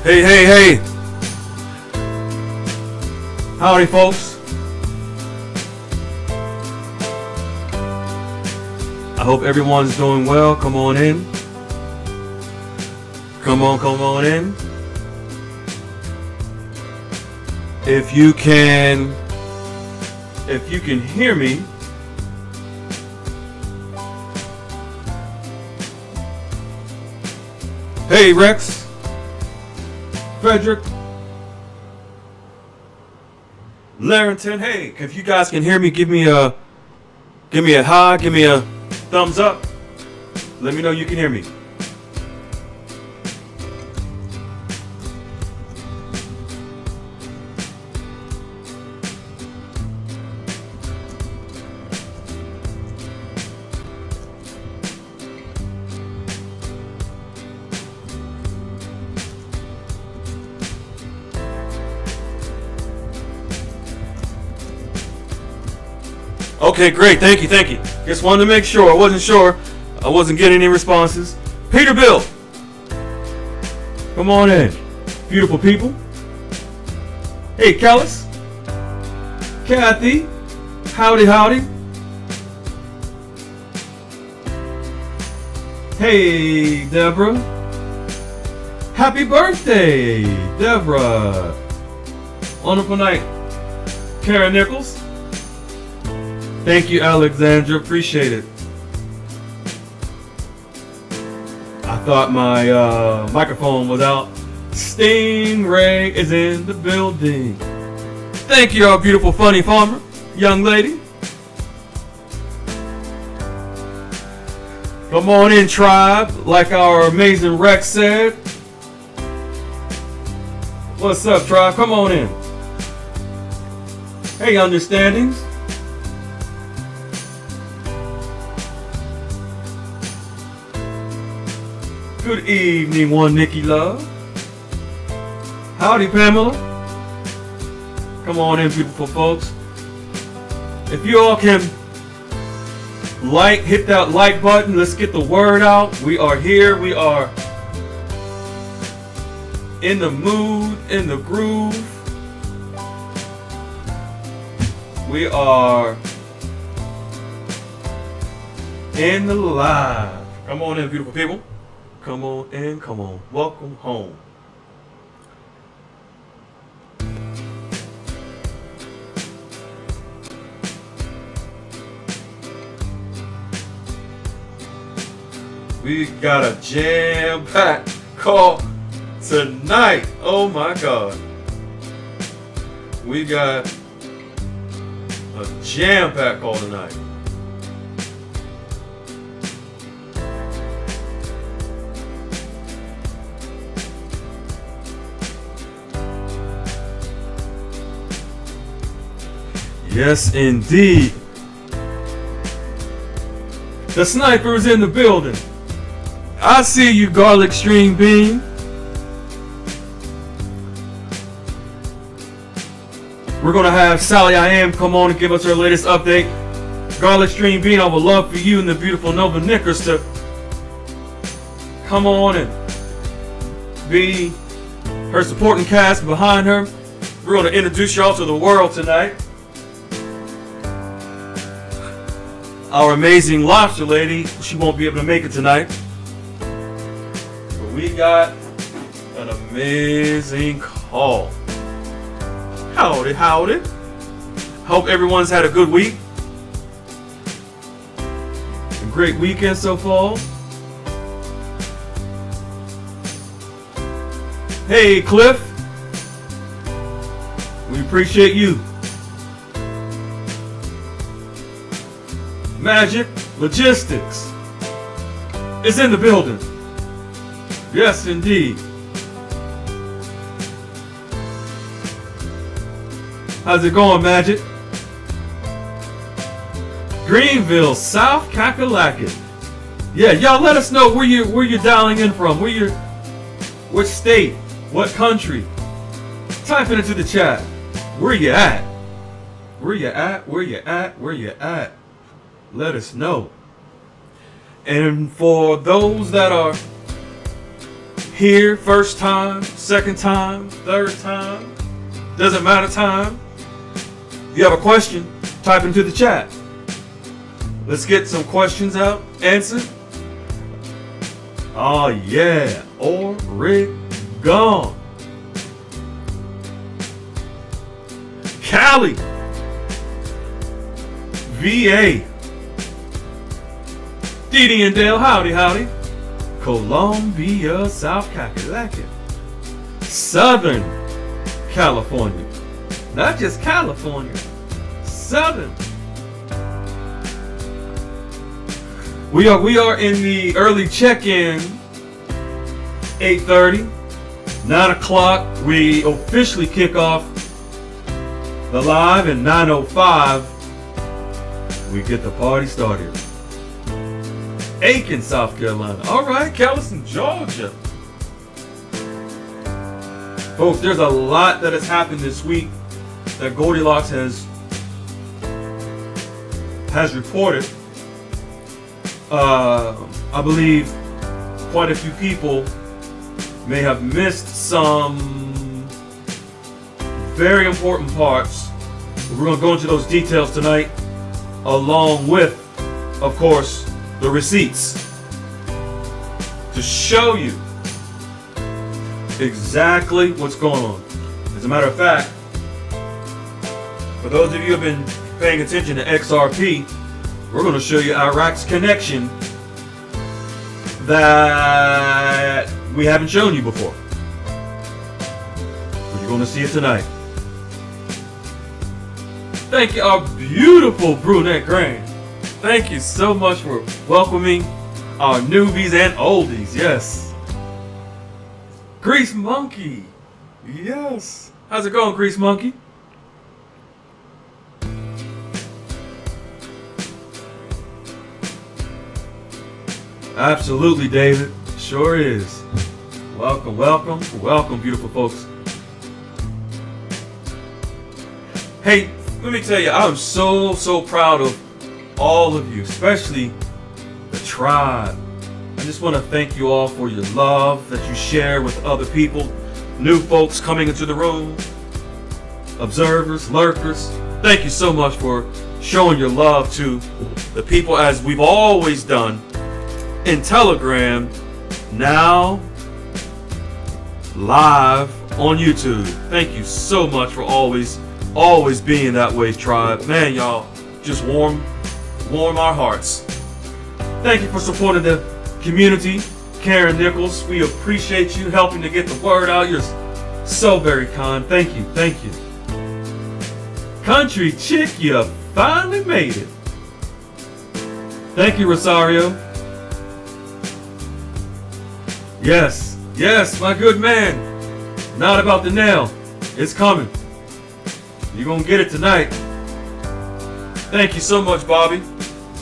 Hey, hey, hey. Howdy, folks. I hope everyone's doing well. Come on in. Come on in. If you can hear me, hey, Rex, Frederick, Larrington. Hey, if you guys can hear me, give me a hi, give me a thumbs up. Let me know you can hear me. Okay, great. Thank you. Just wanted to make sure. I wasn't sure. I wasn't getting any responses. Peterbilt, come on in. Beautiful people. Hey, Kellis. Kathy. Howdy. Hey, Deborah. Happy birthday, Deborah. Wonderful night. Karen Nichols. Thank you, Alexandra. Appreciate it. I thought my microphone was out. Stingray is in the building. Thank you, our beautiful, funny farmer, young lady. Come on in, tribe, like our amazing Rex said. What's up, tribe? Come on in. Hey, understandings. Good evening, one Nikki Love. Howdy, Pamela. Come on in, beautiful folks. If you all can hit that like button. Let's get the word out. We are here. We are in the mood, in the groove. We are in the live. Come on in, beautiful people. Come on in, come on. Welcome home. We got a jam-packed call tonight. Oh my God. We got a jam-packed call tonight. Yes, indeed. The sniper is in the building. I see you, Garlic Stream Bean. We're going to have Sally I Am come on and give us her latest update. Garlic Stream Bean, I would love for you and the beautiful Nova Knickers to come on and be her supporting cast behind her. We're going to introduce y'all to the world tonight. Our amazing lobster lady, she won't be able to make it tonight. But we got an amazing call. Howdy. Hope everyone's had a good week. A great weekend so far. Hey, Cliff. We appreciate you. Magic Logistics is in the building. Yes, indeed. How's it going, Magic? Greenville, South Kakalaki. Yeah, y'all let us know where you're dialing in from. Which state? What country? Type it into the chat. Where you at? Where you at? Let us know. And for those that are here, first time, second time, third time, doesn't matter time. If you have a question, type into the chat. Let's get some questions out, answered. Oh yeah, Oregon. Cali. VA. Dee and Dale, howdy, howdy. Columbia, South Kakalaki. Southern California. Not just California. Southern. We are in the early check-in. 8:30. 9 o'clock. We officially kick off the live, and 9:05 we get the party started. Aiken, South Carolina. All right, Galveston, Georgia. Folks, there's a lot that has happened this week that Goldilocks has reported. I believe quite a few people may have missed some very important parts. We're going to go into those details tonight, along with, of course, the receipts to show you exactly what's going on. As a matter of fact, for those of you who have been paying attention to XRP, we're going to show you Iraq's connection that we haven't shown you before. But you're going to see it tonight. Thank you, our beautiful brunette grand. Thank you so much for welcoming our newbies and oldies. Yes. Grease Monkey. Yes. How's it going, Grease Monkey? Absolutely, David. Sure is. Welcome, welcome, welcome, beautiful folks. Hey, let me tell you, I'm so proud of all of you, especially the tribe. I just want to thank you all for your love that you share with other people, new folks coming into the room, observers, lurkers. Thank you so much for showing your love to the people, as we've always done in Telegram, now live on YouTube. Thank you so much for always being that way, tribe. Man, y'all just warm our hearts. Thank you for supporting the community. Karen Nichols, we appreciate you helping to get the word out. You're so very kind. Thank you, thank you. Country Chick, you finally made it. Thank you, Rosario. Yes, my good man. Not about the nail. It's coming. You're gonna get it tonight. Thank you so much, Bobby.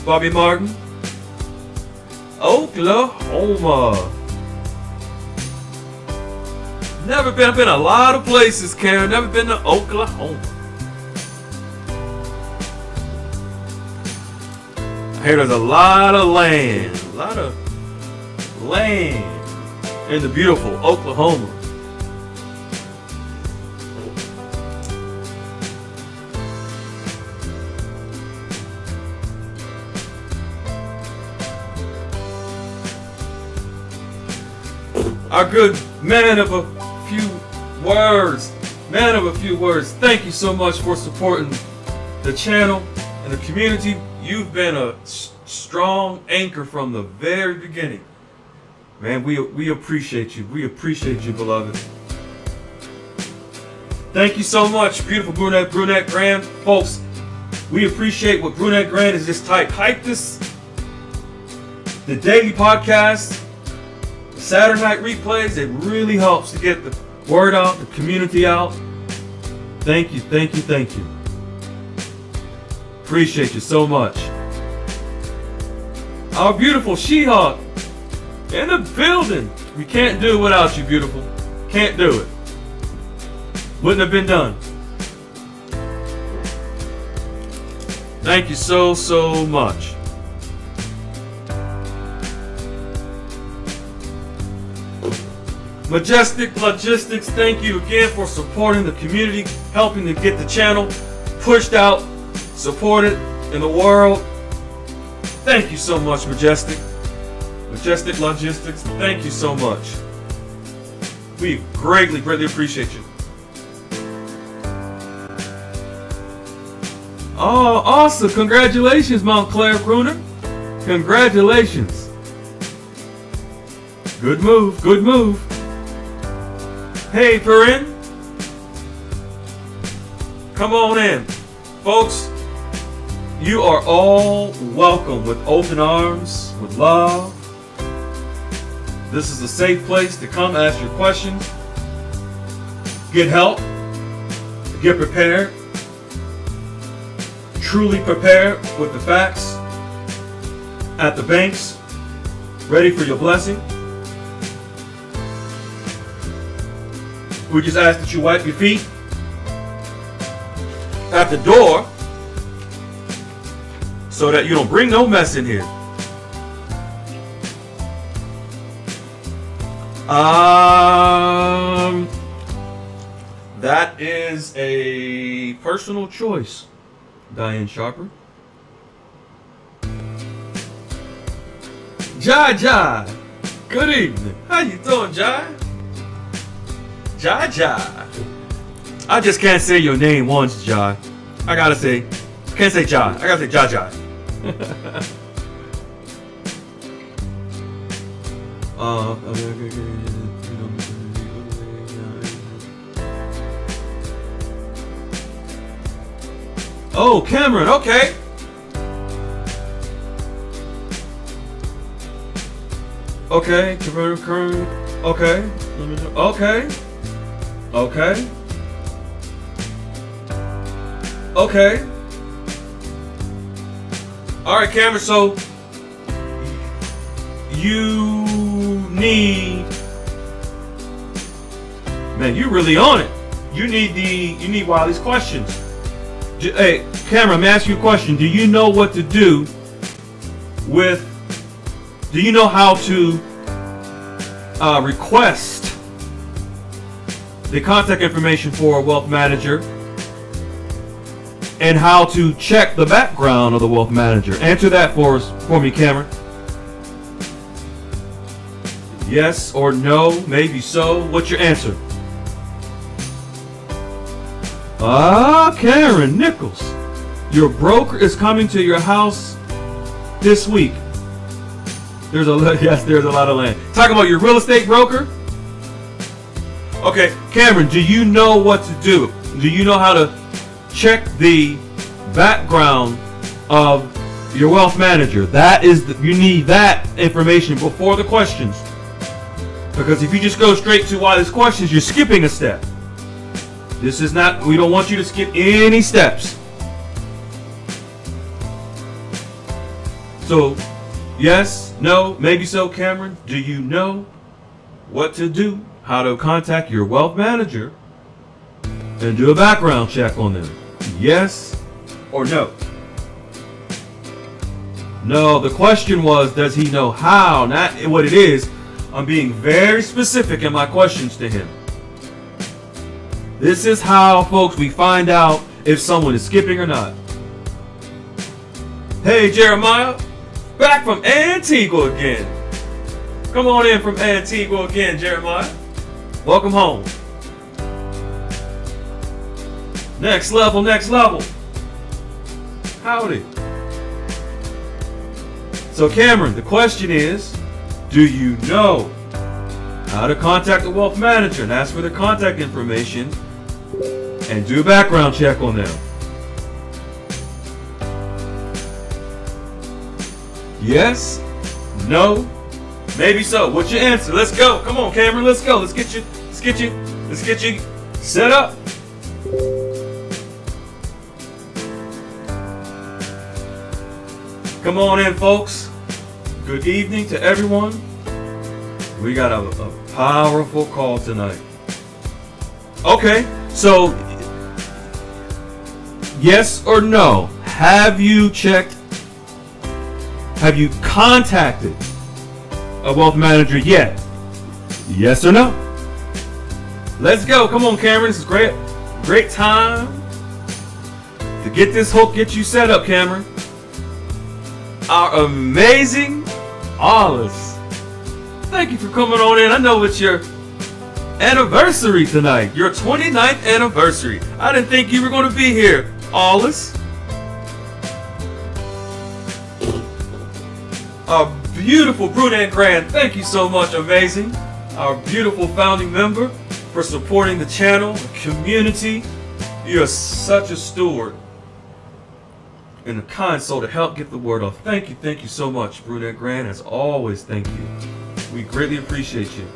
Bobby Martin. Oklahoma. I've been a lot of places, Karen. Never been to Oklahoma. I hear there's a lot of land in the beautiful Oklahoma. Our good man of a few words. Thank you so much for supporting the channel and the community. You've been a strong anchor from the very beginning. Man, we appreciate you. We appreciate you, beloved. Thank you so much, beautiful brunette grand. Folks, we appreciate what brunette grand is. Just hype this, the daily podcast, Saturday night replays. It really helps to get the word out, the community out. Thank you. Appreciate you so much. Our beautiful She-Hawk in the building. We can't do it without you, beautiful. Can't do it. Wouldn't have been done. Thank you so much. Majestic Logistics, thank you again for supporting the community, helping to get the channel pushed out, supported in the world. Thank you so much, Majestic. Majestic Logistics, thank you so much. We greatly appreciate you. Oh, awesome. Congratulations, Montclair Bruner. Congratulations. Good move, good move. Hey, Perrin. Come on in. Folks, you are all welcome with open arms, with love. This is a safe place to come ask your questions, get help, get prepared, truly prepared with the facts, at the banks, ready for your blessing. We just ask that you wipe your feet at the door so that you don't bring no mess in here. That is a personal choice, Diane Sharper. Jai, good evening. How you doing, Jai? Jai. I just can't say your name once, Jai. I can't say Jai. I gotta say Jai. Oh, Cameron, okay. Okay, Cameron, okay. Okay. All right, Cameron, so you need, man, you really on it. You need Wiley's questions. Hey, Cameron, let me ask you a question. Do you know what to do do you know how to request the contact information for a wealth manager and how to check the background of the wealth manager? Answer that for me, Cameron. Yes or no, maybe so. What's your answer? Karen Nichols, your broker is coming to your house this week. There's a lot of land. Talking about your real estate broker? Okay, Cameron, do you know what to do? Do you know how to check the background of your wealth manager? You need that information before the questions. Because if you just go straight to Wiley's questions, you're skipping a step. We don't want you to skip any steps. So, yes, no, maybe so, Cameron. Do you know what to do? How to contact your wealth manager and do a background check on them? Yes or no? No, the question was, does he know how? Not what it is. I'm being very specific in my questions to him. This is how, folks, we find out if someone is skipping or not. Hey, Jeremiah, back from Antigua again. Come on in from Antigua again, Jeremiah. Welcome home. Next level. Howdy. So, Cameron, the question is, do you know how to contact a wealth manager and ask for their contact information and do a background check on them? Yes? No? Maybe so. What's your answer? Let's go. Come on, Cameron. Let's go. Let's get you set up. Come on in, folks. Good evening to everyone. We got a powerful call tonight. Okay, so yes or no? Have you contacted a wealth manager yet? Yes or no? Let's go. Come on, Cameron. This is great. Great time to get this hook, get you set up, Cameron. Our amazing Alice. Thank you for coming on in. I know it's your anniversary tonight. Your 29th anniversary. I didn't think you were going to be here, Alice. Our beautiful brunette grand. Thank you so much. Amazing. Our beautiful founding member for supporting the channel, the community. You're such a steward and a kind soul to help get the word off. Thank you so much, Brunette Grand. As always, thank you. We greatly appreciate you.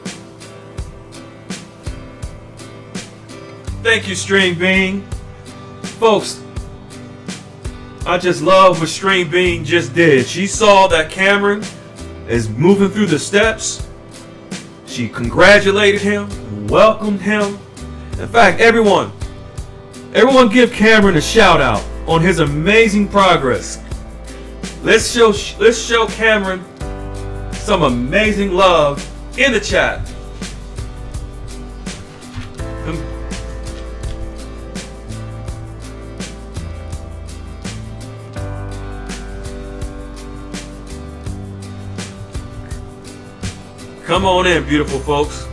Thank you, Stream Bean. Folks, I just love what Stream Bean just did. She saw that Cameron is moving through the steps. She congratulated him, welcomed him. In fact, everyone give Cameron a shout out on his amazing progress. Let's show Cameron some amazing love in the chat. Come on in, beautiful folks.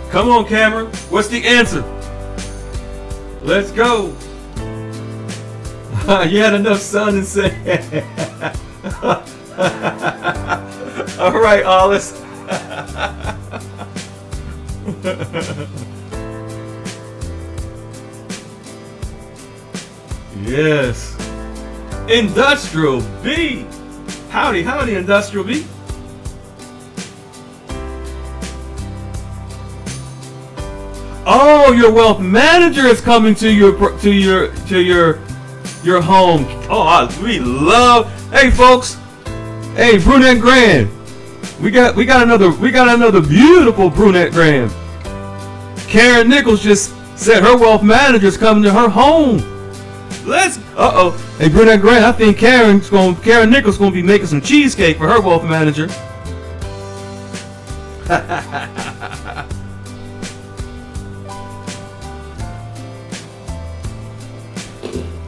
Come on, Cameron. What's the answer? Let's go. You had enough sun and sand. All right, Alice. Yes. Industrial B. Howdy, Industrial B. Oh, your wealth manager is coming to your home. Oh, we love. Hey, folks. Hey, Brunette Grand. We got another beautiful Brunette Grand. Karen Nichols just said her wealth manager is coming to her home. Hey, Brunette Grant, I think Karen Nichols gonna be making some cheesecake for her wealth manager.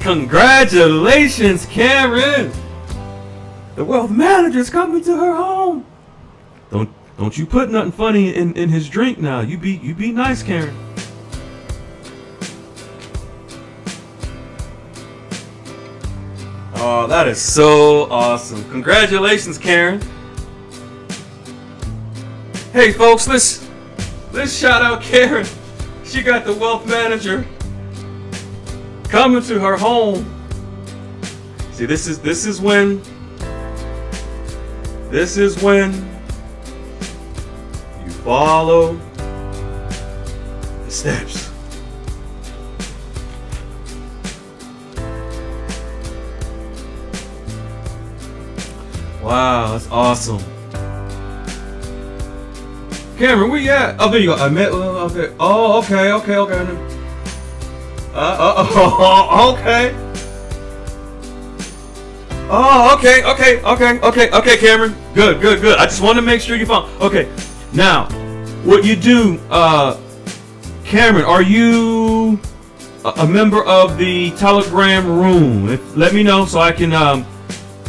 Congratulations, Karen! The wealth manager's coming to her home. Don't you put nothing funny in his drink now. You be nice, Karen. Oh, that is so awesome. Congratulations, Karen. Hey folks, let's shout out Karen. She got the wealth manager coming to her home. See, this is when you follow the steps. Wow, that's awesome. Cameron, where you at? Oh, there you go. I met. Okay. Oh, okay. Okay. Oh, okay, Cameron. Good. I just wanted to make sure you found. Okay. Now, what you do, Cameron? Are you a member of the Telegram room? Let me know so I can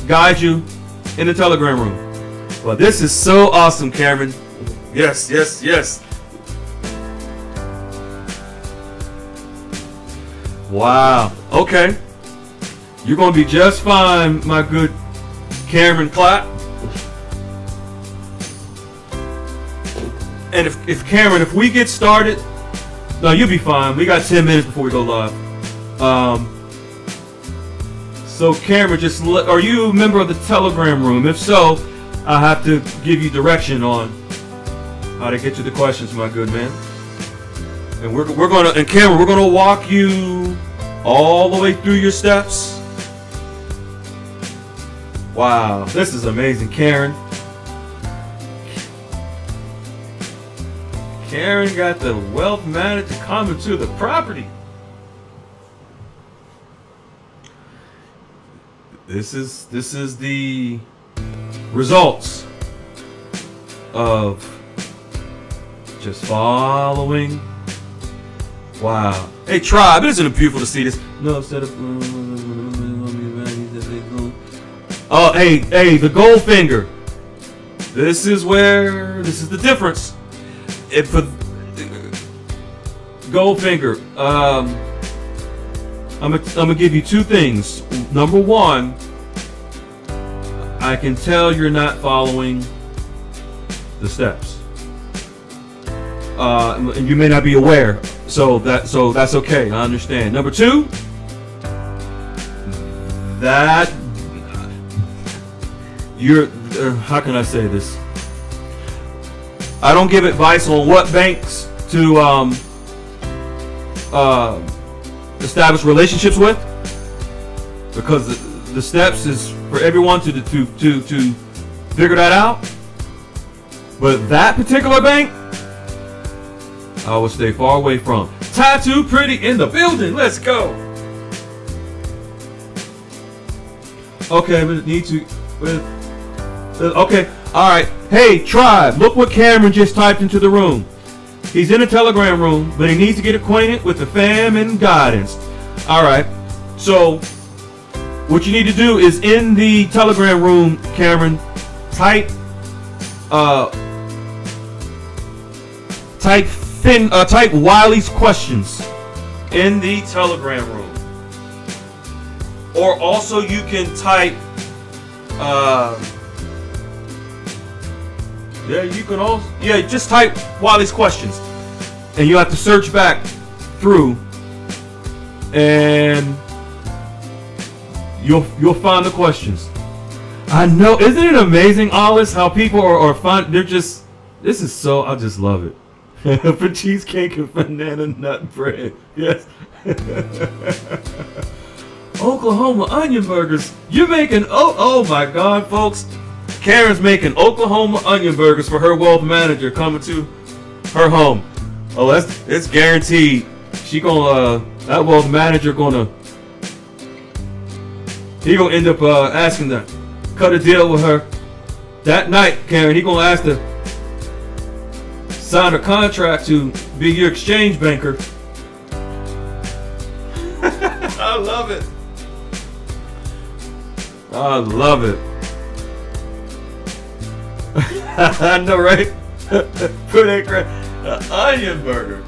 guide you in the Telegram room. Well, this is so awesome, Cameron. Yes. Wow. Okay. You're going to be just fine, my good Cameron Clapp. And if Cameron, if we get started, no, you'll be fine. We got 10 minutes before we go live. So Cameron, are you a member of the Telegram room? If so, I have to give you direction on how to get to the questions, my good man. And Cameron, we're gonna walk you all the way through your steps. Wow, this is amazing, Karen. Karen got the wealth manager coming to the property. This is the results of just following. Wow. Hey, tribe, isn't it beautiful to see this? No, instead of. Oh, hey, the gold finger. This is the difference. If gold finger, I'm gonna give you two things. Number one, I can tell you're not following the steps, and you may not be aware. So that's okay. I understand. Number two, that you're. How can I say this? I don't give advice on what banks to establish relationships with, because the steps is for everyone to figure that out. But that particular bank, I will stay far away from. Tattoo Pretty in the building. Let's go. Okay, we need to. Okay, all right. Hey, tribe, look what Cameron just typed into the room. He's in a Telegram room, but he needs to get acquainted with the fam and guidance. All right. So, what you need to do is in the Telegram room, Cameron, type Wiley's questions in the Telegram room. Or also you can type just type Wiley's questions, and you have to search back through, and you'll find the questions. I know, isn't it amazing, Alice, how people are fun? They're just, this is so, I just love it. For cheesecake and banana nut bread, yes. Oklahoma onion burgers. You're making, oh my God, folks. Karen's making Oklahoma onion burgers for her wealth manager coming to her home. Oh, it's guaranteed. She gonna, that wealth manager he gonna end up asking to cut a deal with her that night, Karen. He gonna ask to sign a contract to be your exchange banker. I love it. I love it. I know, right? Put an onion burger.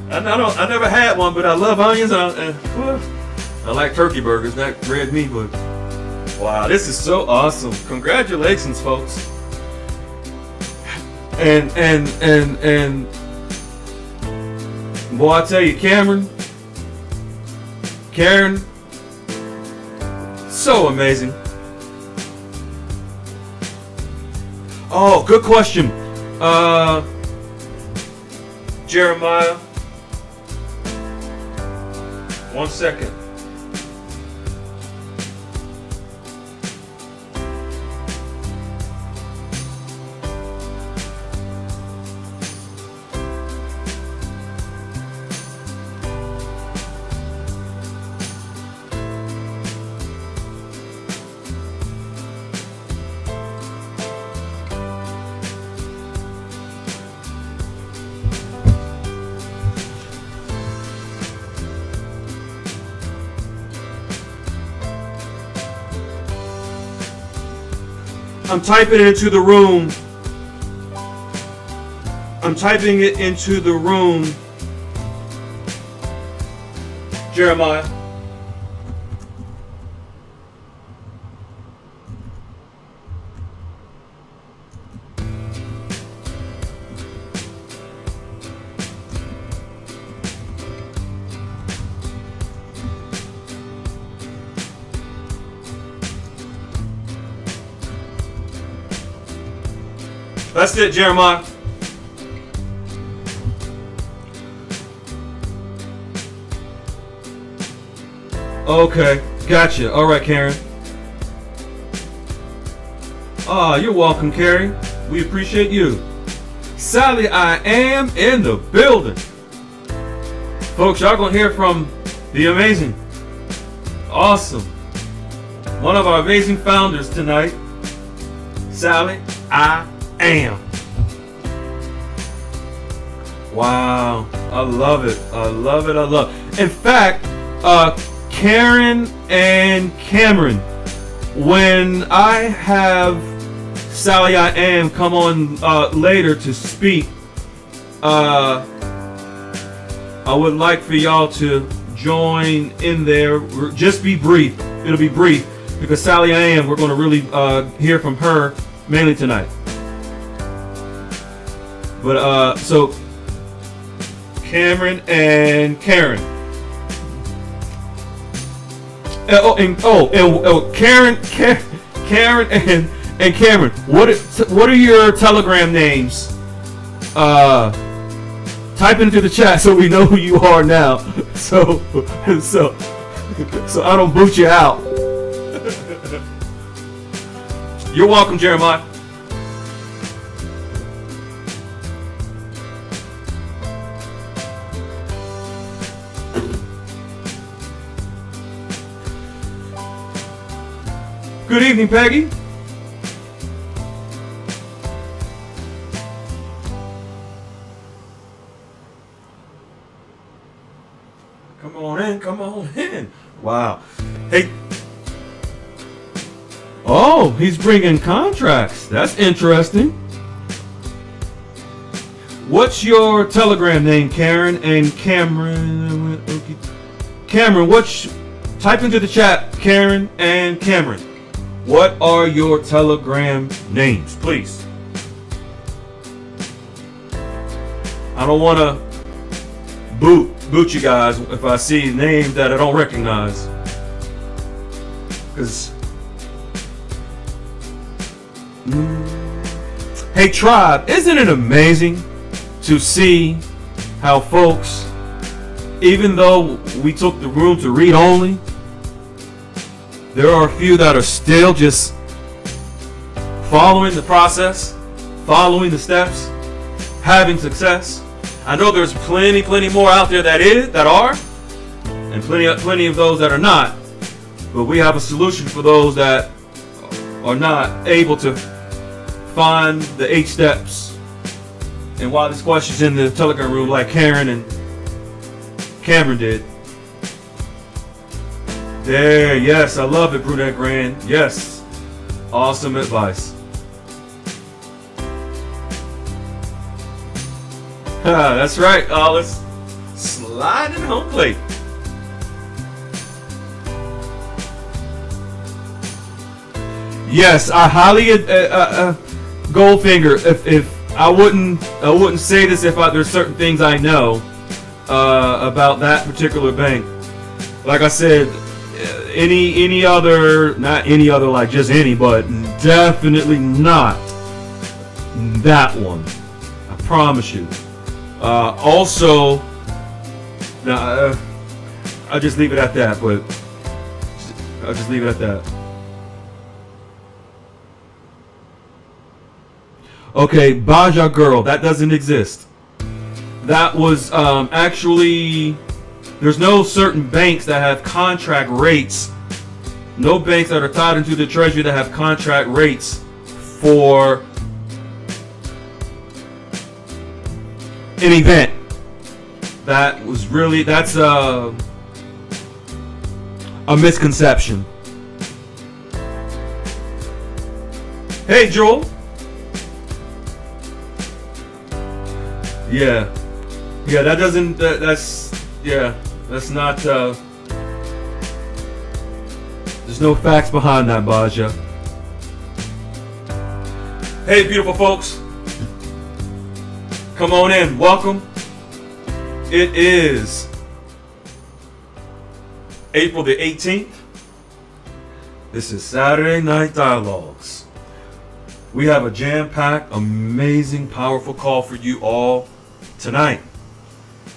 I never had one, but I love onions. I like turkey burgers, not red meat. But wow, this is so awesome! Congratulations, folks. And boy, I tell you, Karen, so amazing. Oh, good question. Jeremiah. 1 second. I'm typing it into the room. I'm typing it into the room, Jeremiah. That's it, Jeremiah. Okay, gotcha. All right, Karen. You're welcome, Carrie. We appreciate you. Sally, I am in the building. Folks, y'all gonna hear from the amazing, awesome, one of our amazing founders tonight. Sally, I AM. Wow, I love it. I love it. I love it. In fact, Karen and Cameron, when I have Sally I Am come on later to speak, I would like for y'all to join in there. Just be brief. It'll be brief because Sally I Am, we're going to really hear from her mainly tonight. But so Cameron and Karen. Karen and Cameron. What are your Telegram names? Type into the chat so we know who you are now. So I don't boot you out. You're welcome, Jeremiah. Good evening, Peggy. Come on in, come on in. Wow. Hey. Oh, he's bringing contracts. That's interesting. What's your Telegram name, Karen and Cameron? Okay. Cameron, type into the chat, Karen and Cameron. What are your Telegram names, please? I don't want to boot you guys if I see names that I don't recognize. Because hey tribe, isn't it amazing to see how folks, even though we took the room to read only, there are a few that are still just following the process, following the steps, having success. I know there's plenty more out there that are, and plenty of those that are not. But we have a solution for those that are not able to find the 8 steps. And while this question's in the Telegram room, like Karen and Cameron did. There, yes, I love it, Brunette Grand. Yes, awesome advice. That's right, let's slide in home plate. Yes, I highly Goldfinger. If I wouldn't say this if there's certain things I know about that particular bank. Like I said, any other, not any other like just any, but definitely not that one. I promise you. Also, now I'll just leave it at that. But I'll just leave it at that. Okay, Baja Girl, that doesn't exist. That was actually, there's no certain banks that have contract rates. No banks that are tied into the treasury that have contract rates for an event. That's a misconception. Hey, Joel. Yeah, that's not, there's no facts behind that, Baja. Hey, beautiful folks. Come on in, welcome. It is April the 18th. This is Saturday Night Dialogues. We have a jam-packed, amazing, powerful call for you all tonight.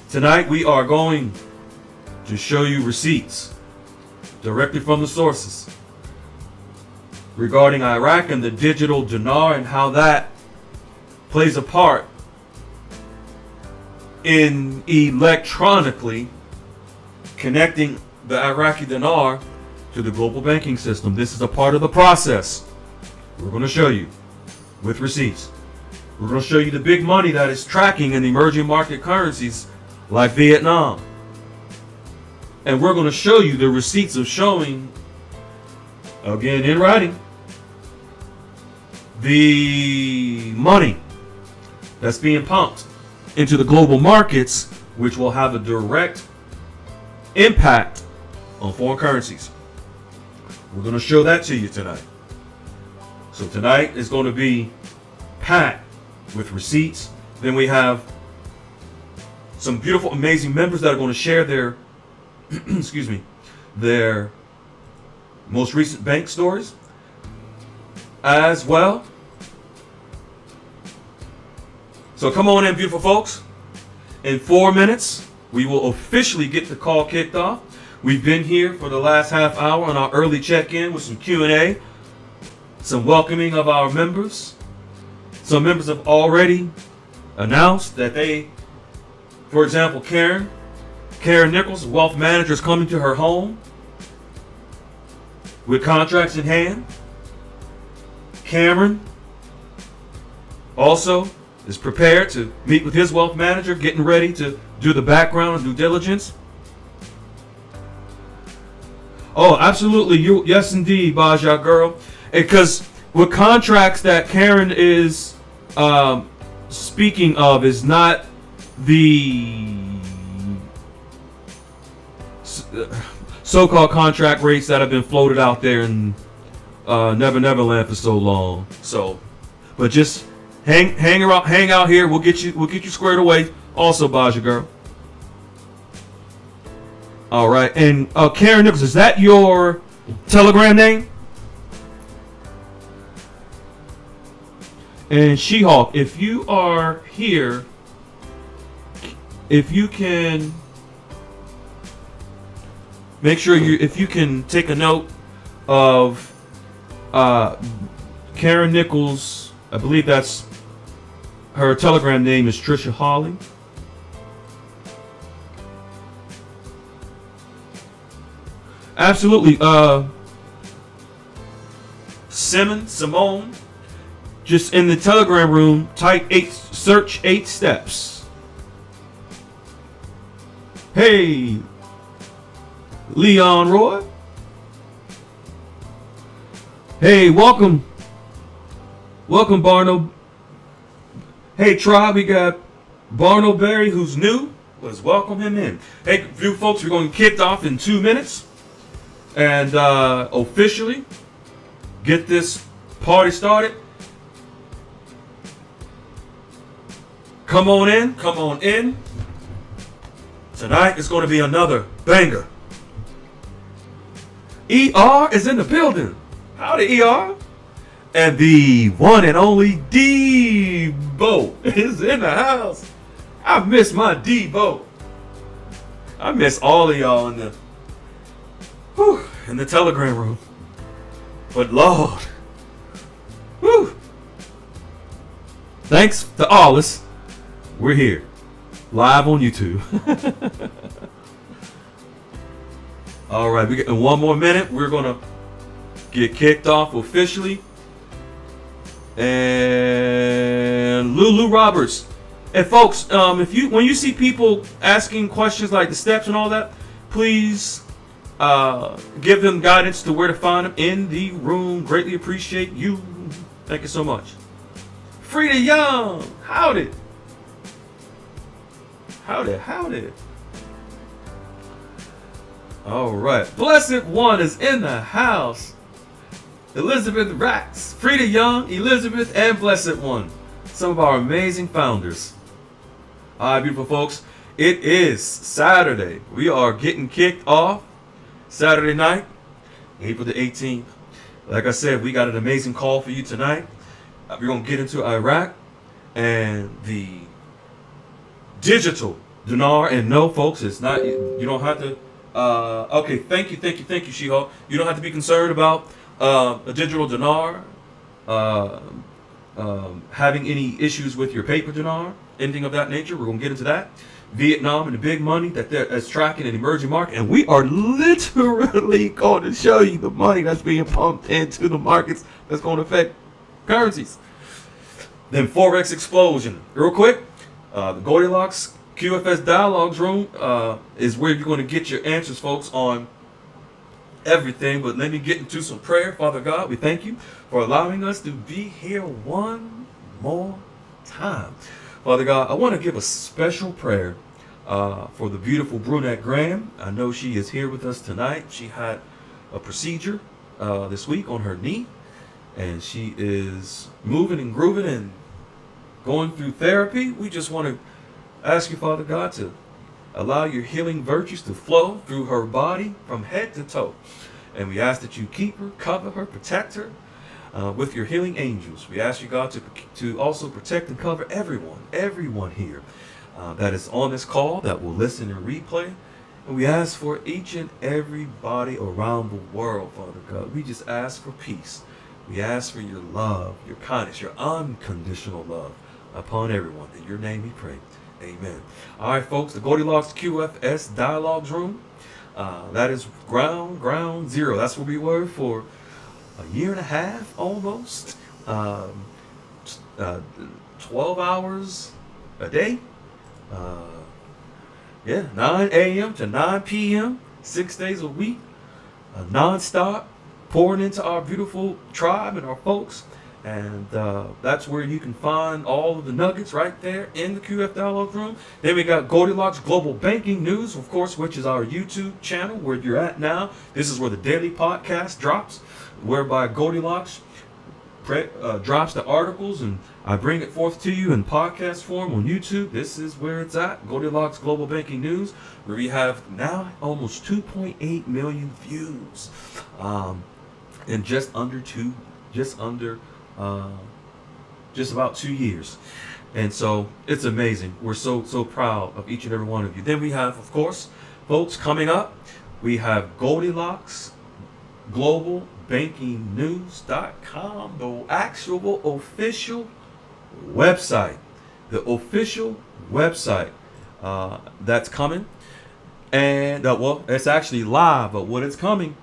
Tonight we are going to show you receipts directly from the sources regarding Iraq and the digital dinar and how that plays a part in electronically connecting the Iraqi dinar to the global banking system. This is a part of the process. We're going to show you with receipts. We're going to show you the big money that is tracking in the emerging market currencies like Vietnam. And we're going to show you the receipts of showing, again in writing, the money that's being pumped into the global markets, which will have a direct impact on foreign currencies. We're going to show that to you tonight. So tonight is going to be packed with receipts. Then we have some beautiful, amazing members that are going to share their excuse me, their most recent bank stories as well. So come on in, beautiful folks. In 4 minutes, we will officially get the call kicked off. We've been here for the last half hour on our early check-in with some Q&A, some welcoming of our members. Some members have already announced that they, for example, Karen Nichols, wealth manager, is coming to her home with contracts in hand. Cameron also is prepared to meet with his wealth manager, getting ready to do the background and due diligence. Oh, absolutely. Yes, indeed, Baja girl. Because with contracts that Karen is speaking of is not the so-called contract rates that have been floated out there in Neverland for so long. So, but just hang out here. We'll get you squared away. Also, Baja girl. All right, and Karen Nichols, is that your Telegram name? And She-Hulk, if you are here, if you can make sure if you can take a note of Karen Nichols, I believe that's her Telegram name is Trisha Hawley. Absolutely. Simone, just in the Telegram room, search 8 steps. Hey, Leon Roy. Hey, welcome Barno. Hey, Tribe, we got Barno Berry, who's new. Let's welcome him in. Hey, you folks, we're going to kick off in 2 minutes and officially get this party started. Come on in. Tonight is going to be another banger. ER is in the building. Howdy, ER. And the one and only Debo is in the house. I miss my Debo. I miss all of y'all in the Telegram room. But Lord, thanks to all us. We're here, live on YouTube. All right, in 1 more minute, we're gonna get kicked off officially. And Lulu Roberts, and folks, when you see people asking questions like the steps and all that, please give them guidance to where to find them in the room. Greatly appreciate you. Thank you so much. Frida Young, howdy. All right, Blessed One is in the house. Elizabeth Rax, Frida Young, Elizabeth, and Blessed One, some of our amazing founders. All right, beautiful folks, it is Saturday. We are getting kicked off Saturday night, April the 18th. Like I said, we got an amazing call for you tonight. We're going to get into Iraq and the digital dinar. And no, folks, it's not, you don't have to, okay, thank you, She-Hulk. You don't have to be concerned about a digital dinar having any issues with your paper dinar, anything of that nature. We're going to get into that. Vietnam and the big money that's tracking an emerging market. And we are literally going to show you the money that's being pumped into the markets that's going to affect currencies. Then FOREX explosion. Real quick, the Goldilocks QFS Dialogues room is where you're going to get your answers, folks, on everything. But let me get into some prayer. Father God, we thank you for allowing us to be here one more time. Father God, I want to give a special prayer for the beautiful brunette Graham. I know she is here with us tonight. She had a procedure this week on her knee, and she is moving and grooving and going through therapy. We just want to ask you, Father God, to allow your healing virtues to flow through her body from head to toe. And we ask that you keep her, cover her, protect her with your healing angels. We ask you, God, to also protect and cover everyone here that is on this call, that will listen and replay. And we ask for each and everybody around the world, Father God. We just ask for peace. We ask for your love, your kindness, your unconditional love upon everyone. In your name we pray. Amen. All right, folks, the Goldilocks QFS Dialogues room. That is ground zero. That's where we were for a year and a half almost. 12 hours a day. 9 a.m. to 9 p.m. 6 days a week. Non-stop. Pouring into our beautiful tribe and our folks. And that's where you can find all of the nuggets right there in the QF Dialogue room. Then we got Goldilocks Global Banking News, of course, which is our YouTube channel where you're at now. This is where the daily podcast drops, whereby Goldilocks drops the articles and I bring it forth to you in podcast form on YouTube. This is where it's at, Goldilocks Global Banking News, where we have now almost 2.8 million views in just about 2 years. And so it's amazing. We're so proud of each and every one of you. Then we have, of course, folks, coming up, we have Goldilocks Global Banking News.com, the actual official website. The official website that's coming. And it's actually live, but what is coming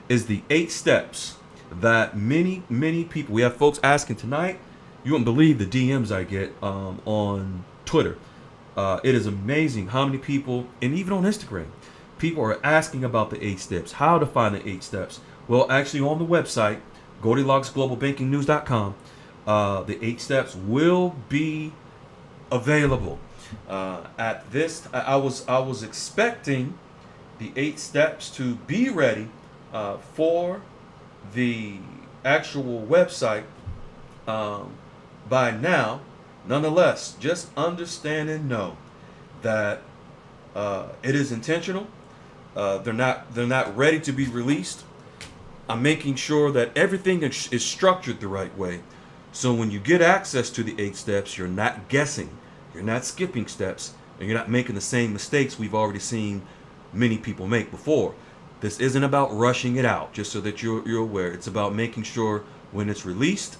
is the 8 steps that many people, we have folks asking tonight. You wouldn't believe the DMs I get on Twitter. It is amazing how many people, and even on Instagram, people are asking about the 8 steps, how to find the 8 steps. Well, actually on the website, GoldillocksGlobalBankingNews.com, the 8 steps will be available. At this, I was expecting the 8 steps to be ready for the actual website by now. Nonetheless, just understand and know that it is intentional. They're not ready to be released. I'm making sure that everything is structured the right way. So when you get access to the 8 steps, you're not guessing, you're not skipping steps, and you're not making the same mistakes we've already seen many people make before. This isn't about rushing it out, just so that you're aware. It's about making sure when it's released,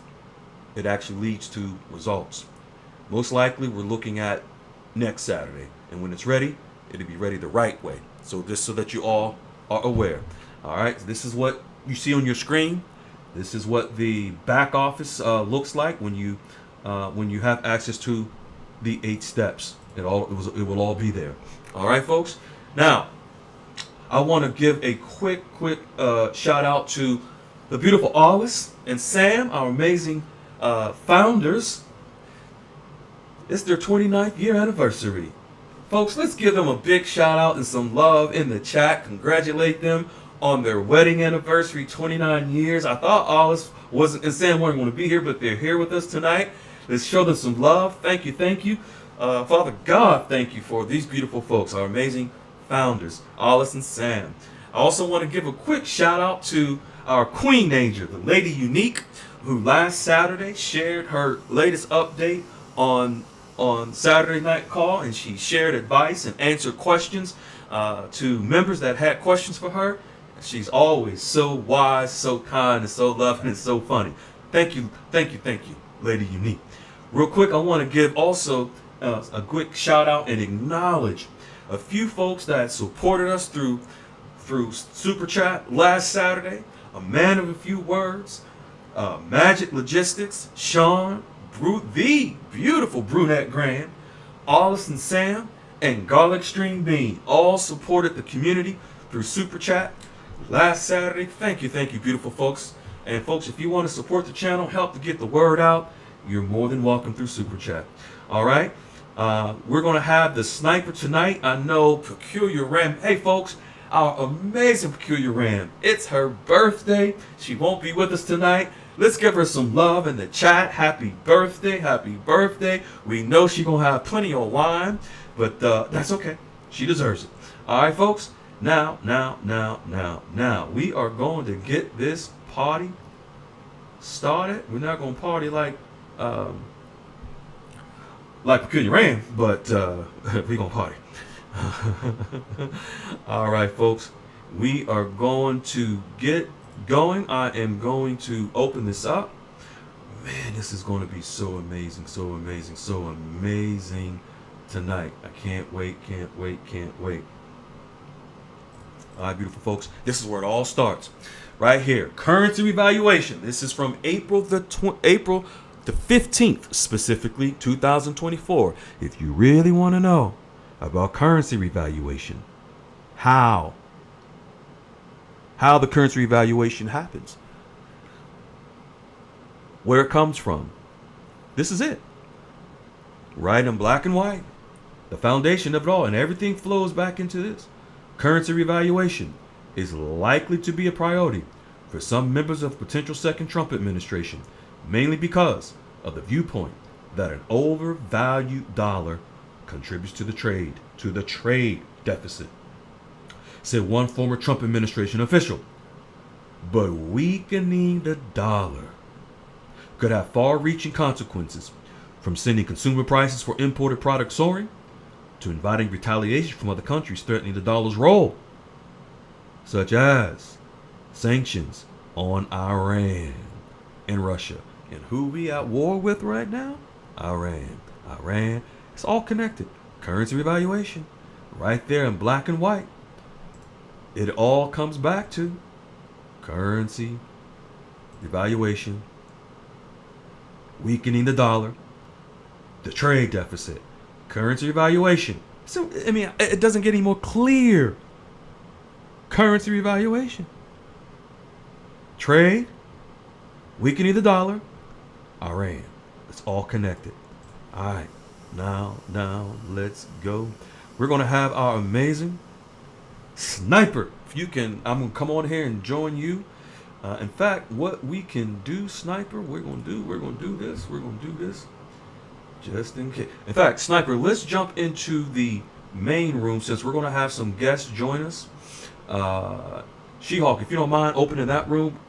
it actually leads to results. Most likely, we're looking at next Saturday. And when it's ready, it'll be ready the right way. So just so that you all are aware. All right, so this is what you see on your screen. This is what the back office looks like when you have access to the 8 steps. It will all be there. All right, folks. Now, I want to give a quick shout out to the beautiful Alice and Sam, our amazing founders. It's their 29th year anniversary. Folks, let's give them a big shout out and some love in the chat. Congratulate them on their wedding anniversary, 29 years. I thought Alice and Sam weren't going to be here, but they're here with us tonight. Let's show them some love. Thank you. Father God, thank you for these beautiful folks, our amazing founders, Alice and Sam. I also want to give a quick shout out to our Queen Angel, the Lady Unique, who last Saturday shared her latest update on Saturday Night Call, and she shared advice and answered questions to members that had questions for her. She's always so wise, so kind, and so loving, and so funny. Thank you, Lady Unique. Real quick, I want to give also a quick shout out and acknowledge a few folks that supported us through Super Chat last Saturday. A man of a few words, Magic Logistics, Sean, the beautiful brunette Grand, Allison Sam, and Garlic Stream Bean all supported the community through Super Chat last Saturday. Thank you, beautiful folks. And folks, if you want to support the channel, help to get the word out, you're more than welcome through Super Chat. All right. We're going to have the sniper tonight. I know Peculiar Ram. Hey, folks, our amazing Peculiar Ram. It's her birthday. She won't be with us tonight. Let's give her some love in the chat. Happy birthday. Happy birthday. We know she's going to have plenty of wine, but that's okay. She deserves it. All right, folks. Now, we are going to get this party started. We're not going to party like Peculiar Ram, but we're going to party. All right, folks. We are going to get going. I am going to open this up. Man, this is going to be so amazing, so amazing, so amazing tonight. I can't wait. All right, beautiful folks. This is where it all starts. Right here. Currency revaluation. This is from April the 15th, specifically 2024. If you really want to know about currency revaluation, how the currency revaluation happens, where it comes from, this is it. Right in black and white. The foundation of it all, and everything flows back into this. Currency revaluation is likely to be a priority for some members of the potential second Trump administration, mainly because of the viewpoint that an overvalued dollar contributes to the trade deficit, said one former Trump administration official. But weakening the dollar could have far-reaching consequences, from sending consumer prices for imported products soaring to inviting retaliation from other countries threatening the dollar's role, such as sanctions on Iran and Russia. And who we at war with right now? Iran. It's all connected. Currency revaluation. Right there in black and white. It all comes back to currency revaluation, weakening the dollar, the trade deficit, currency revaluation. So, I mean, it doesn't get any more clear. Currency revaluation, trade, weakening the dollar, Iran. It's all connected. All right. Now, let's go. We're going to have our amazing sniper. If you can, I'm going to come on here and join you. In fact, what we can do, sniper, we're going to do this. Just in case. In fact, sniper, let's jump into the main room since we're going to have some guests join us. She-Hulk, if you don't mind opening that room.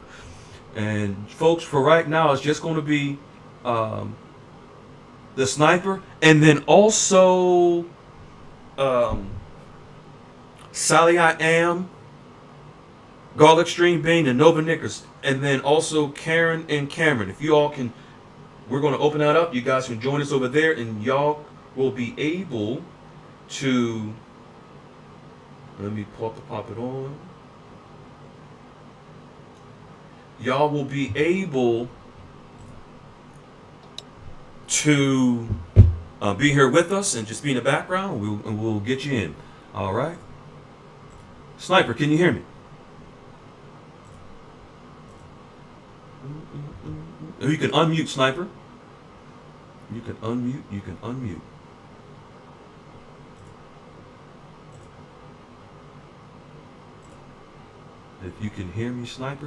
And folks, for right now, it's just going to be the sniper, and then also Sally I Am, Garlic Stream Bean, and Nova Knickers, and then also Karen and Cameron. If you all can, we're going to open that up. You guys can join us over there, and y'all will be able to. Let me pop it on. Y'all will be able to be here with us and just be in the background. We'll get you in. All right. Sniper, can you hear me? You can unmute, Sniper. You can unmute. If you can hear me, Sniper.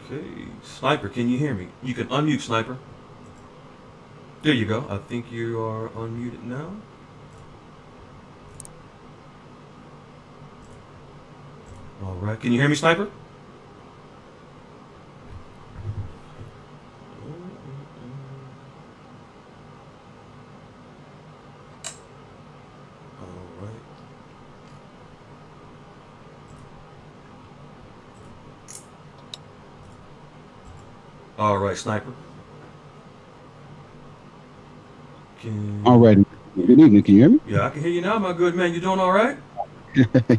Okay, Sniper, can you hear me? You can unmute, Sniper. There you go. I think you are unmuted now. All right, can you hear me, Sniper? All right, Sniper. All right. Good evening. Can you hear me? Yeah, I can hear you now, my good man. You doing all right?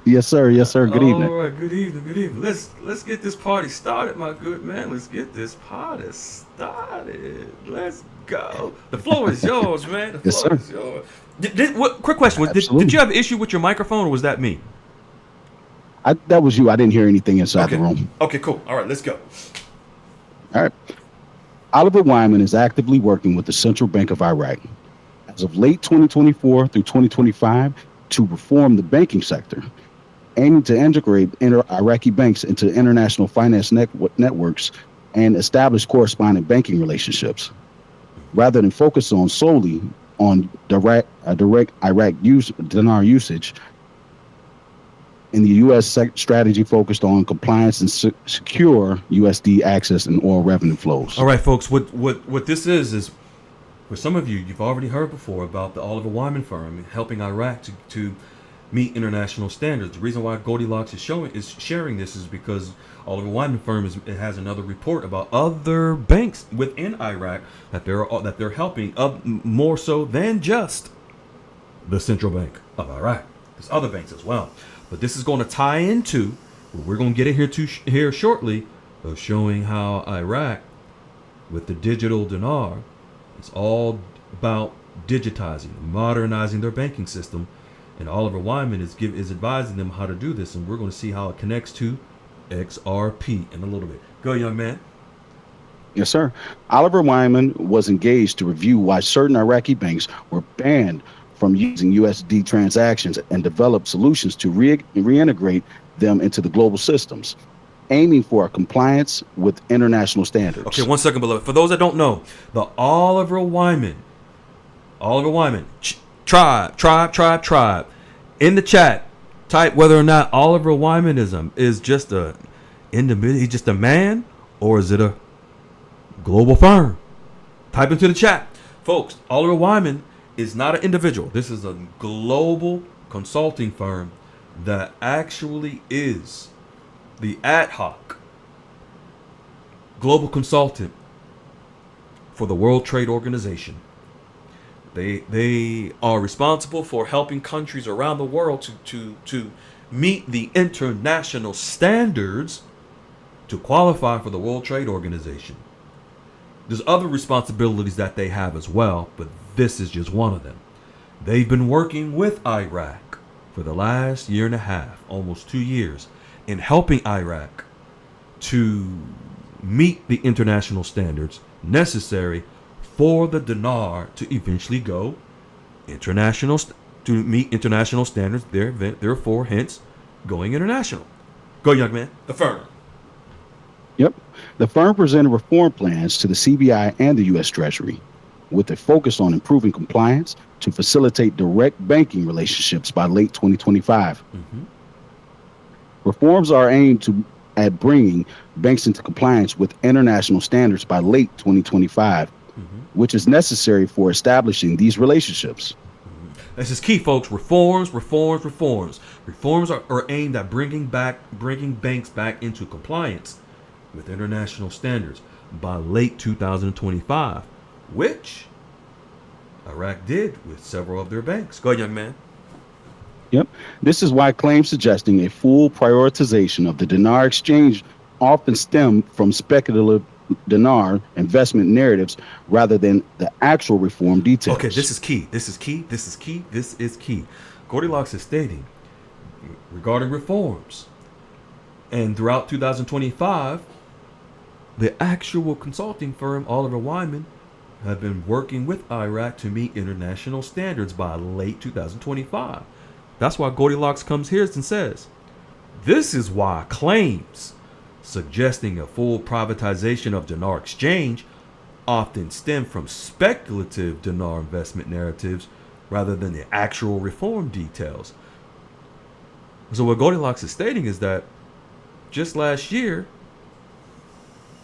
Yes, sir. Yes, sir. Good All evening. right, good evening, good evening. Let's get this party started, my good man. Let's get this party started. Let's go. The floor is yours, man. The Yes, floor sir. is yours. Quick question was did Absolutely. you have an issue with your microphone or was that me? That was you. I didn't hear anything inside the Okay. room. Okay, cool. All right, let's go. All right. Oliver Wyman is actively working with the Central Bank of Iraq as of late 2024 through 2025 to reform the banking sector, aiming to integrate Iraqi banks into international finance networks and establish corresponding banking relationships, rather than focus on solely on direct Iraq dinar usage. In the U.S. strategy focused on compliance and secure USD access and oil revenue All flows. right, folks. What this is for some of you, you've already heard before about the Oliver Wyman firm helping Iraq to meet international standards. The reason why Goldilocks is sharing this is because Oliver Wyman firm it has another report about other banks within Iraq that they're helping more so than just the Central Bank of Iraq. There's other banks as well, but this is going to tie into what we're going to get in here shortly of showing how Iraq with the digital dinar, it's all about digitizing, modernizing their banking system, and Oliver Wyman is advising them how to do this, and we're going to see how it connects to XRP in a little bit. Go, young man. Yes, sir. Oliver Wyman was engaged to review why certain Iraqi banks were banned from using USD transactions and develop solutions to reintegrate them into the global systems, aiming for a compliance with international Okay, standards. 1 second, beloved. For those that don't know, the Oliver Wyman, tribe. In the chat, type whether or not Oliver Wymanism is just a individual, he's just a man, or is it a global firm? Type into the chat, folks. Oliver Wyman is not an individual. This is a global consulting firm that actually is the ad hoc global consultant for the World Trade Organization. They are responsible for helping countries around the world to meet the international standards to qualify for the World Trade Organization. There's other responsibilities that they have as well, but this is just one of them. They've been working with Iraq for the last year and a half, almost 2 years, in helping Iraq to meet the international standards necessary for the dinar to eventually go international, to meet international standards, therefore, hence, going international. Go, young man. The firm. Yep. The firm presented reform plans to the CBI and the U.S. Treasury with a focus on improving compliance to facilitate direct banking relationships by late 2025. Mm-hmm. Reforms are aimed at bringing banks into compliance with international standards by late 2025, Mm-hmm. which is necessary for establishing these relationships. This is key, folks. Reforms. Reforms are aimed at bringing banks back into compliance with international standards by late 2025, which Iraq did with several of their banks. Go ahead, young man. Yep. This is why claims suggesting a full prioritization of the dinar exchange often stem from speculative dinar investment narratives rather than the actual reform details. Okay, this is key. Goldilocks is stating regarding reforms, and throughout 2025, the actual consulting firm Oliver Wyman have been working with Iraq to meet international standards by late 2025. That's why Goldilocks comes here and says, this is why claims suggesting a full privatization of dinar exchange often stem from speculative dinar investment narratives rather than the actual reform details. So what Goldilocks is stating is that just last year,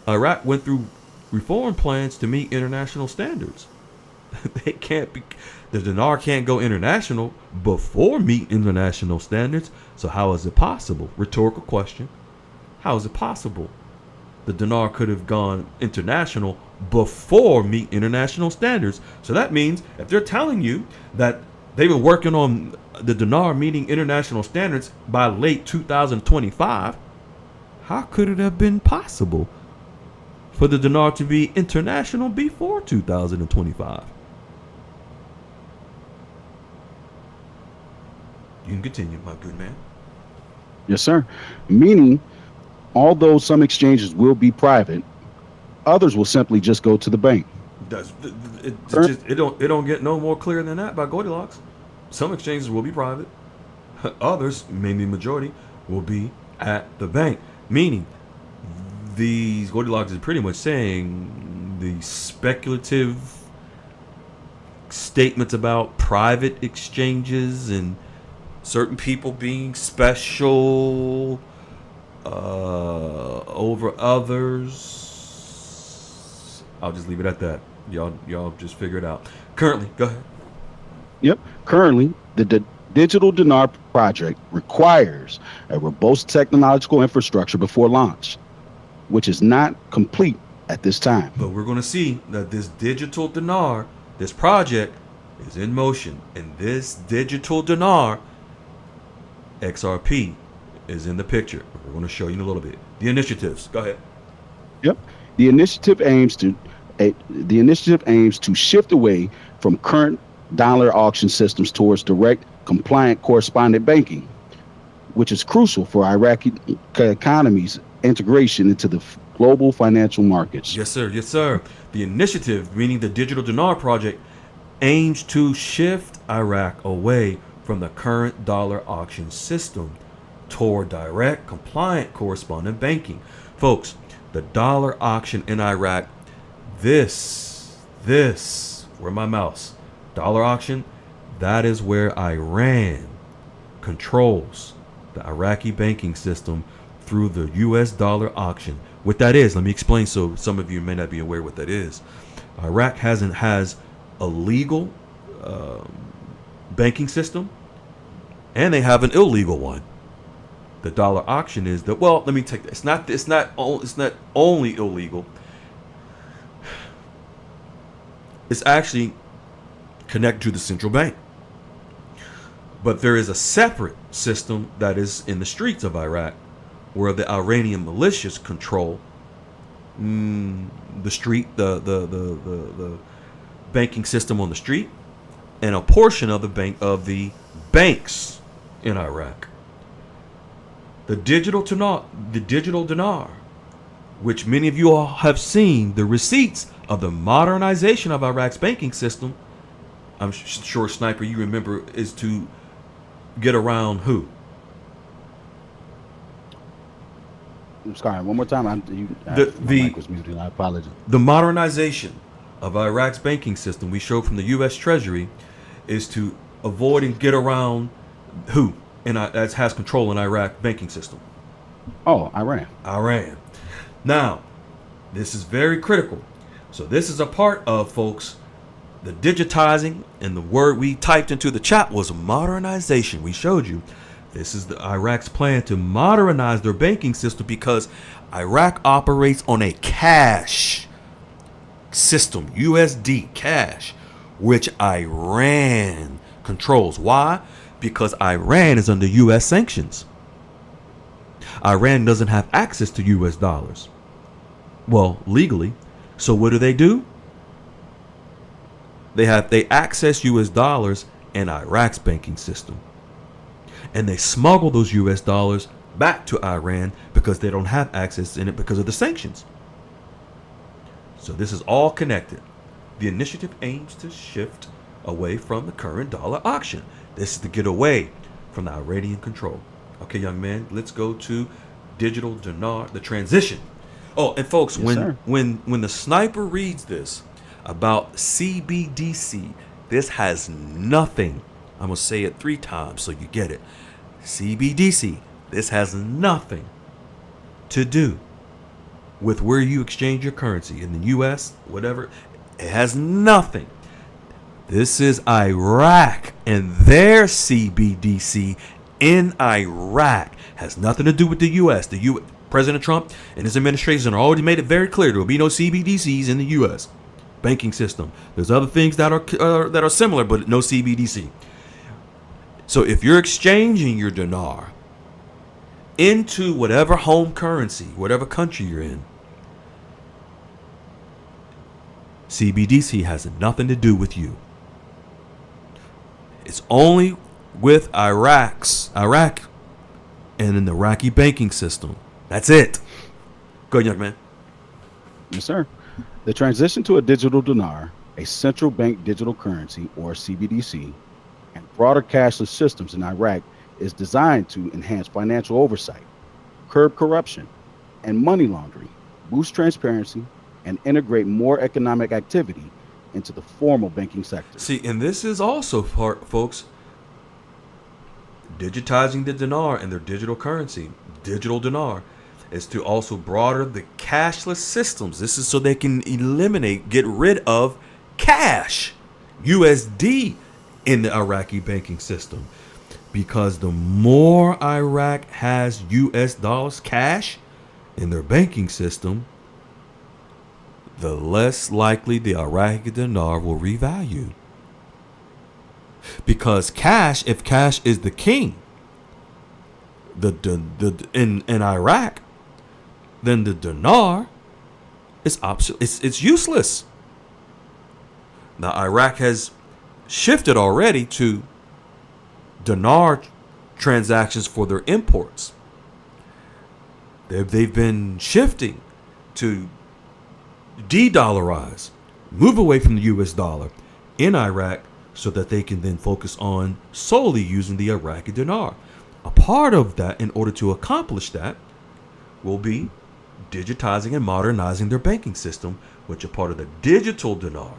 Iraq went through reform plans to meet international standards. They can't be, the dinar can't go international before meet international standards. So how is it possible? Rhetorical question. How is it possible the dinar could have gone international before meet international standards? So that means if they're telling you that They've been working on the dinar meeting international standards by late 2025. How could it have been possible for the dinar to be international before 2025? You can continue, my good man. Yes, sir. Meaning, although some exchanges will be private, others will simply just go to the bank. It don't get no more clear than that by Goldilocks. Some exchanges will be private. Others, maybe majority, will be at the bank. Meaning, these Goldilocks is pretty much saying the speculative statements about private exchanges and certain people being special over others. I'll just leave it at that. Y'all just figure it out. Currently, go ahead. Yep. Currently, the Digital Dinar project requires a robust technological infrastructure before launch, which is not complete at this time. But we're going to see that this digital dinar, this project, is in motion. And this digital dinar, XRP, is in the picture. We're going to show you in a little bit. The initiatives. Go ahead. Yep. The initiative aims to shift away from current dollar auction systems towards direct, compliant correspondent banking, which is crucial for Iraqi economy's integration into the global financial markets. Yes, sir. Yes, sir. The initiative, meaning the Digital Dinar Project, aims to shift Iraq away from the current dollar auction system toward direct, compliant correspondent banking. Folks, the dollar auction in Iraq, this, where my mouse, dollar auction, that is where Iran controls the Iraqi banking system through the US dollar auction. What that is, let me explain so some of you may not be aware what that is. Iraq has a legal banking system, and they have an illegal one. The dollar auction is the, well, let me take that. It's not only illegal. It's actually connected to the central bank. But there is a separate system that is in the streets of Iraq, where the Iranian militias control the street, the banking system on the street, and a portion of the banks in Iraq. The digital dinar, which many of you all have seen the receipts of the modernization of Iraq's banking system. I'm sure, Sniper, you remember, is to get around who? I'm sorry, one more time. My mic was muted. I apologize. The modernization of Iraq's banking system we showed from the U.S. Treasury is to avoid and get around who? And that has control in Iraq banking system. Oh, Iran. Now, this is very critical. So this is a part of, folks, the digitizing, and the word we typed into the chat was modernization. We showed you this is the Iraq's plan to modernize their banking system because Iraq operates on a cash system, USD cash, which Iran controls. Why? Because Iran is under U.S. sanctions. Iran doesn't have access to U.S. dollars. Well, legally. So what do? They access U.S. dollars in Iraq's banking system. And they smuggle those U.S. dollars back to Iran because they don't have access in it because of the sanctions. So this is all connected. The initiative aims to shift away from the current dollar auction. This is to get away from the Iranian control. Okay, young man, let's go to digital dinar, the transition. Oh, and folks, Yes, when the sniper reads this about CBDC, this has nothing. I'm going to say it 3 times so you get it. CBDC, this has nothing to do with where you exchange your currency in the US, whatever. It has nothing. This is Iraq and their CBDC in Iraq. Has nothing to do with the US. President Trump and his administration already made it very clear there will be no CBDCs in the US banking system. There's other things that are similar, but no CBDC. So if you're exchanging your dinar into whatever home currency, whatever country you're in, CBDC has nothing to do with you. It's only with Iraq and in the Iraqi banking system. That's it. Go ahead, young man. Yes, sir. The transition to a digital dinar, a central bank digital currency, or CBDC, and broader cashless systems in Iraq is designed to enhance financial oversight, curb corruption, and money laundering, boost transparency, and integrate more economic activity into the formal banking sector. See, and this is also part, folks, digitizing the dinar and their digital currency, digital dinar, is to also broader the cashless systems. This is so they can get rid of cash, USD, in the Iraqi banking system. Because the more Iraq has US dollars cash in their banking system, the less likely the Iraqi dinar will revalue. Because cash, if cash is the king, in Iraq, then the dinar is it's useless. Now Iraq has shifted already to dinar transactions for their imports. They've been shifting to de-dollarize, move away from the US dollar in Iraq so that they can then focus on solely using the Iraqi dinar. A part of that, in order to accomplish that, will be digitizing and modernizing their banking system, which are part of the digital dinar.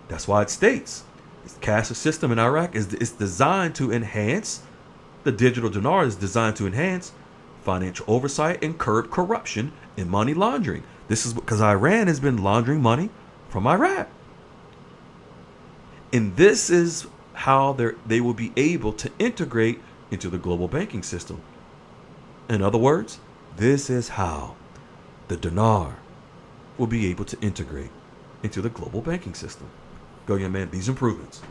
That's why it states the cashless system in Iraq is designed to enhance, the digital dinar is designed to enhance financial oversight and curb corruption and money laundering. This is because Iran has been laundering money from Iraq. And this is how they will be able to integrate into the global banking system. In other words, this is how the dinar will be able to integrate into the global banking system. Go, young man, these improvements.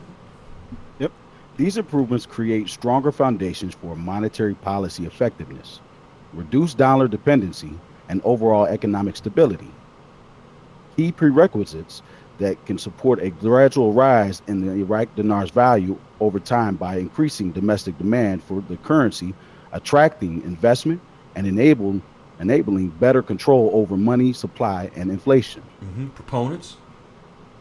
Yep. These improvements create stronger foundations for monetary policy effectiveness, reduce dollar dependency, and overall economic stability. Key prerequisites that can support a gradual rise in the Iraq dinar's value over time by increasing domestic demand for the currency, attracting investment, and enabling better control over money supply and inflation. Proponents?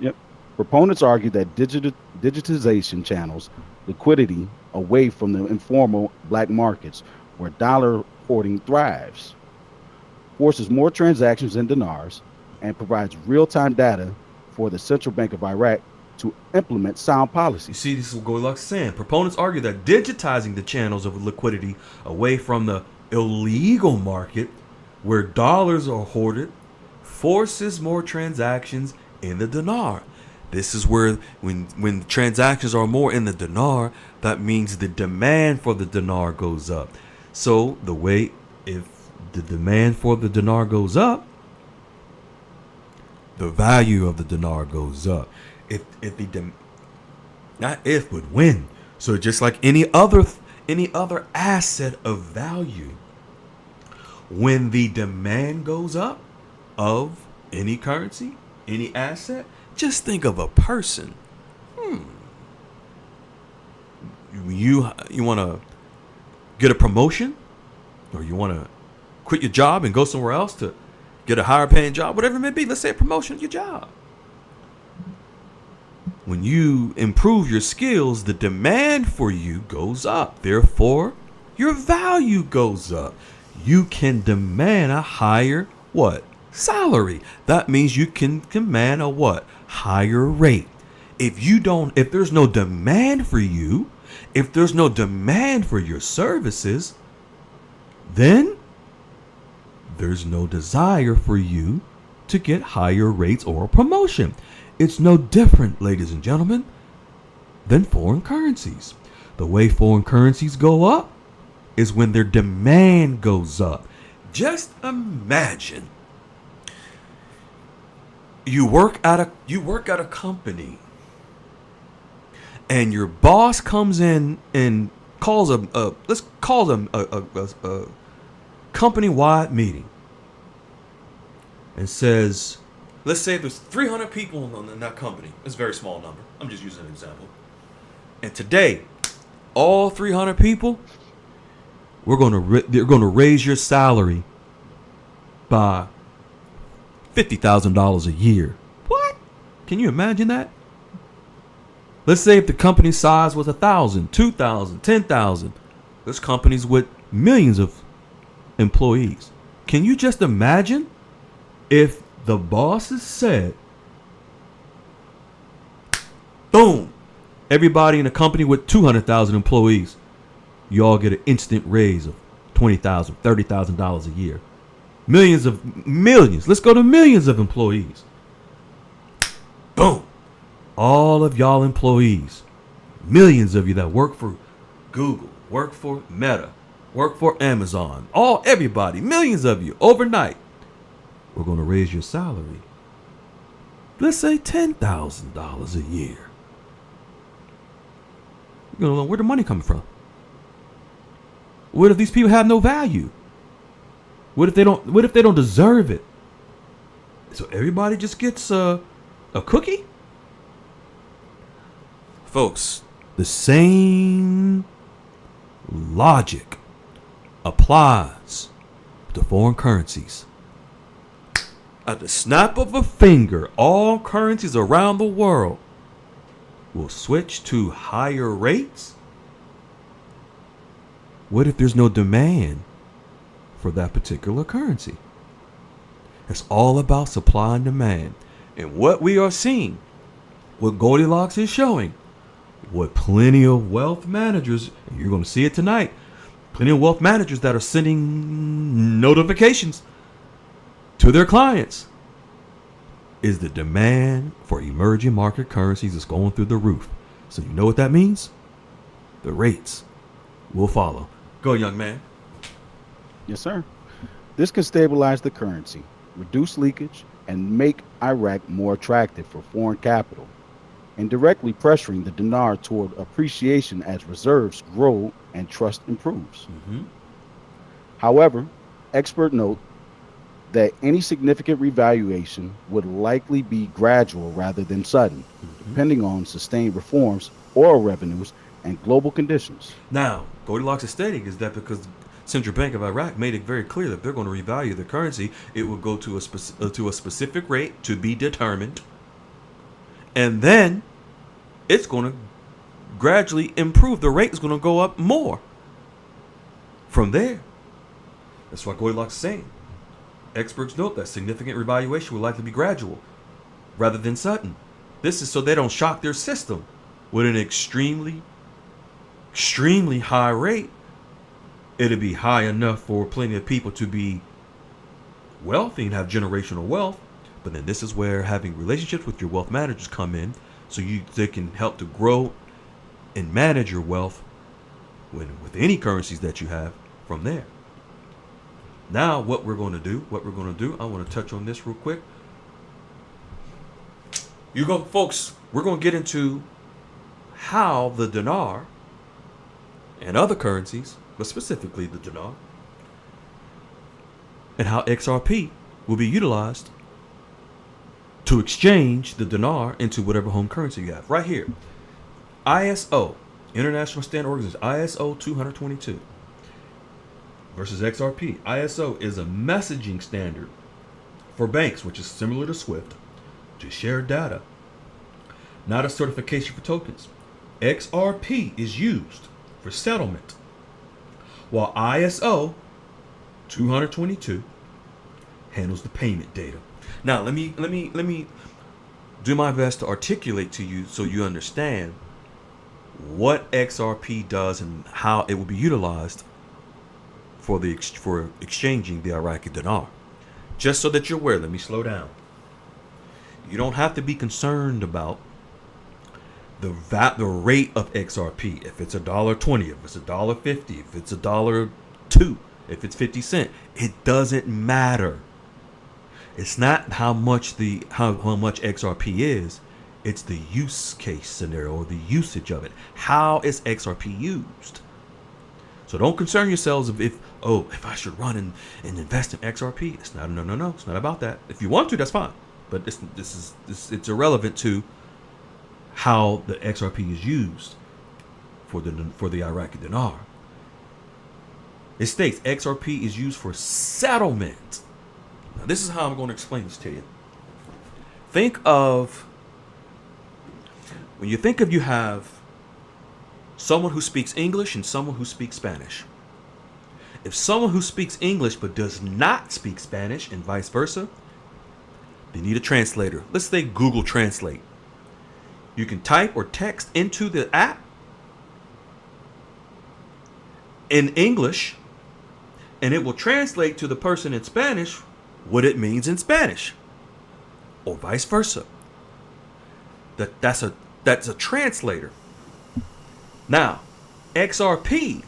Yep. Proponents argue that digitization channels liquidity away from the informal black markets where dollar hoarding thrives, forces more transactions in dinars, and provides real-time data for the Central Bank of Iraq to implement sound policy. You see, this is what Goldilocks is saying. Proponents argue that digitizing the channels of liquidity away from the illegal market where dollars are hoarded forces more transactions in the dinar. This is where when transactions are more in the dinar, that means the demand for the dinar goes up. So if the demand for the dinar goes up, the value of the dinar goes up. When. So just like any other asset of value, when the demand goes up of any currency, any asset, just think of a person. You want to get a promotion, or you want to quit your job and go somewhere else to get a higher paying job, whatever it may be. Let's say a promotion at your job. When you improve your skills, the demand for you goes up. Therefore, your value goes up. You can demand a higher salary. That means you can command a higher rate. If there's no demand for you, if there's no demand for your services, then there's no desire for you to get higher rates or promotion. It's no different, ladies and gentlemen, than foreign currencies. The way foreign currencies go up is when their demand goes up. Just imagine you work at a company, and your boss comes in and calls let's call them a company-wide meeting and says, let's say there's 300 people in that company. It's a very small number. I'm just using an example. And today, all 300 people, they're going to raise your salary by $50,000 a year. What? Can you imagine that? Let's say if the company size was 1,000, 2,000, 10,000. There's companies with millions of employees. Can you just imagine if the bosses said, boom, everybody in a company with 200,000 employees, you all get an instant raise of $20,000, $30,000 a year. Millions. Let's go to millions of employees. Boom. All of y'all employees, millions of you that work for Google, work for Meta, work for Amazon, everybody, millions of you overnight. We're going to raise your salary. Let's say $10,000 a year. You're going to know where the money coming from. What if these people have no value? What if they don't deserve it? So everybody just gets a cookie? Folks, the same logic applies to foreign currencies. At the snap of a finger, all currencies around the world will switch to higher rates. What if there's no demand for that particular currency? It's all about supply and demand. And what we are seeing, what Goldilocks is showing, what plenty of wealth managers, and you're going to see it tonight, plenty of wealth managers that are sending notifications to their clients, is the demand for emerging market currencies is going through the roof. So you know what that means? The rates will follow. Go, young man. Yes, sir. This can stabilize the currency, reduce leakage, and make Iraq more attractive for foreign capital, indirectly pressuring the dinar toward appreciation as reserves grow and trust improves. However, experts note that any significant revaluation would likely be gradual rather than sudden, depending on sustained reforms, oil revenues, and global conditions. Now, Goldilocks is stating is that because Central Bank of Iraq made it very clear that they're going to revalue the currency, it will go to a specific rate to be determined, and then it's going to gradually improve. The rate is going to go up more from there. That's what Goldilocks is saying. Experts note that significant revaluation will likely be gradual rather than sudden. This is so they don't shock their system with an extremely high rate. It'll be high enough for plenty of people to be wealthy and have generational wealth. But then this is where having relationships with your wealth managers come in, so they can help to grow and manage your wealth with any currencies that you have from there. Now, what we're going to do, I want to touch on this real quick. Folks, we're going to get into how the dinar and other currencies, but specifically the dinar, and how XRP will be utilized to exchange the dinar into whatever home currency you have. Right here, ISO, International Standard Organization, ISO 222 versus XRP. ISO is a messaging standard for banks, which is similar to SWIFT, to share data, not a certification for tokens. XRP is used for settlement, while ISO 222 handles the payment data. Now, let me do my best to articulate to you so you understand what XRP does and how it will be utilized for exchanging the Iraqi dinar. Just so that you're aware, let me slow down. You don't have to be concerned about the rate of XRP. If it's $1.20, if it's $1.50, if it's $1.02, if it's 50 cents, it doesn't matter. It's not how much XRP is. It's the use case scenario or the usage of it. How is XRP used? So don't concern yourselves if I should run and invest in XRP. It's not, no. It's not about that. If you want to, that's fine. But it's irrelevant to how the XRP is used for the Iraqi dinar. It states XRP is used for settlement. Now, this is how I'm going to explain this to you. Think of, when you think of, you have someone who speaks English and someone who speaks Spanish. If someone who speaks English but does not speak Spanish and vice versa, they need a translator. Let's say Google Translate. You can type or text into the app in English, and it will translate to the person in Spanish what it means in Spanish, or vice versa. That's a translator. Now, XRP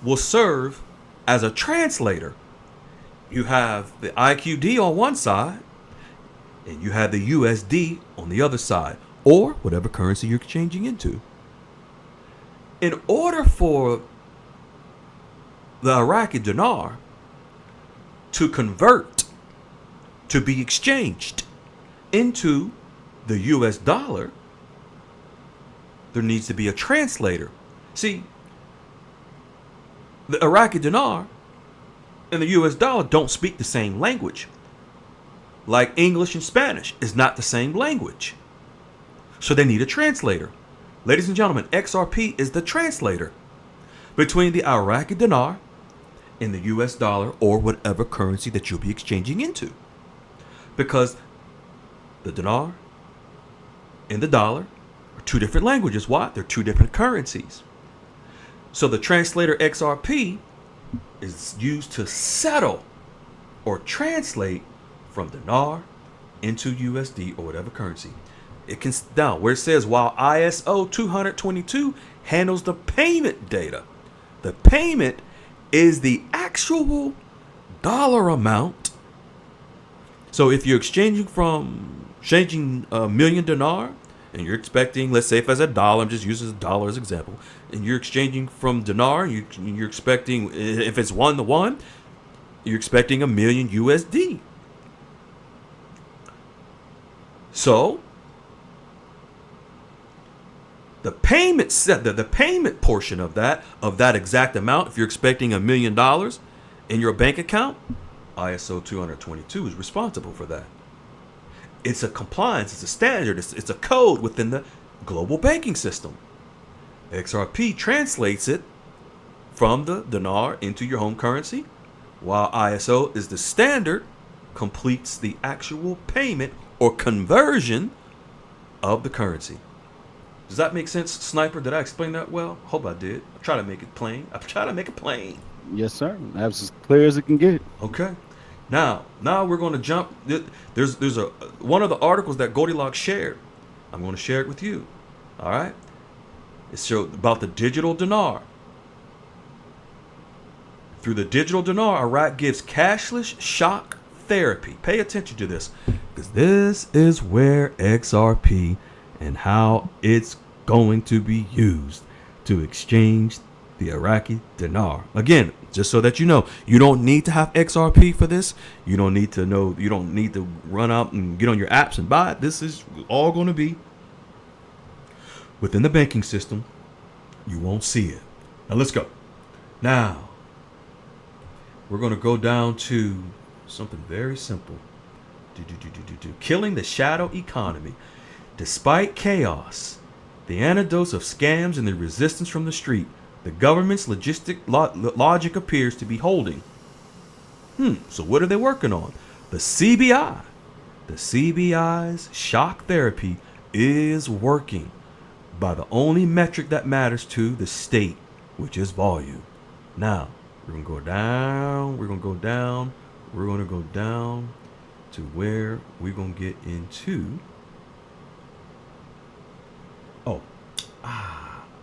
will serve as a translator. You have the IQD on one side, and you have the USD on the other side, or whatever currency you're exchanging into. In order for the Iraqi dinar to convert, to be exchanged into the US dollar, there needs to be a translator. See, the Iraqi dinar and the US dollar don't speak the same language. Like English and Spanish is not the same language. So they need a translator. Ladies and gentlemen, XRP is the translator between the Iraqi dinar and the US dollar, or whatever currency that you'll be exchanging into. Because the dinar and the dollar are two different languages. Why? They're two different currencies. So the translator XRP is used to settle or translate from dinar into USD or whatever currency. It can down where it says, while ISO 222 handles the payment data. The payment is the actual dollar amount. So if you're exchanging a million dinar, and you're expecting, let's say if it's a dollar, I'm just using a dollar as an example, and you're exchanging from dinar, you're expecting, if it's 1-to-1, you're expecting a million USD. So the payment the payment portion of that exact amount, if you're expecting $1 million in your bank account, ISO 222 is responsible for that. It's a compliance, it's a standard, it's a code within the global banking system. XRP translates it from the dinar into your home currency, while ISO is the standard, completes the actual payment or conversion of the currency. Does that make sense, Sniper? Did I explain that well? Hope I did. I try to make it plain. Yes, sir. That's as clear as it can get. Okay. Now we're going to jump. There's one of the articles that Goldilocks shared. I'm going to share it with you. All right. It showed about the digital dinar. Through the digital dinar, Iraq gives cashless shock therapy. Pay attention to this, because this is where XRP and how it's going to be used to exchange the Iraqi dinar. Again, just so that you know, you don't need to have XRP for this. You don't need to know. You don't need to run out and get on your apps and buy it. This is all going to be within the banking system. You won't see it. Now let's go. Now we're going to go down to something very simple. Killing the shadow economy. Despite chaos, the antidotes of scams and the resistance from the street, the government's logic appears to be holding. So what are they working on? The CBI. The CBI's shock therapy is working by the only metric that matters to the state, which is volume. Now, we're going to go down. We're going to go down. We're going to go down to where we're going to get into.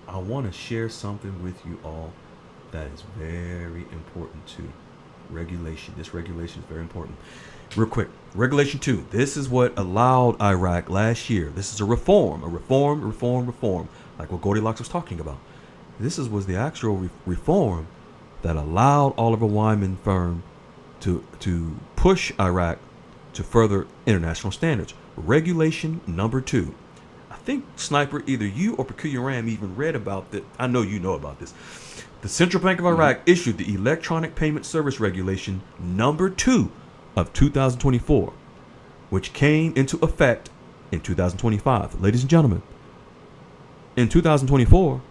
I want to share something with you all that is very important too. regulation. This regulation is very important. Real quick, Regulation 2. This is what allowed Iraq last year. This is a reform, like what Goldilocks was talking about. This was the actual reform that allowed Oliver Wyman firm to push Iraq to further international standards. Regulation number 2. I think, Sniper, either you or Peculiar Ram even read about this. I know you know about this. The Central Bank of Iraq issued the Electronic Payment Service Regulation number 2 of 2024, which came into effect in 2025. Ladies and gentlemen, in 2024,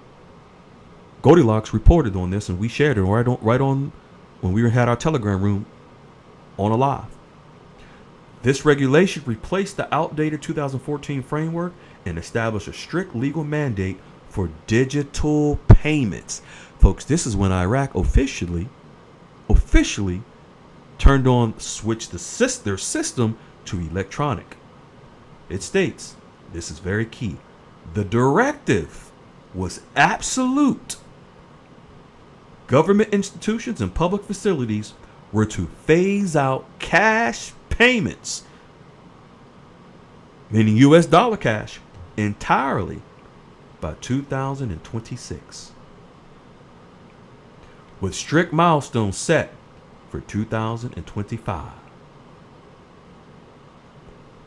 Goldilocks reported on this, and we shared it right on when we had our Telegram room on a live. This regulation replaced the outdated 2014 framework and established a strict legal mandate for digital payments. Folks, this is when Iraq officially switched their system to electronic. It states, this is very key, the directive was absolute. Government institutions and public facilities were to phase out cash payments, meaning US dollar cash, entirely by 2026, with strict milestones set for 2025.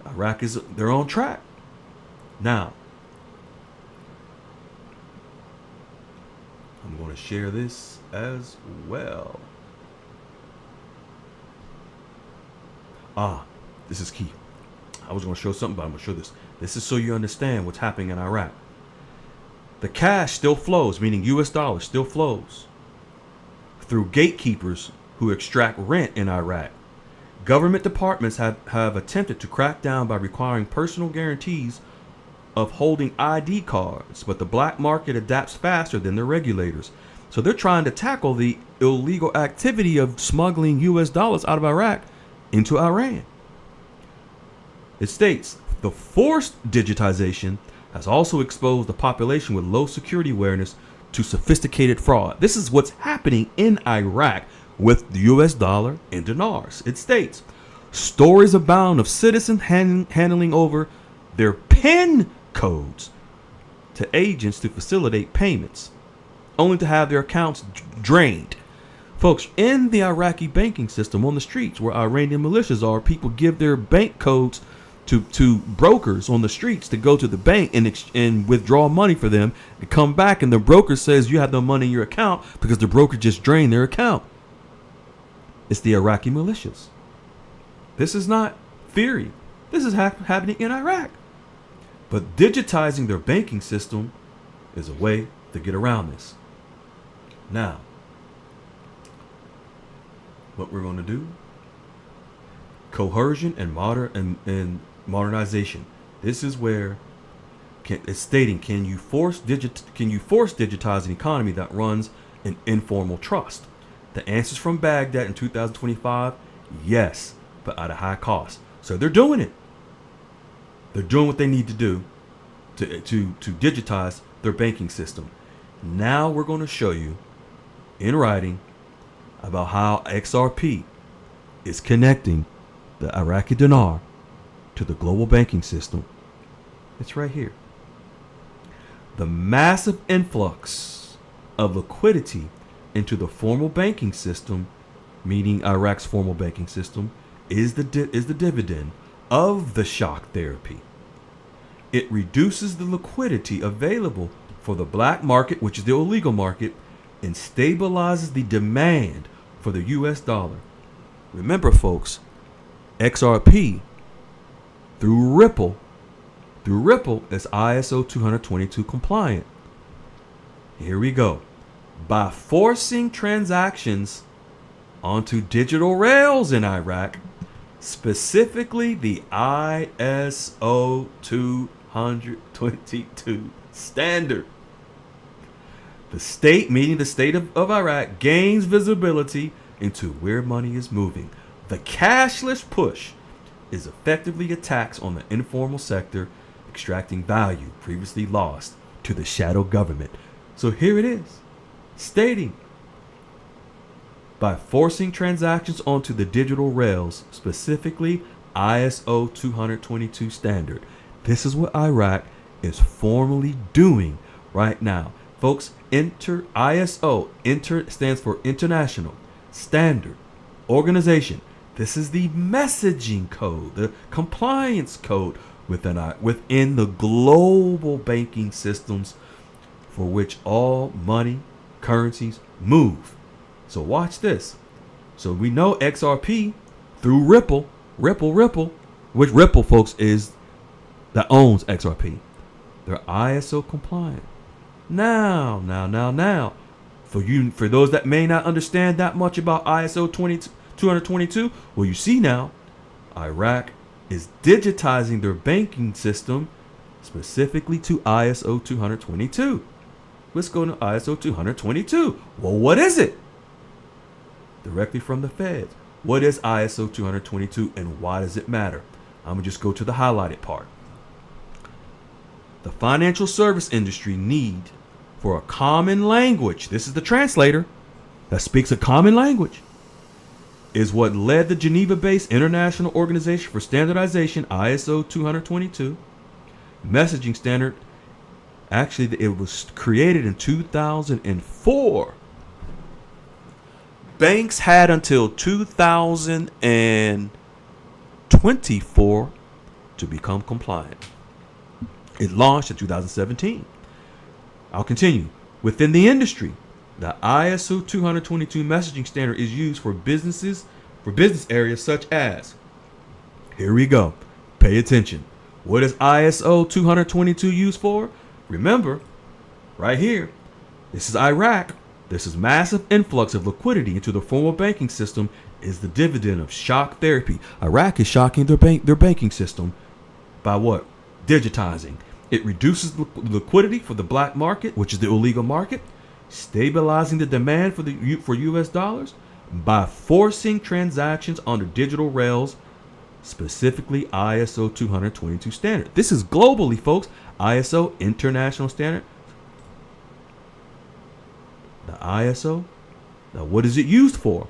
Iraq they're on track. Now, I'm going to share this as well. This is key. I was going to show something, but I'm going to show this. This is so you understand what's happening in Iraq. The cash still flows, meaning US dollars still flows, through gatekeepers who extract rent in Iraq. Government departments have attempted to crack down by requiring personal guarantees of holding ID cards, but the black market adapts faster than the regulators. So they're trying to tackle the illegal activity of smuggling US dollars out of Iraq into Iran. It states, the forced digitization has also exposed the population with low security awareness to sophisticated fraud. This is what's happening in Iraq with the US dollar and dinars. It states, stories abound of citizens handing over their PIN codes to agents to facilitate payments, only to have their accounts drained. Folks, in the Iraqi banking system, on the streets where Iranian militias are, people give their bank codes to brokers on the streets to go to the bank and withdraw money for them and come back, and the broker says you have no money in your account because the broker just drained their account. It's the Iraqi militias. This is not theory. This is happening in Iraq. But digitizing their banking system is a way to get around this. Now, what we're going to do, coercion and modernization. This is where it's stating, can you force digitize an economy that runs an informal trust? The answers from Baghdad in 2025, yes, but at a high cost. So they're doing it. They're doing what they need to do to digitize their banking system. Now we're going to show you in writing about how XRP is connecting the Iraqi dinar to the global banking system. It's right here. The massive influx of liquidity into the formal banking system, meaning Iraq's formal banking system, is the dividend of the shock therapy. It reduces the liquidity available for the black market, which is the illegal market, and stabilizes the demand for the US dollar. Remember, folks, XRP through Ripple is ISO 222 compliant. Here we go. By forcing transactions onto digital rails in Iraq, specifically the ISO 222 standard, the state, meaning the state of Iraq, gains visibility into where money is moving. The cashless push is effectively a tax on the informal sector, extracting value previously lost to the shadow government. So here it is, stating by forcing transactions onto the digital rails, specifically ISO 222 standard. This is what Iraq is formally doing right now. Folks, ISO stands for International Standard Organization. This is the messaging code, the compliance code within the global banking systems for which all money, currencies move. So watch this. So we know XRP through Ripple, which Ripple, folks, is that owns XRP. They're ISO compliant. Now, for those that may not understand that much about ISO 222, well, you see now, Iraq is digitizing their banking system specifically to ISO 222. Let's go to ISO 222. Well, what is it? Directly from the feds. What is ISO 222 and why does it matter? I'm going to just go to the highlighted part. The financial service industry need for a common language. This is the translator that speaks a common language. Is what led the Geneva-based International Organization for Standardization, ISO 222, messaging standard. Actually, it was created in 2004. Banks had until 2024 to become compliant. It launched in 2017. I'll continue. Within the industry, the ISO 222 messaging standard is used for business areas such as, here we go, pay attention. What is ISO 222 used for? Remember, right here, this is Iraq. This is massive influx of liquidity into the formal banking system is the dividend of shock therapy. Iraq is shocking their banking system by what? Digitizing. It reduces liquidity for the black market, which is the illegal market, stabilizing the demand for U.S. dollars by forcing transactions onto digital rails, specifically ISO 222 standard. This is globally, folks. ISO, international standard. The ISO. Now, what is it used for?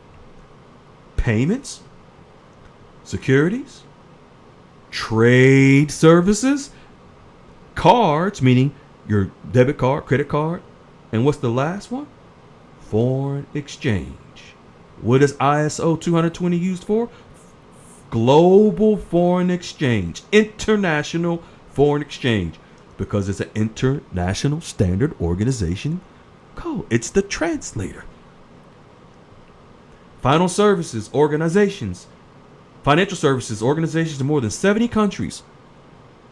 Payments, securities, trade services, cards, meaning your debit card, credit card, and what's the last one? Foreign exchange. What is ISO 220 used for? Global foreign exchange, international foreign exchange, because it's an international standard organization code. It's the translator. Financial services organizations in more than 70 countries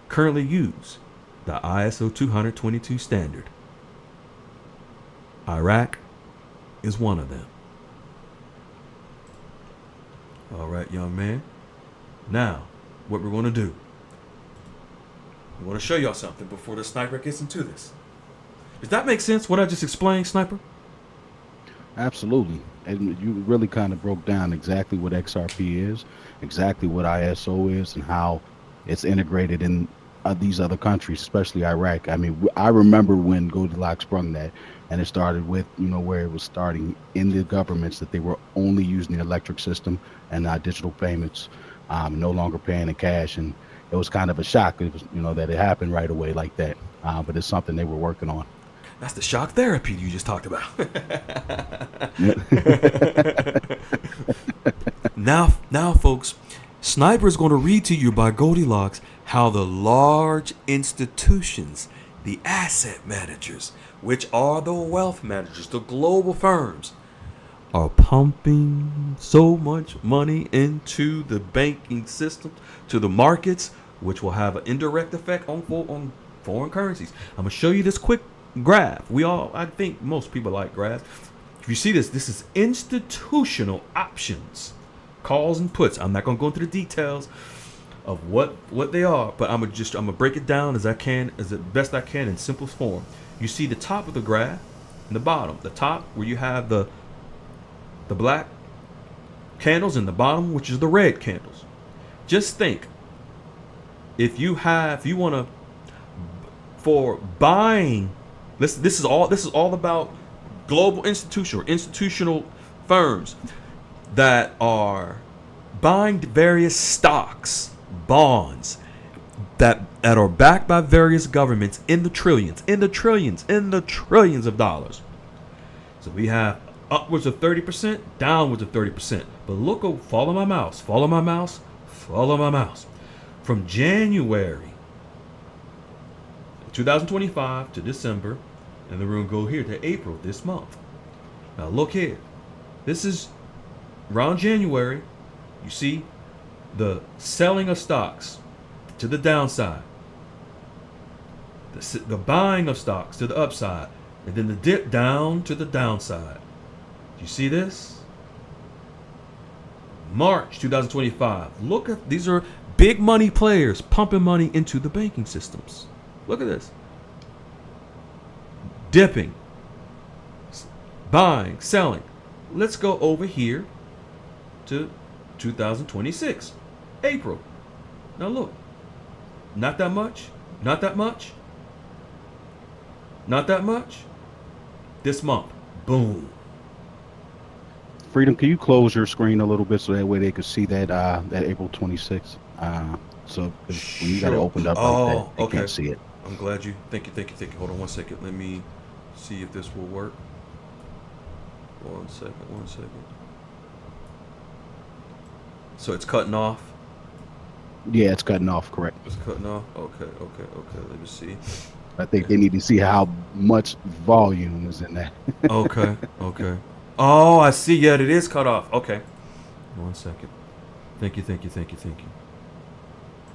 currently use the ISO 222 standard. Iraq is one of them. All right, young man. Now, what we're going to do, I want to show y'all something before the sniper gets into this. Does that make sense, what I just explained, Sniper? Absolutely. And you really kind of broke down exactly what XRP is, exactly what ISO is, and how it's integrated in these other countries, especially Iraq. I mean, I remember when Goldilocks sprung that, and it started with, where it was starting in the governments that they were only using the electric system and digital payments, no longer paying in cash. And it was kind of a shock, it was, that it happened right away like that. But it's something they were working on. That's the shock therapy you just talked about. Now, folks, Sniper is going to read to you by Goldilocks how the large institutions, the asset managers, which are the wealth managers, the global firms, are pumping so much money into the banking system, to the markets, which will have an indirect effect on foreign currencies. I'm going to show you this quick graph. I think most people like graphs. If you see this is institutional options, calls and puts. I'm not going to go into the details of what they are, but I'm gonna break it down as best I can in simplest form. You see the top of the graph and the bottom. The top where you have the black candles, and the bottom which is the red candles. Just think, if you want to, for buying, this is all about global institutional firms that are buying various stocks, bonds that are backed by various governments in the trillions of dollars. So we have upwards of 30%, downwards of 30%. But look, follow my mouse, follow my mouse, follow my mouse. From January 2025 to December, and then we're going to go here to April this month. Now look here. This is around January. You see the selling of stocks to the downside, the buying of stocks to the upside, and then the dip down to the downside. Do you see this? March 2025. Look at these are big money players pumping money into the banking systems. Look at this. Dipping, buying, selling. Let's go over here to 2026, April. Now look, not that much, not that much, not that much. This month, boom. Freedom, can you close your screen a little bit so that way they could see that that April 26th? So when you got it opened up like that, they can't see it. I'm glad you. Thank you. Hold on one second. Let me see if this will work. One second. So it's cutting off. Yeah, it's cutting off. Correct. It's cutting off. Okay. Let me see. I think they need to see how much volume is in that. Okay. Oh, I see. Yeah, it is cut off. Okay. 1 second. Thank you.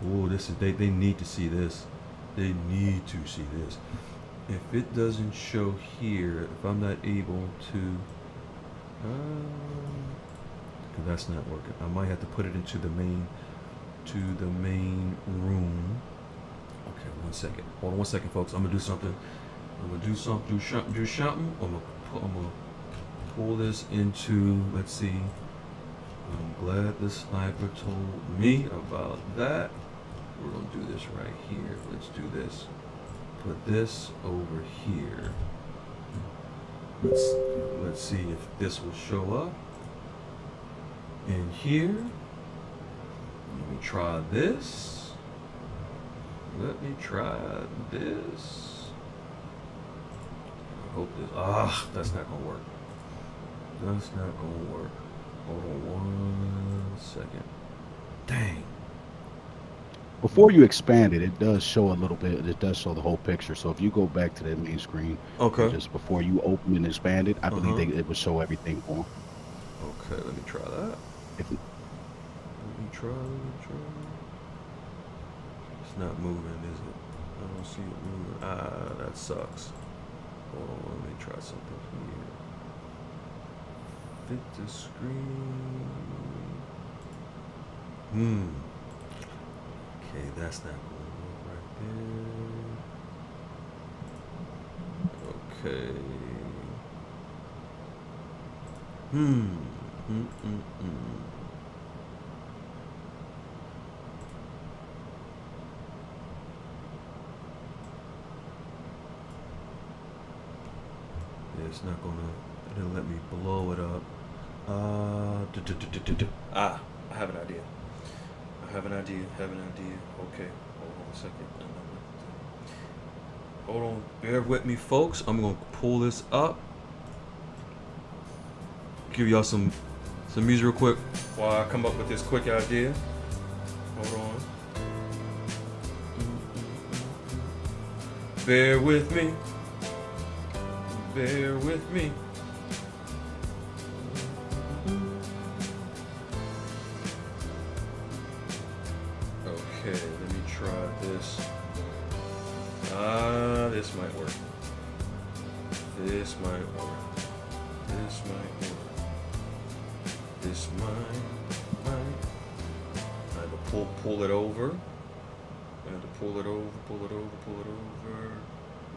Oh, this is they need to see this. They need to see this. If it doesn't show here, if I'm not able to, because that's not working. I might have to put it into the main room. Okay, 1 second. Hold on 1 second, folks. I'm gonna do something. Do something. I'm gonna pull this into. Let's see. I'm glad the sniper told me about that. We're gonna do this right here. Let's do this. Put this over here. Let's see if this will show up in here. Let me try this. Let me try this. I hope this. That's not gonna work. That's not gonna work. Hold on 1 second. Dang. Before you expand it, it does show a little bit. It does show the whole picture. So if you go back to that main screen, okay, just before you open and expand it, I believe it will show everything for them. Okay, let me try that. Let me try. It's not moving, is it? I don't see it moving. That sucks. Hold on, let me try something here. Fit the screen. Okay, that's not going to work right there. Okay. Yeah, it's not gonna. It didn't let me blow it up. I have an idea. Okay, hold on a second. Hold on, bear with me, folks. I'm gonna pull this up. Give y'all some music real quick while I come up with this quick idea. Hold on. Bear with me. Okay, let me try this. This might work. This might I have to pull it over. Pull it over.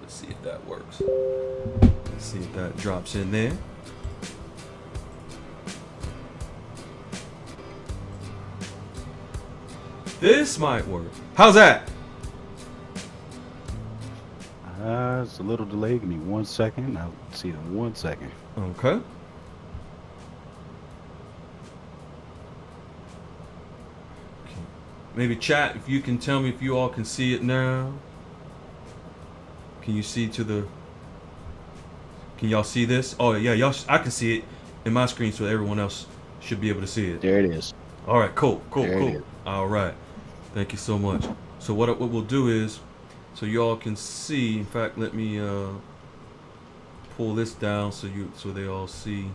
Let's see if that works. Let's see if that drops in there. This might work. How's that? It's a little delayed. Give me 1 second. I'll see it in 1 second. Okay. maybe chat if you can tell me if you all can see it now. Can you see to the? Can y'all see this? Oh yeah, y'all. I can see it in my screen, so everyone else should be able to see it. There it is. All right, cool. There it is. All right, thank you so much. So what we'll do is, so y'all can see. In fact, let me pull this down so they all see.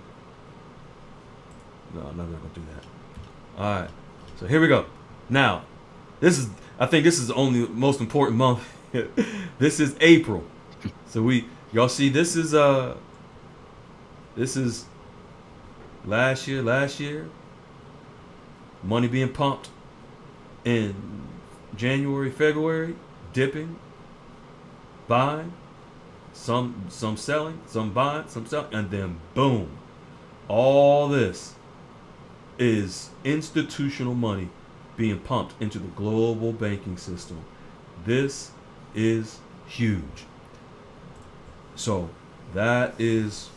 No, I'm not gonna do that. All right, so here we go. Now, I think this is the only most important month. This is April. So y'all see this is last year. Money being pumped in January, February, dipping, buying, some selling, some buying, some selling, and then boom. All this is institutional money being pumped into the global banking system. This is huge. So that is,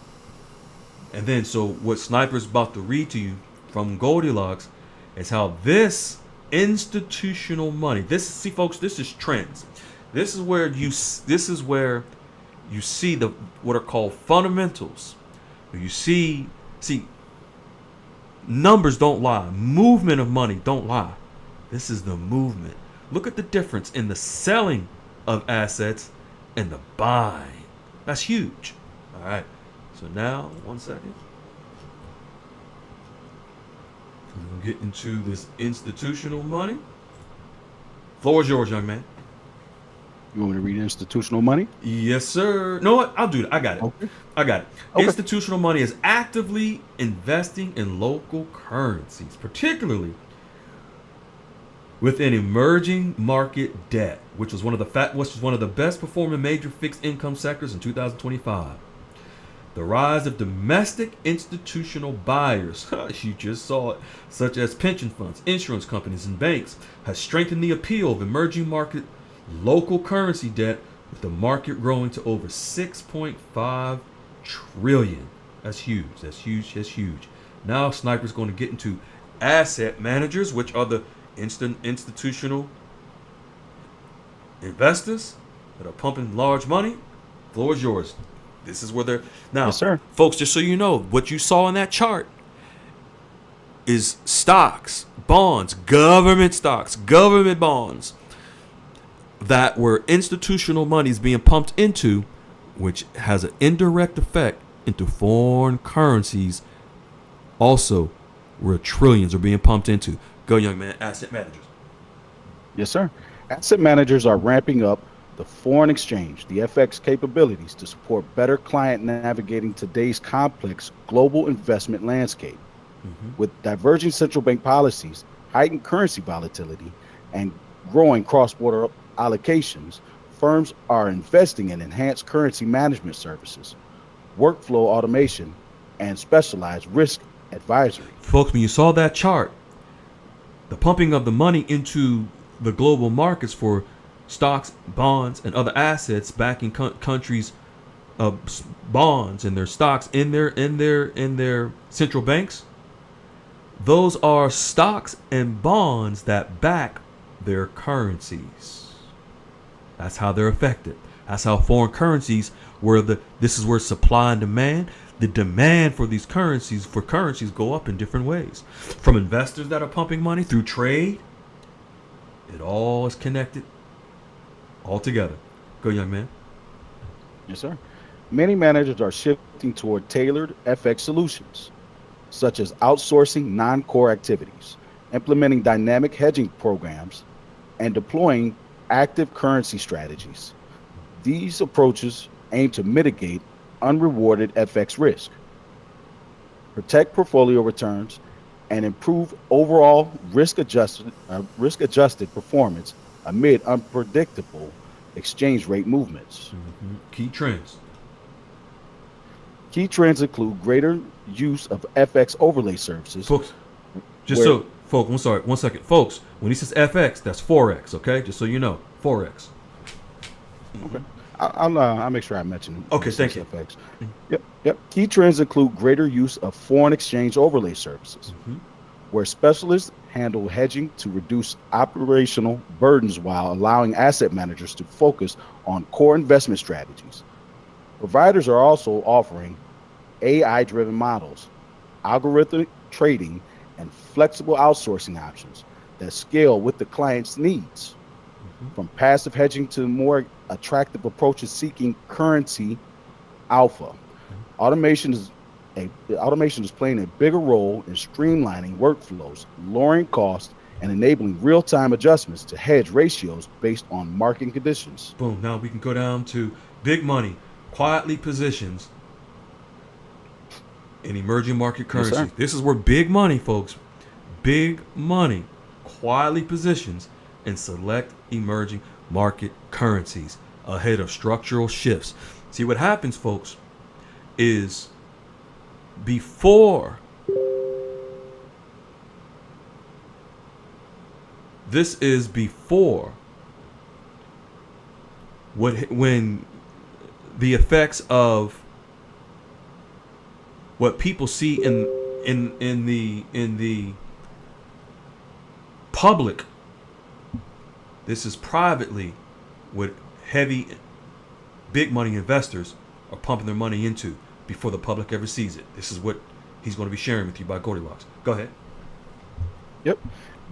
and then so what Sniper's about to read to you from Goldilocks is how this institutional money, see folks, this is trends. This is where you see the what are called fundamentals. You see numbers don't lie. Movement of money don't lie. This is the movement. Look at the difference in the selling of assets and the buying. That's huge. All right. So now, 1 second. We're going to get into this institutional money. Floor is yours, young man. You want me to read institutional money? Yes, sir. No, what? I'll do it. I got it. Okay. I got it. Okay. Institutional money is actively investing in local currencies, particularly with an emerging market debt, which was one of the best performing major fixed income sectors in 2025. The rise of domestic institutional buyers, you just saw it, such as pension funds, insurance companies, and banks, has strengthened the appeal of emerging market local currency debt, with the market growing to over 6.5 trillion. That's huge. That's huge. That's huge. Now Sniper's going to get into asset managers, which are the institutional investors that are pumping large money. Floor is yours. This is where they're now. Yes, sir. Folks, just so you know, what you saw in that chart is stocks, bonds, government stocks, government bonds that were institutional monies being pumped into, which has an indirect effect into foreign currencies also, where trillions are being pumped into. Go, young man. Asset managers. Yes, sir. Asset managers are ramping up the foreign exchange, the FX capabilities to support better client navigating today's complex global investment landscape. With diverging central bank policies, heightened currency volatility, and growing cross-border allocations, firms are investing in enhanced currency management services, workflow automation, and specialized risk advisory. Folks, when you saw that chart, the pumping of the money into the global markets for stocks, bonds, and other assets backing countries' bonds and their stocks in their central banks, those are stocks and bonds that back their currencies. That's how they're affected. That's how foreign currencies this is where supply and demand, the demand for these currencies go up in different ways. From investors that are pumping money through trade, it all is connected all together. Go, young man. Yes, sir. Many managers are shifting toward tailored FX solutions, such as outsourcing non-core activities, implementing dynamic hedging programs, and deploying active currency strategies. These approaches aim to mitigate unrewarded FX risk, protect portfolio returns, and improve overall risk-adjusted performance amid unpredictable exchange rate movements. Key trends. Key trends include greater use of FX overlay services. Folks, I'm sorry, 1 second. Folks, when he says FX, that's FOREX, okay? Just so you know, FOREX. Okay. I'll make sure I mention. Okay, thank you. FX. Yep. Key trends include greater use of foreign exchange overlay services, where specialists handle hedging to reduce operational burdens while allowing asset managers to focus on core investment strategies. Providers are also offering AI driven models, algorithmic trading, and flexible outsourcing options that scale with the client's needs. Mhm. From passive hedging to more attractive approaches seeking currency alpha. Automation is automation is playing a bigger role in streamlining workflows, lowering costs, and enabling real-time adjustments to hedge ratios based on market conditions. Boom. Now we can go down to big money, quietly positions in emerging market Yes, sir. currencies. This is where big money, folks, big money quietly positions in select emerging market currencies ahead of structural shifts. See what happens, folks, is before this is before when the effects of what people see in the public. This is privately what heavy big money investors are pumping their money into before the public ever sees it. This is what he's going to be sharing with you by Goldilocks. Go ahead. Yep.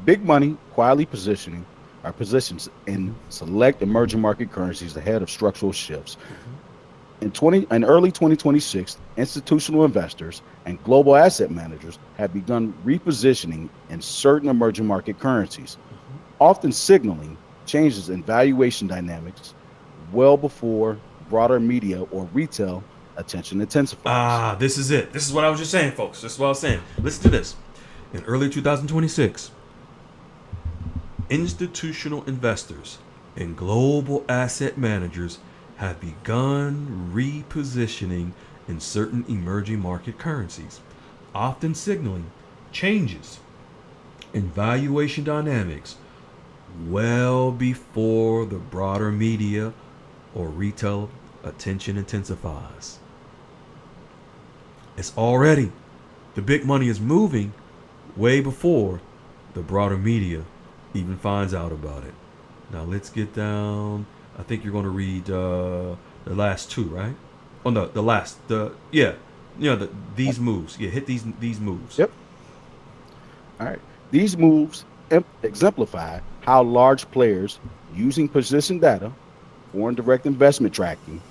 Big money quietly positioning our positions in select emerging market currencies ahead of structural shifts. In early 2026, institutional investors and global asset managers have begun repositioning in certain emerging market currencies, often signaling changes in valuation dynamics well before broader media or retail attention intensifies. This is it. This is what I was just saying, folks. This is what I was saying. Listen to this. In early 2026, institutional investors and global asset managers have begun repositioning in certain emerging market currencies, often signaling changes in valuation dynamics well before the broader media or retail attention intensifies. It's already, the big money is moving way before the broader media even finds out about it. Now let's get down. I think you're going to read the last two, right? Oh no, the last. These moves. Yeah, hit these moves. Yep. All right. These moves exemplify how large players using position data, foreign direct investment tracking,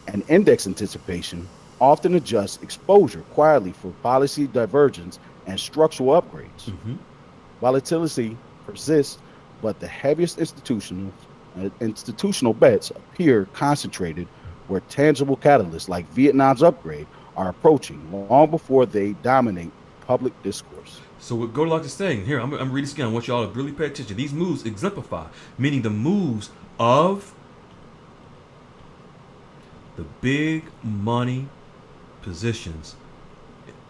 and index anticipation often adjust exposure quietly for policy divergence and structural upgrades. Mm-hmm. Volatility persists, but the heaviest institutional bets appear concentrated where tangible catalysts like Vietnam's upgrade are approaching long before they dominate public discourse. So what Goldilocks is saying here, I'm reading this again. I want y'all to really pay attention. These moves exemplify, meaning the moves of the big money positions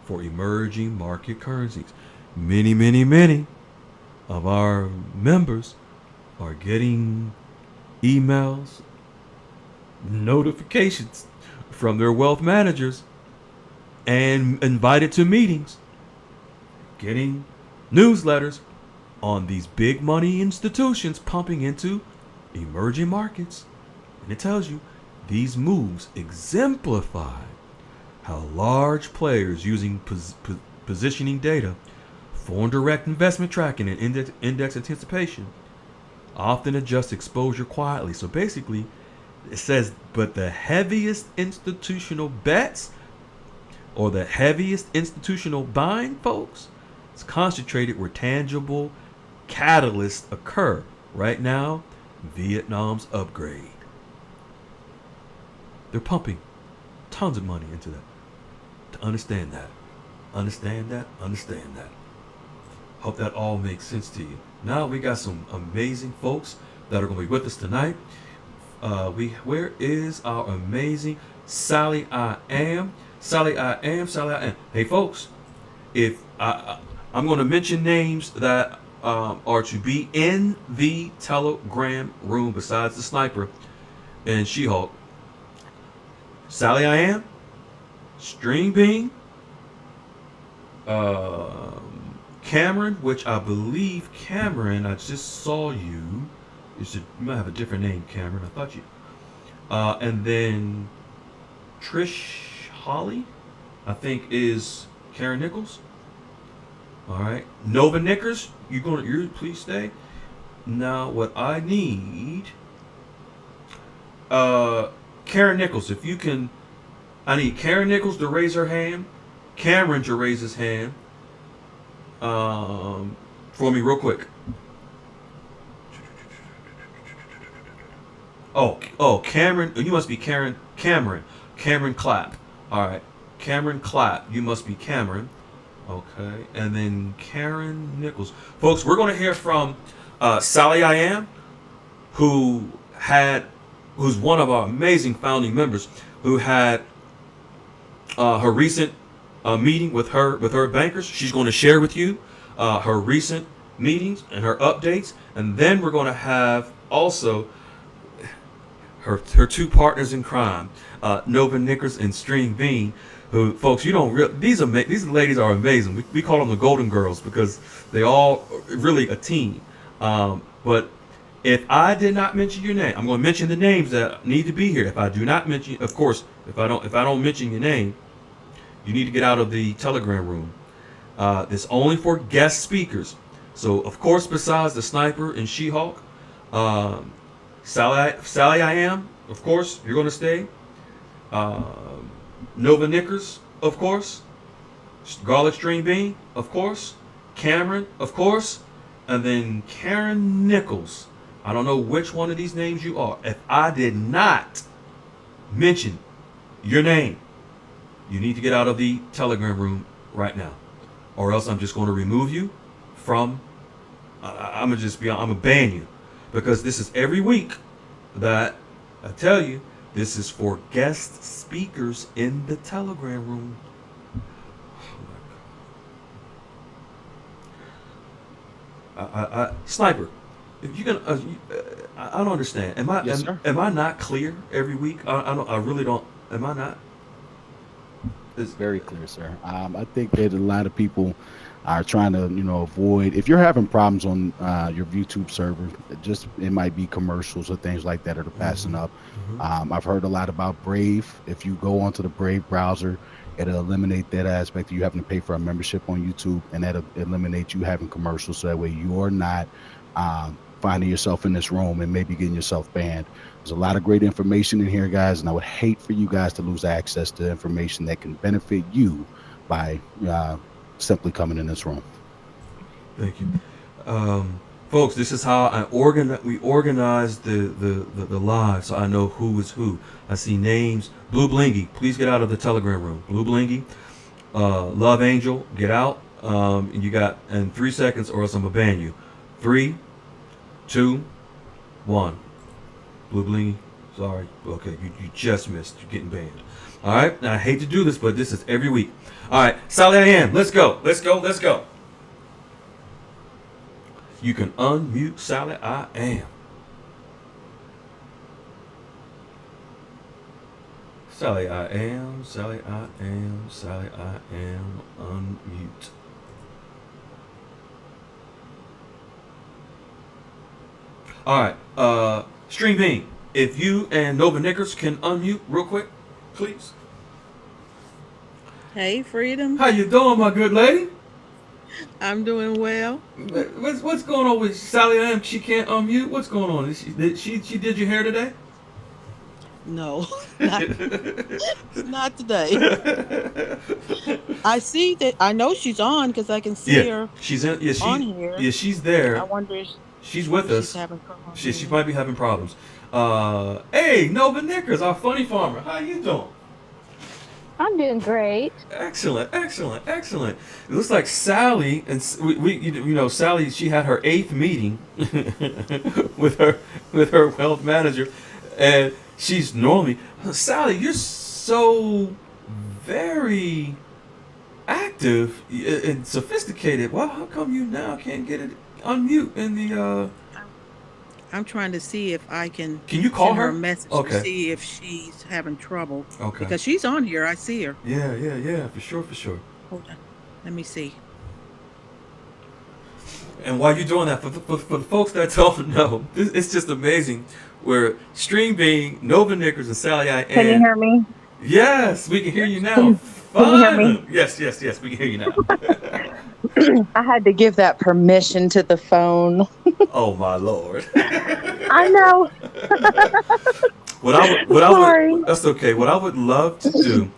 for emerging market currencies. Many of our members are getting emails, notifications from their wealth managers, and invited to meetings, getting newsletters on these big money institutions pumping into emerging markets. And it tells you these moves exemplify how large players using positioning data, foreign direct investment tracking, and index anticipation often adjust exposure quietly. So basically, it says, but the heaviest institutional bets or the heaviest institutional buying, folks, is concentrated where tangible catalysts occur. Right now, Vietnam's upgrade. They're pumping tons of money into that. To understand that. Understand that. Hope that all makes sense to you. Now we got some amazing folks that are going to be with us tonight. Where is our amazing Sally I Am? Sally I Am. Hey folks, if I'm going to mention names that are to be in the Telegram room besides the sniper and She-Hulk. Sally I Am, String Bean, Cameron, which I believe Cameron, I just saw you. You might have a different name, Cameron. I thought you. And then Trish Holly, I think is Karen Nichols. All right, Nova Knickers, you please stay. Now, what I need, Karen Nichols, if you can, I need Karen Nichols to raise her hand, Cameron to raise his hand, for me real quick. Oh, Cameron, you must be Cameron Clapp. All right, Cameron Clapp, you must be Cameron. Okay, and then Karen Nichols. Folks, we're going to hear from Sally I Am, who's one of our amazing founding members, who had her recent meeting with her bankers. She's going to share with you her recent meetings and her updates, and then we're going to have also her two partners in crime, Nova Knickers and Stream Bean. Who, folks, you don't these ladies are amazing. We call them the Golden Girls because they all really a team. But if I did not mention your name, I'm going to mention the names that need to be here. If I do not mention, of course, if I don't mention your name, you need to get out of the Telegram room. It's only for guest speakers. So, of course, besides the Sniper and She-Hulk, Sally I Am, of course, you're going to stay. Nova Knickers, of course. Garlic Stream Bean, of course. Cameron, of course. And then Karen Nichols. I don't know which one of these names you are. If I did not mention your name, you need to get out of the Telegram room right now. Or else I'm just going to remove you from, I'm going to ban you. Because this is every week that I tell you, this is for guest speakers in the Telegram room. Sniper, if you can, I don't understand. Am I not clear every week? I really don't. Am I not? It's very clear, sir. I think that a lot of people are trying to, avoid. If you're having problems on your YouTube server, it might be commercials or things like that are passing up. I've heard a lot about Brave. If you go onto the Brave browser, it'll eliminate that aspect of you having to pay for a membership on YouTube, and that'll eliminate you having commercials. So that way you're not finding yourself in this room and maybe getting yourself banned. There's a lot of great information in here, guys, and I would hate for you guys to lose access to information that can benefit you by simply coming in this room. Thank you. Folks, this is how we organize the live, so I know who is who. I see names. Blue Blingy, please get out of the Telegram room. Blue Blingy, Love Angel, get out. And you got in 3 seconds, or else I'm gonna ban you. 3, 2, 1. Blue Blingy, sorry. Okay, you just missed. You're getting banned. All right. Now, I hate to do this, but this is every week. All right, Sally I Am, let's go. You can unmute Sally I Am. Sally I Am, unmute. All right, Stream Bean, if you and Nova Knickers can unmute real quick, please. Hey, Freedom. How you doing, my good lady? I'm doing well. What's going on with Sally I Am? She can't unmute. What's going on? She did your hair today? No, not today. I see that. I know she's on because I can see her. She's in. Yeah, on here. Yeah, she's there. I wonder if she's with us. She's having problems. She might be having problems. Hey, Nova Knickers, our funny farmer. How you doing? I'm doing great. Excellent. It looks like Sally and Sally. She had her 8th meeting with her wealth manager, and she's normally Sally. You're so very active and sophisticated. Well, how come you now can't get it unmute in the? I'm trying to see if I can. Can you call send her a message to see if she's having trouble? Okay. Because she's on here. I see her. Yeah. For sure. Hold on. Let me see. And while you're doing that, for the folks that don't know, it's just amazing. Where Stream Bean, Nova Knickers, and Sally I Can you Am. hear me? Yes, we can hear you now. Can you hear me? Fine. Yes, we can hear you now. I had to give that permission to the phone. Oh my lord. I know. Sorry. That's okay. What I would love to do,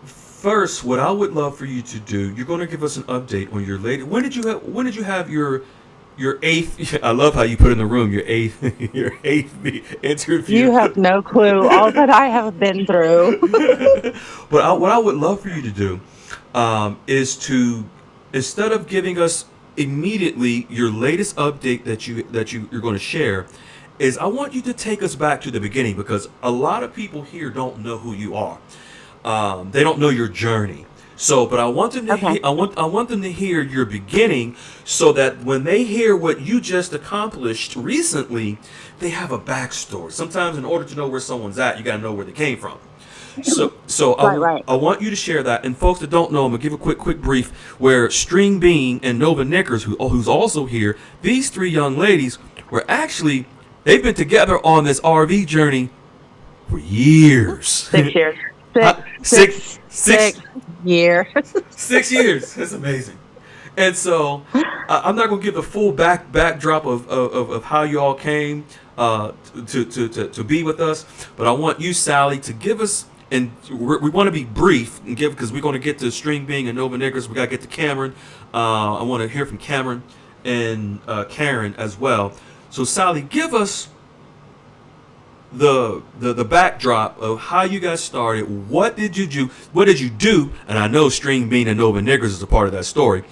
first, what I would love for you to do, you're going to give us an update on your latest. When did you have your eighth? I love how you put in the room your eighth interview. You have no clue all that I have been through. But what I would love for you to do is to, instead of giving us immediately your latest update that you're going to share, is I want you to take us back to the beginning, because a lot of people here don't know who you are. They don't know your journey. So, but I want them to Okay. I want them to hear your beginning, so that when they hear what you just accomplished recently, they have a backstory. Sometimes, in order to know where someone's at, you got to know where they came from. So Right. I want you to share that. And folks that don't know, I'm gonna give a quick brief. Where String Bean and Nova Knickers, who's also here, these three young ladies were actually, they've been together on this RV journey for years. 6 years. Six 6 years. 6 years. That's amazing. And so I'm not gonna give the full backdrop of how you all came to be with us, but I want you, Sally, to give us. And we want to be brief and give, because we're going to get to String Bean and Nova Knickers. We got to get to Cameron. I want to hear from Cameron and Karen as well. So Sally, give us the backdrop of how you guys started. What did you do? What did you do? And I know String Bean and Nova Knickers is a part of that story.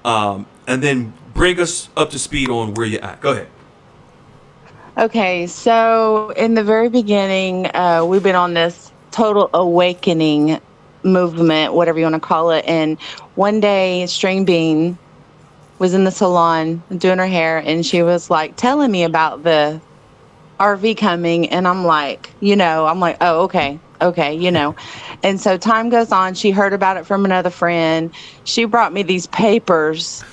And then bring us up to speed on where you're at. Go ahead. Okay, so in the very beginning, we've been on this total awakening movement, whatever you want to call it. And one day, String Bean was in the salon doing her hair, and she was like telling me about the RV coming. And I'm like, oh, okay. And so time goes on. She heard about it from another friend. She brought me these papers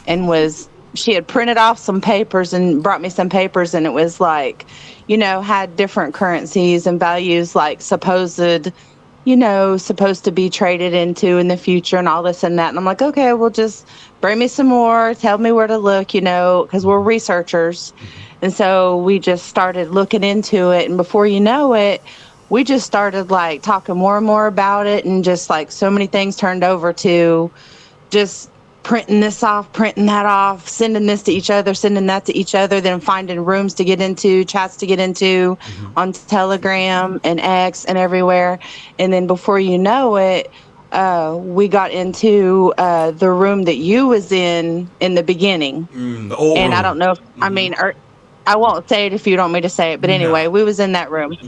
she had printed off some papers and brought me some papers, and it was like, had different currencies and values, like supposed to be traded into in the future and all this and that. And I'm like, okay, well, just bring me some more, tell me where to look, because we're researchers. And so we just started looking into it. And before you know it, we just started like talking more and more about it. And just like so many things turned over to just printing this off, printing that off, sending this to each other, sending that to each other, then finding rooms to get into, chats to get into on Telegram and X and everywhere. And then before you know it, we got into the room that you was in the beginning. The old room. I don't know if, I won't say it if you don't want me to say it, but anyway, we was in that room.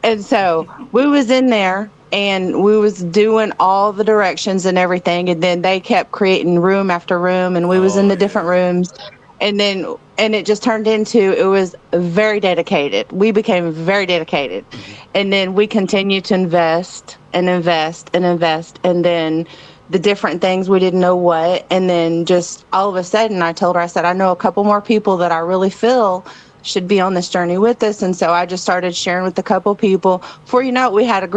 And so we was in there, and we was doing all the directions and everything, and then they kept creating room after room, and we was in the different rooms, and it just turned into, it was very dedicated. We became very dedicated, and then we continued to invest and invest and invest, and then the different things, we didn't know what, and then just all of a sudden I told her, I said, I know a couple more people that I really feel should be on this journey with us. And so I just started sharing with a couple people. Before you know it, we had a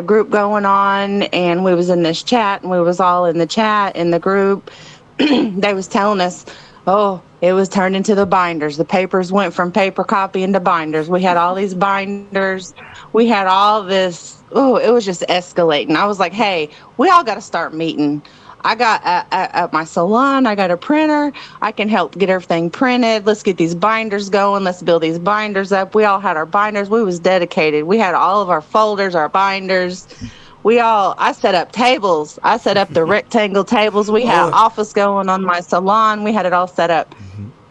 group going on, and we was in this chat, and we was all in the chat in the group. They was telling us, oh, it was turned into the binders. The papers went from paper copy into binders. We had all these binders. We had all this. Oh, it was just escalating. I was like, hey, we all got to start meeting. I got at my salon, I got a printer. I can help get everything printed. Let's get these binders going. Let's build these binders up. We all had our binders. We was dedicated. We had all of our folders, our binders. I set up tables. I set up the rectangle tables. We had office going on my salon. We had it all set up.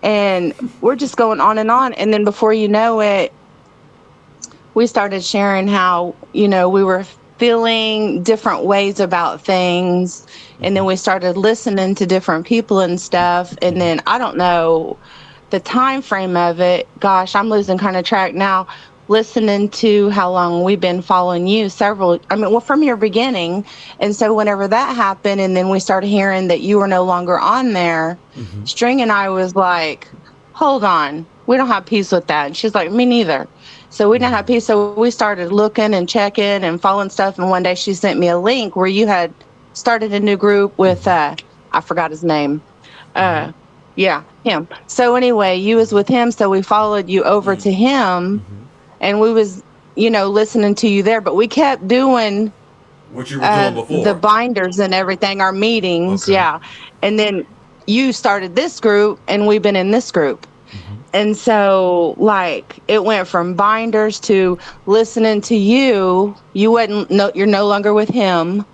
And we're just going on. And then before you know it, we started sharing how, we were feeling different ways about things. And then we started listening to different people and stuff. And then I don't know the time frame of it. Gosh, I'm losing kind of track now. listening to how long we've been following you from your beginning. And so whenever that happened, and then we started hearing that you were no longer on there, String and I was like, hold on, we don't have peace with that. And she's like, me neither. So we didn't have peace. So we started looking and checking and following stuff. And one day she sent me a link where you had started a new group with, I forgot his name. Yeah, him. So anyway, you was with him. So we followed you over to him, and we was, listening to you there, but we kept doing what you were doing before, the binders and everything, our meetings. Okay. Yeah. And then you started this group, and we've been in this group. And so, like, it went from binders to listening to you. You're no longer with him.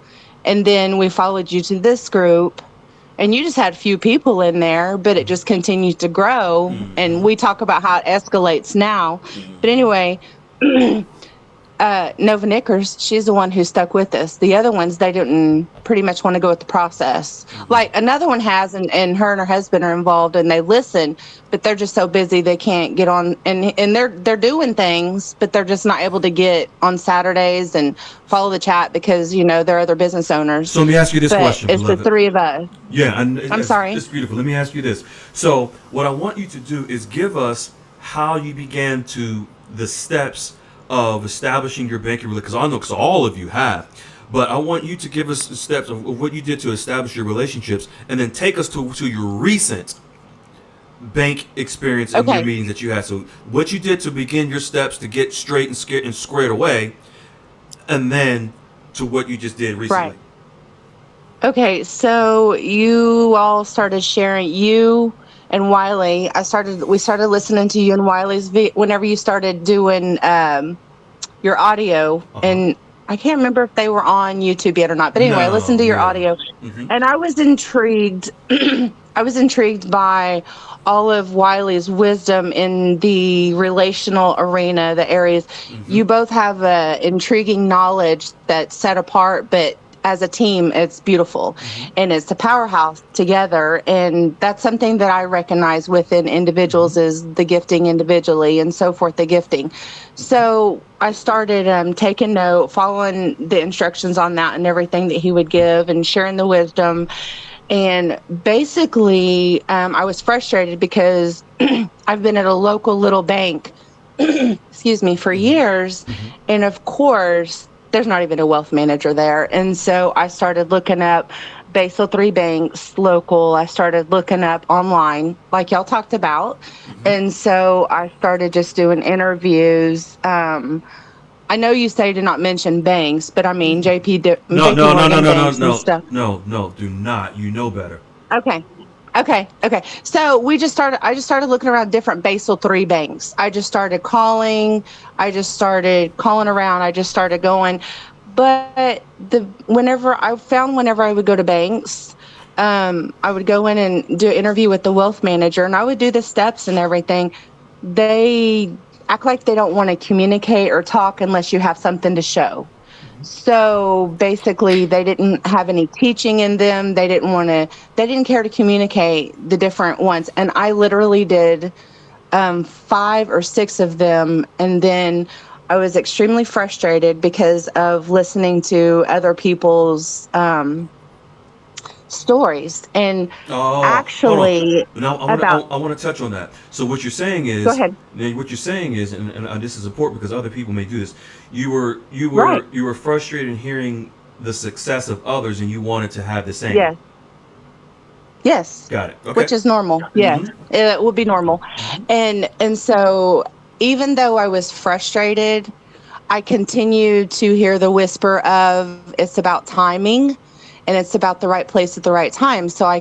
And then we followed you to this group, and you just had a few people in there, but it just continued to grow. And we talk about how it escalates now. But anyway, Nova Knickers, she's the one who stuck with us. The other ones, they didn't pretty much want to go with the process. Like another one has, and her and her husband are involved, and they listen, but they're just so busy they can't get on. And they're doing things, but they're just not able to get on Saturdays and follow the chat because they're other business owners. So let me ask you this question. It's beloved. The three of us. Yeah, and I'm sorry. It's beautiful. Let me ask you this. So what I want you to do is give us how you began the steps of establishing your banking relationship, because I know, because all of you have, but I want you to give us the steps of what you did to establish your relationships, and then take us to your recent bank experience and your meetings that you had. So what you did to begin your steps to get straight and squared away, and then to what you just did recently. Right. Okay, so you all started sharing, you and Wiley. We started listening to you and Wiley's whenever you started doing your audio, and I can't remember if they were on YouTube yet or not. But anyway, I listened to your audio, and I was intrigued. I was intrigued by all of Wiley's wisdom in the relational arena, the areas. You both have intriguing knowledge that's set apart, but as a team, it's beautiful, and it's a powerhouse together. And that's something that I recognize within individuals is the gifting individually and so forth, the gifting. So I started taking note, following the instructions on that and everything that he would give, and sharing the wisdom. And basically, I was frustrated because I've been at a local little bank, for years. And of course, there's not even a wealth manager there. And so I started looking up Basel III banks local. I started looking up online, like y'all talked about. And so I started just doing interviews. I know you say to not mention banks, but I mean, JP. No, do not. You know better. Okay. So I just started looking around different Basel III banks. I just started calling. I just started calling around. I just started going. But whenever I would go to banks, I would go in and do an interview with the wealth manager, and I would do the steps and everything. They act like they don't want to communicate or talk unless you have something to show. So basically, they didn't have any teaching in them. They didn't care to communicate the different ones. And I literally did 5 or 6 of them. And then I was extremely frustrated because of listening to other people's stories. And actually, I want to touch on that. So what you're saying is, go ahead. What you're saying is, and this is important because other people may do this. You were frustrated in hearing the success of others, and you wanted to have the same. Yes. Got it. Okay. Which is normal. Yes, it would be normal. And so even though I was frustrated, I continued to hear the whisper of it's about timing. And it's about the right place at the right time. So I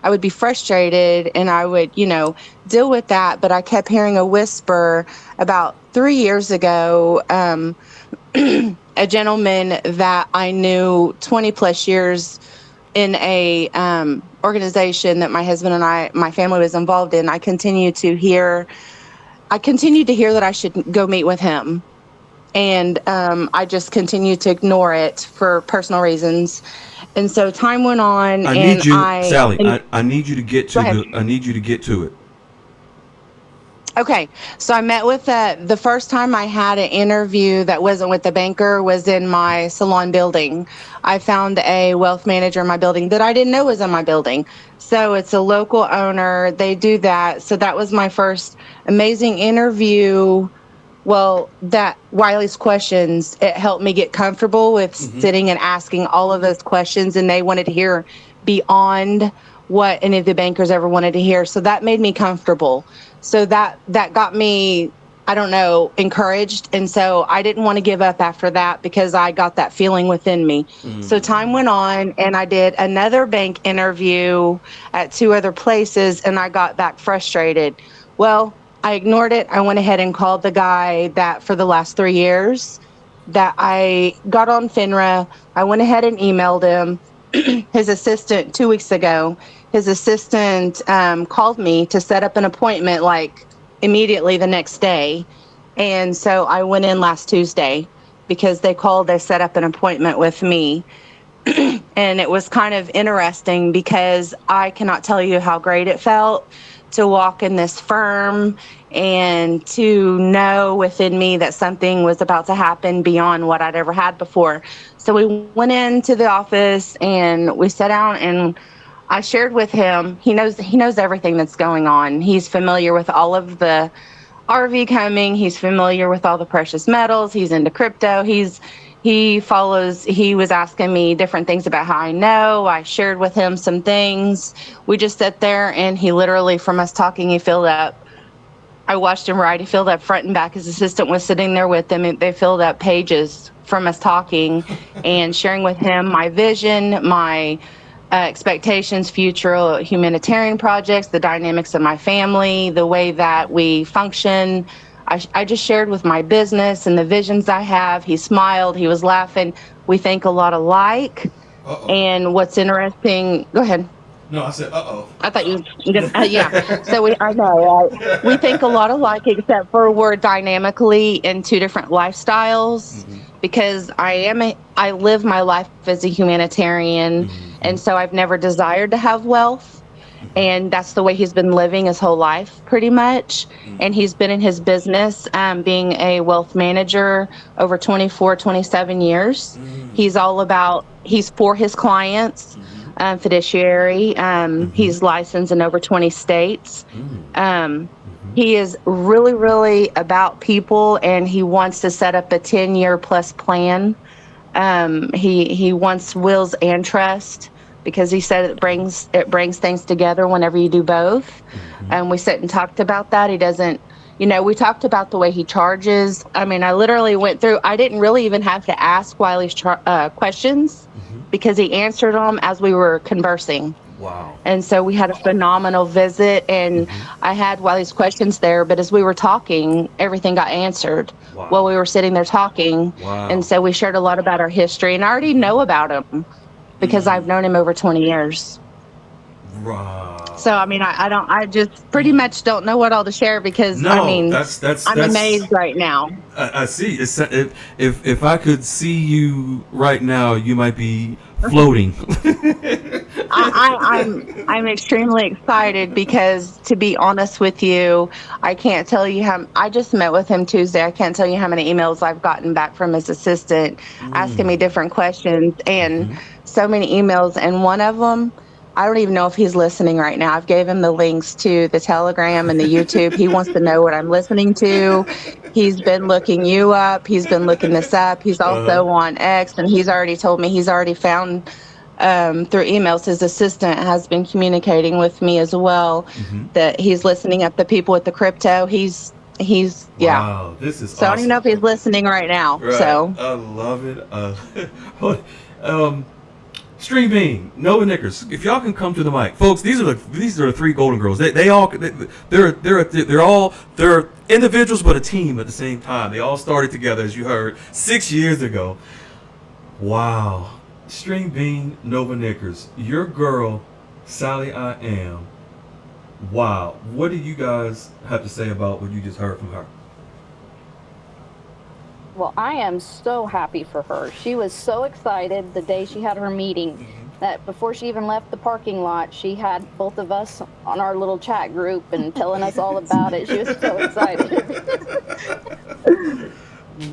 would be frustrated and I would, deal with that. But I kept hearing a whisper about 3 years ago, a gentleman that I knew 20 plus years in a organization that my husband and my family was involved in. I continued to hear that I should go meet with him. And I just continued to ignore it for personal reasons. And so time went on. Sally, I need you to get to it. Okay, so I met with the first time I had an interview that wasn't with the banker was in my salon building. I found a wealth manager in my building that I didn't know was in my building. So it's a local owner. They do that. So that was my first amazing interview. Well, that Wiley's questions, it helped me get comfortable with sitting and asking all of those questions, and they wanted to hear beyond what any of the bankers ever wanted to hear. So that made me comfortable. So that got me, I don't know, encouraged. And so I didn't want to give up after that because I got that feeling within me. So time went on and I did another bank interview at 2 other places and I got back frustrated. Well, I ignored it. I went ahead and called the guy that for the last 3 years that I got on FINRA. I went ahead and emailed him. His assistant 2 weeks ago, his assistant called me to set up an appointment like immediately the next day. And so I went in last Tuesday because they set up an appointment with me. And it was kind of interesting because I cannot tell you how great it felt to walk in this firm and to know within me that something was about to happen beyond what I'd ever had before. So we went into the office and we sat down and I shared with him. He knows everything that's going on. He's familiar with all of the RV coming. He's familiar with all the precious metals. He's into crypto. He was asking me different things about how I know. I shared with him some things. We just sat there and he literally, from us talking, he filled up. I watched him write. He filled up front and back. His assistant was sitting there with him and they filled up pages from us talking and sharing with him my vision, my expectations, future humanitarian projects, the dynamics of my family, the way that we function. I just shared with my business and the visions I have. He smiled. He was laughing. We think a lot alike. Uh-oh. And what's interesting, go ahead. No, I said, uh-oh. I thought you were gonna, yeah. So I know, right? We think a lot alike, except for we're dynamically in 2 different lifestyles. Because I live my life as a humanitarian, and so I've never desired to have wealth. And that's the way he's been living his whole life, pretty much. And he's been in his business, being a wealth manager over 24, 27 years. He's for his clients, fiduciary. He's licensed in over 20 states. He is really, really about people, and he wants to set up a 10-year plus plan. He wants wills and trust, because he said it brings things together whenever you do both. And we sat and talked about that. He doesn't, we talked about the way he charges. I mean, I literally went through, I didn't really even have to ask Wiley's questions because he answered them as we were conversing. Wow. And so we had a phenomenal visit, and I had Wiley's questions there, but as we were talking, everything got answered while we were sitting there talking. Wow. And so we shared a lot about our history, and I already know about him because I've known him over 20 years. Wow. So, I mean, I just pretty much don't know what all to share because, I'm amazed right now. I see. If I could see you right now, you might be floating. I'm extremely excited because, to be honest with you, I can't tell you I just met with him Tuesday. I can't tell you how many emails I've gotten back from his assistant asking me different questions, and so many emails. And one of them, I don't even know if he's listening right now. I've gave him the links to the Telegram and the YouTube. He wants to know what I'm listening to. He's been looking you up. He's been looking this up. He's also on X, and he's already told me he's already found through emails. His assistant has been communicating with me as well that he's listening up the people with the crypto. He's Wow, this is so awesome. I don't even know if he's listening right now. Right. So I love it. Stream Bean, Nova Knickers, if y'all can come to the mic, folks. These are the 3 Golden Girls. They're individuals but a team at the same time. They all started together, as you heard, 6 years ago. Wow, Stream Bean, Nova Knickers, your girl, Sally I Am. Wow, what do you guys have to say about what you just heard from her? Well, I am so happy for her. She was so excited the day she had her meeting. that before she even left the parking lot, she had both of us on our little chat group and telling us all about it. She was so excited.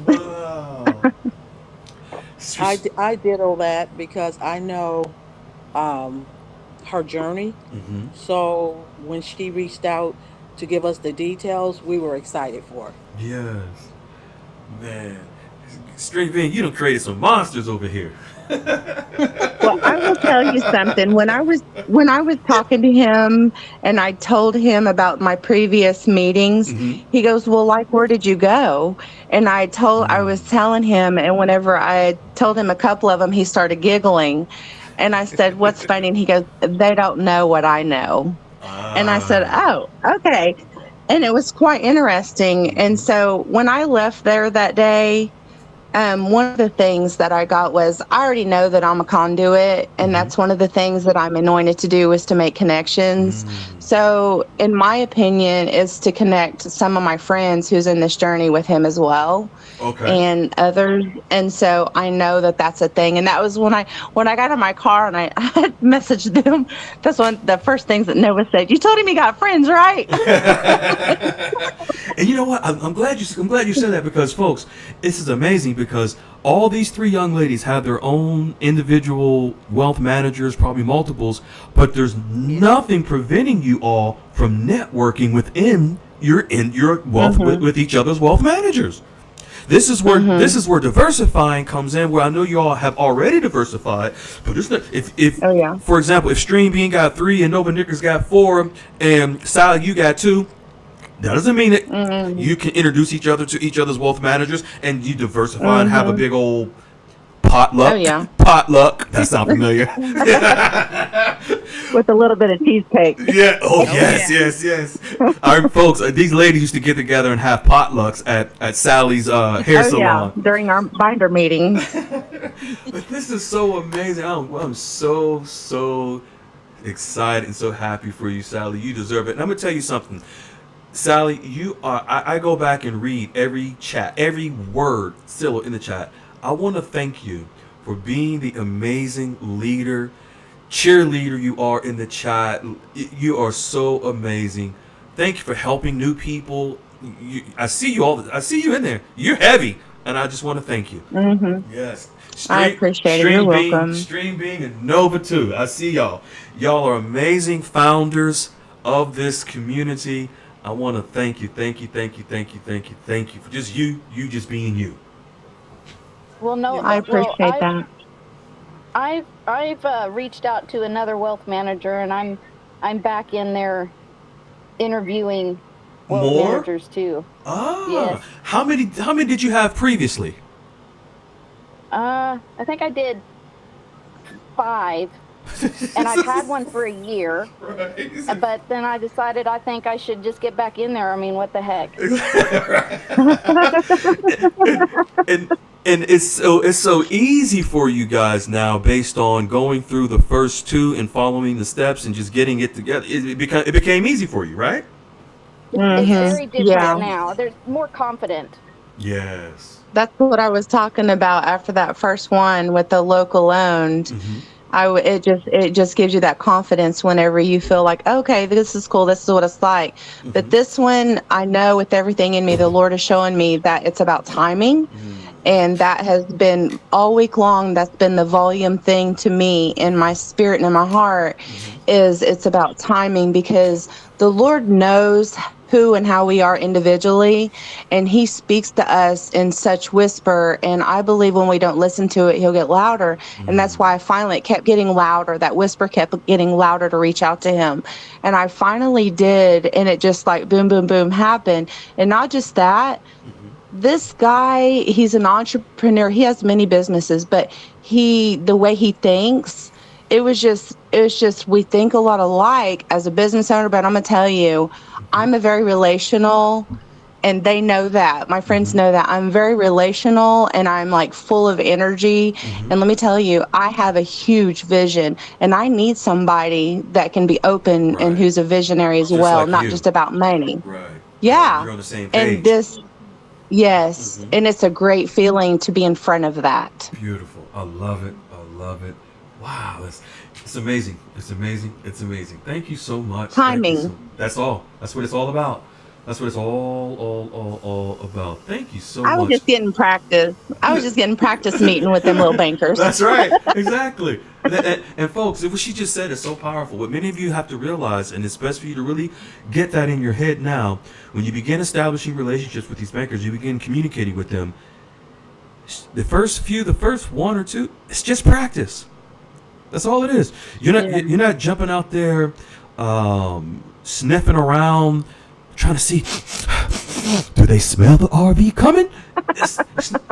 Wow. I did all that because I know her journey. Mm-hmm. So when she reached out to give us the details, we were excited for her. Yes. Man. String Bean, you done created some monsters over here. Well, I will tell you something. When I was talking to him and I told him about my previous meetings, Mm-hmm. he goes, "Well, like where did you go?" And I was telling him, and whenever I told him a couple of them, he started giggling. And I said, "What's funny?" And he goes, "They don't know what I know." And I said, Ah. "Oh, okay." And it was quite interesting. And so when I left there that day, one of the things that I got was I already know that I'm a conduit, and Mm-hmm. that's one of the things that I'm anointed to do is to make connections. Mm. So, in my opinion, is to connect some of my friends who's in this journey with him as well, Okay. and others. And so I know that that's a thing. And that was when I got in my car and I had messaged them. That's one of the first things that Noah said. "You told him he got friends, right?" And you know what? I'm glad you said that because, folks, this is amazing because all these three young ladies have their own individual wealth managers, probably multiples, but there's nothing preventing you all from networking within your wealth with each other's wealth managers. This is where diversifying comes in. Where I know you all have already diversified, but it's not, if Oh yeah. for example, if Stream Bean got 3 and Nova Knickers got 4 and Sally you got 2. That doesn't mean that you can introduce each other to each other's wealth managers and you diversify and have a big old potluck. Oh yeah. Potluck. That sounds familiar. With a little bit of cheesecake. Yeah. Oh, yes. All right, folks. These ladies used to get together and have potlucks at Sally's hair Oh yeah. salon. During our binder meetings. But this is so amazing. I'm so excited and so happy for you, Sally. You deserve it. And I'm gonna tell you something. Sally, you are. I go back and read every chat, every word still in the chat. I want to thank you for being the amazing leader, cheerleader you are in the chat. You are so amazing. Thank you for helping new people. I see you I see you in there. You're heavy, and I just want to thank you. Yes. I appreciate it. You're welcome. Stream Bean and Nova too. I see y'all. Y'all are amazing founders of this community. I want to thank you for just you just being you. Well, no, I appreciate that. I've reached out to another wealth manager, and I'm back in there interviewing wealth More? managers too. Ah, Yes. how many did you have previously? I think I did 5, and I've had one for a year. Right. But then I decided I think I should just get back in there. I mean, what the heck? And it's so easy for you guys now based on going through the first 2 and following the steps and just getting it together. It became easy for you, right? It's very different Yeah. now. There's more confident. Yes. That's what I was talking about after that first one with the local owned. It just gives you that confidence whenever you feel like, okay, this is cool. This is what it's like. But this one, I know with everything in me, the Lord is showing me that it's about timing. And that has been all week long. That's been the volume thing to me in my spirit and in my heart is it's about timing because the Lord knows who and how we are individually, and he speaks to us in such whisper, and I believe when we don't listen to it, he'll get louder. And that's why it kept getting louder. That whisper kept getting louder to reach out to him, and I finally did, and it just like boom boom boom happened. And not just that, this guy, he's an entrepreneur. He has many businesses, but the way he thinks, it was just we think a lot alike as a business owner. But I'm gonna tell you, I'm a very relational, and they know that. My friends know that I'm very relational, and I'm like full of energy. And let me tell you, I have a huge vision, and I need somebody that can be open Right. and who's a visionary as Just well, like not you. just about money. Right. Yeah. You're on the same page. And this, and it's a great feeling to be in front of that. Beautiful. I love it. Wow, it's amazing. It's amazing. It's amazing. Thank you so much. Timing. That's all. That's what it's all about. That's what it's all about. Thank you so I was much. just getting practice. I was just getting practice meeting with them little bankers. That's right. Exactly. And folks, what she just said is so powerful. What many of you have to realize, and it's best for you to really get that in your head now, when you begin establishing relationships with these bankers, you begin communicating with them. The first one or two, it's just practice. That's all it is. You're not jumping out there, sniffing around, trying to see, do they smell the RV coming?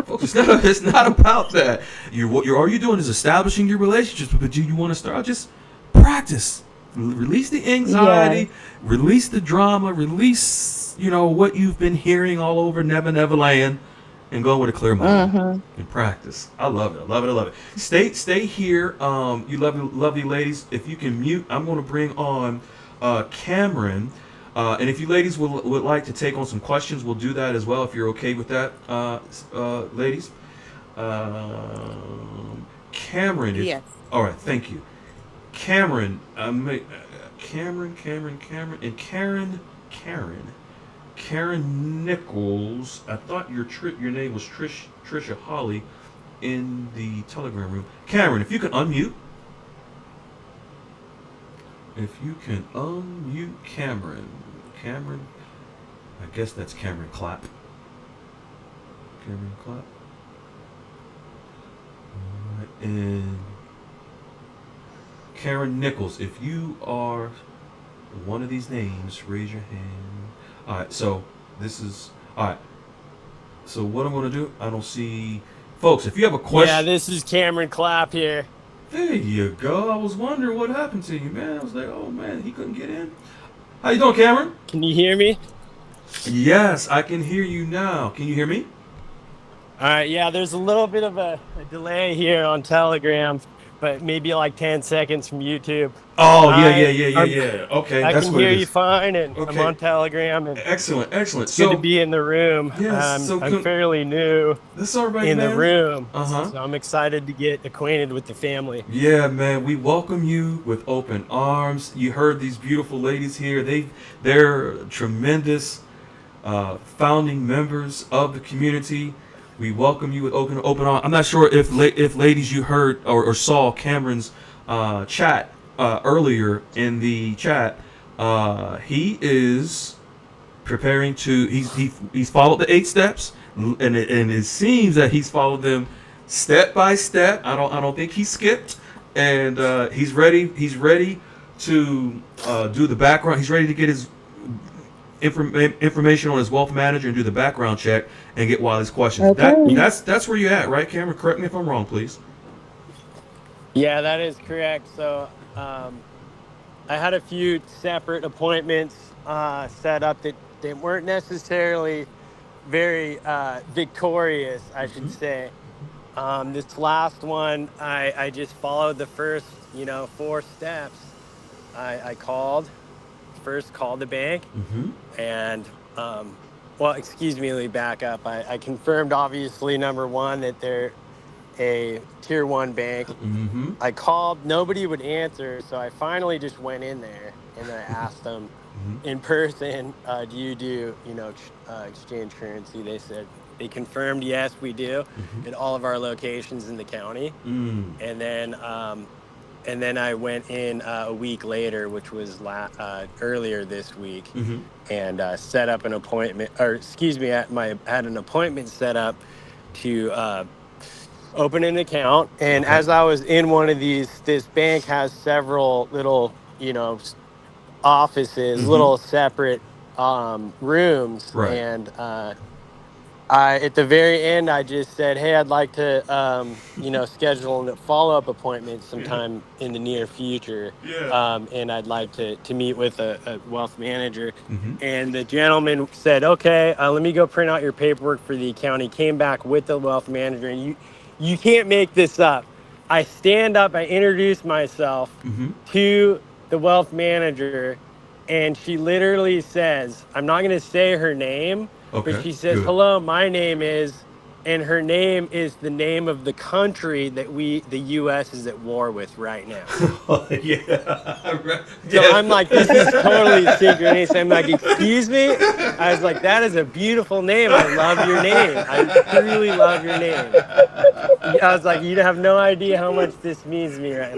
Folks, it's not about that. All you're doing is establishing your relationships, but you want to start just practice. Release the anxiety, release the drama, release what you've been hearing all over Neverland, and go with a clear mind and practice. I love it. I love it. I love it. Stay here, you lovely ladies. If you can mute, I'm going to bring on Cameron. And if you ladies would like to take on some questions, we'll do that as well, if you're okay with that, ladies. Cameron. Yes. All right, thank you. Cameron, Cameron, and Karen Nichols. I thought your name was Trisha Holly in the Telegram room. Cameron, if you can unmute. If you can unmute Cameron, I guess that's Cameron Clapp. All right, and Karen Nichols, if you are one of these names, raise your hand. All right, so So what I'm going to do, I don't see, folks. If you have a question, Yeah, this is Cameron Clapp here. there you go. I was wondering what happened to you, man. I was like, oh man, he couldn't get in. How you doing, Cameron? Can you hear me? Yes, I can hear you now. Can you hear me? All right, yeah, there's a little bit of a delay here on Telegram, but maybe like 10 seconds from YouTube. Oh, I'm- yeah. Okay, I that's can what hear it you is. fine, and Okay. I'm on Telegram, and Excellent. it's good So to be in the room. Yes, so I'm fairly new that's all right, in man. the room, Uh-huh. so I'm excited to get acquainted with the family. Yeah, man, we welcome you with open arms. You heard these beautiful ladies here. They're tremendous founding members of the community. We welcome you with open arms. I'm not sure if ladies you heard or saw Cameron's chat earlier in the chat. He is preparing to. He's followed the 8 steps, and it seems that he's followed them step by step. I don't think he skipped, and he's ready. He's ready to do the background. He's ready to get his information on his wealth manager and do the background check and get Wiley's questions. Okay. That's where you're at, right, Cameron? Correct me if I'm wrong, please. Yeah, that is correct. So I had a few separate appointments set up that weren't necessarily very victorious, I should say. This last one, I just followed the first, 4 steps. I called the bank, and well, excuse me, let me back up. I confirmed, obviously, number one, that they're a tier 1 bank. I called, nobody would answer, so I finally just went in there and I asked them in person, do you do exchange currency? They confirmed, yes, we do, at all of our locations in the county. And then I went in a week later, which was earlier this week, and set up an appointment, I had an appointment set up to open an account. And as I was in one of these, this bank has several little, offices, little separate rooms. Right. And at the very end, I just said, hey, I'd like to, schedule a follow-up appointment sometime in the near future. Yeah. And I'd like to meet with a wealth manager. And the gentleman said, okay, let me go print out your paperwork for the account. He came back with the wealth manager, and you can't make this up. I stand up, I introduce myself to the wealth manager, and she literally says, I'm not going to say her name, Okay, but she says, good. hello, my name is, and her name is the name of the country that the U.S. is at war with right now. Yeah. So I'm like, this is totally synchronous. I'm like, excuse me? I was like, that is a beautiful name. I love your name. I truly love your name. I was like, you have no idea how much this means to me, right?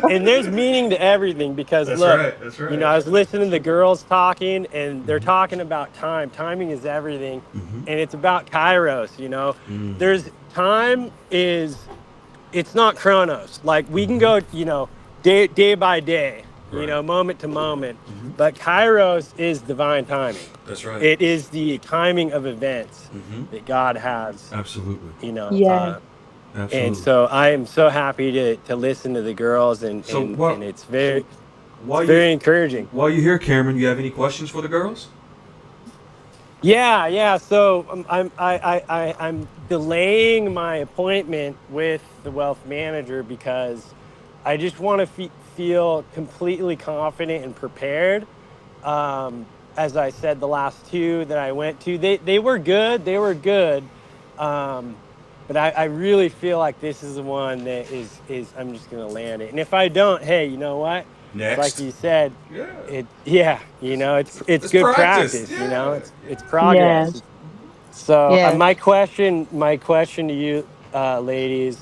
And there's meaning to everything because That's look, right. That's right. you know, I was listening to the girls talking, and they're talking about time. Timing is everything, and it's about Kairos. You know, there's time is, it's not Chronos. Like we can go, you know, day by day, you know, moment to moment, but Kairos is divine timing. That's right. It is the timing of events that God has. Absolutely. You know. Yeah. Absolutely. And so I am so happy to listen to the girls, and So and, what- and it's very While very you encouraging. while you're here, Cameron, you have any questions for the girls? Yeah. So I'm delaying my appointment with the wealth manager because I just want to feel completely confident and prepared. As I said, the last two that I went to, they were good. They were good. But I really feel like this is the one that is I'm just gonna land it. And if I don't, hey, you know what? Next. Like you said, you know, it's It's good practice, practice. You know, yeah. it's progress. Yes. So Yes. my question to you, ladies,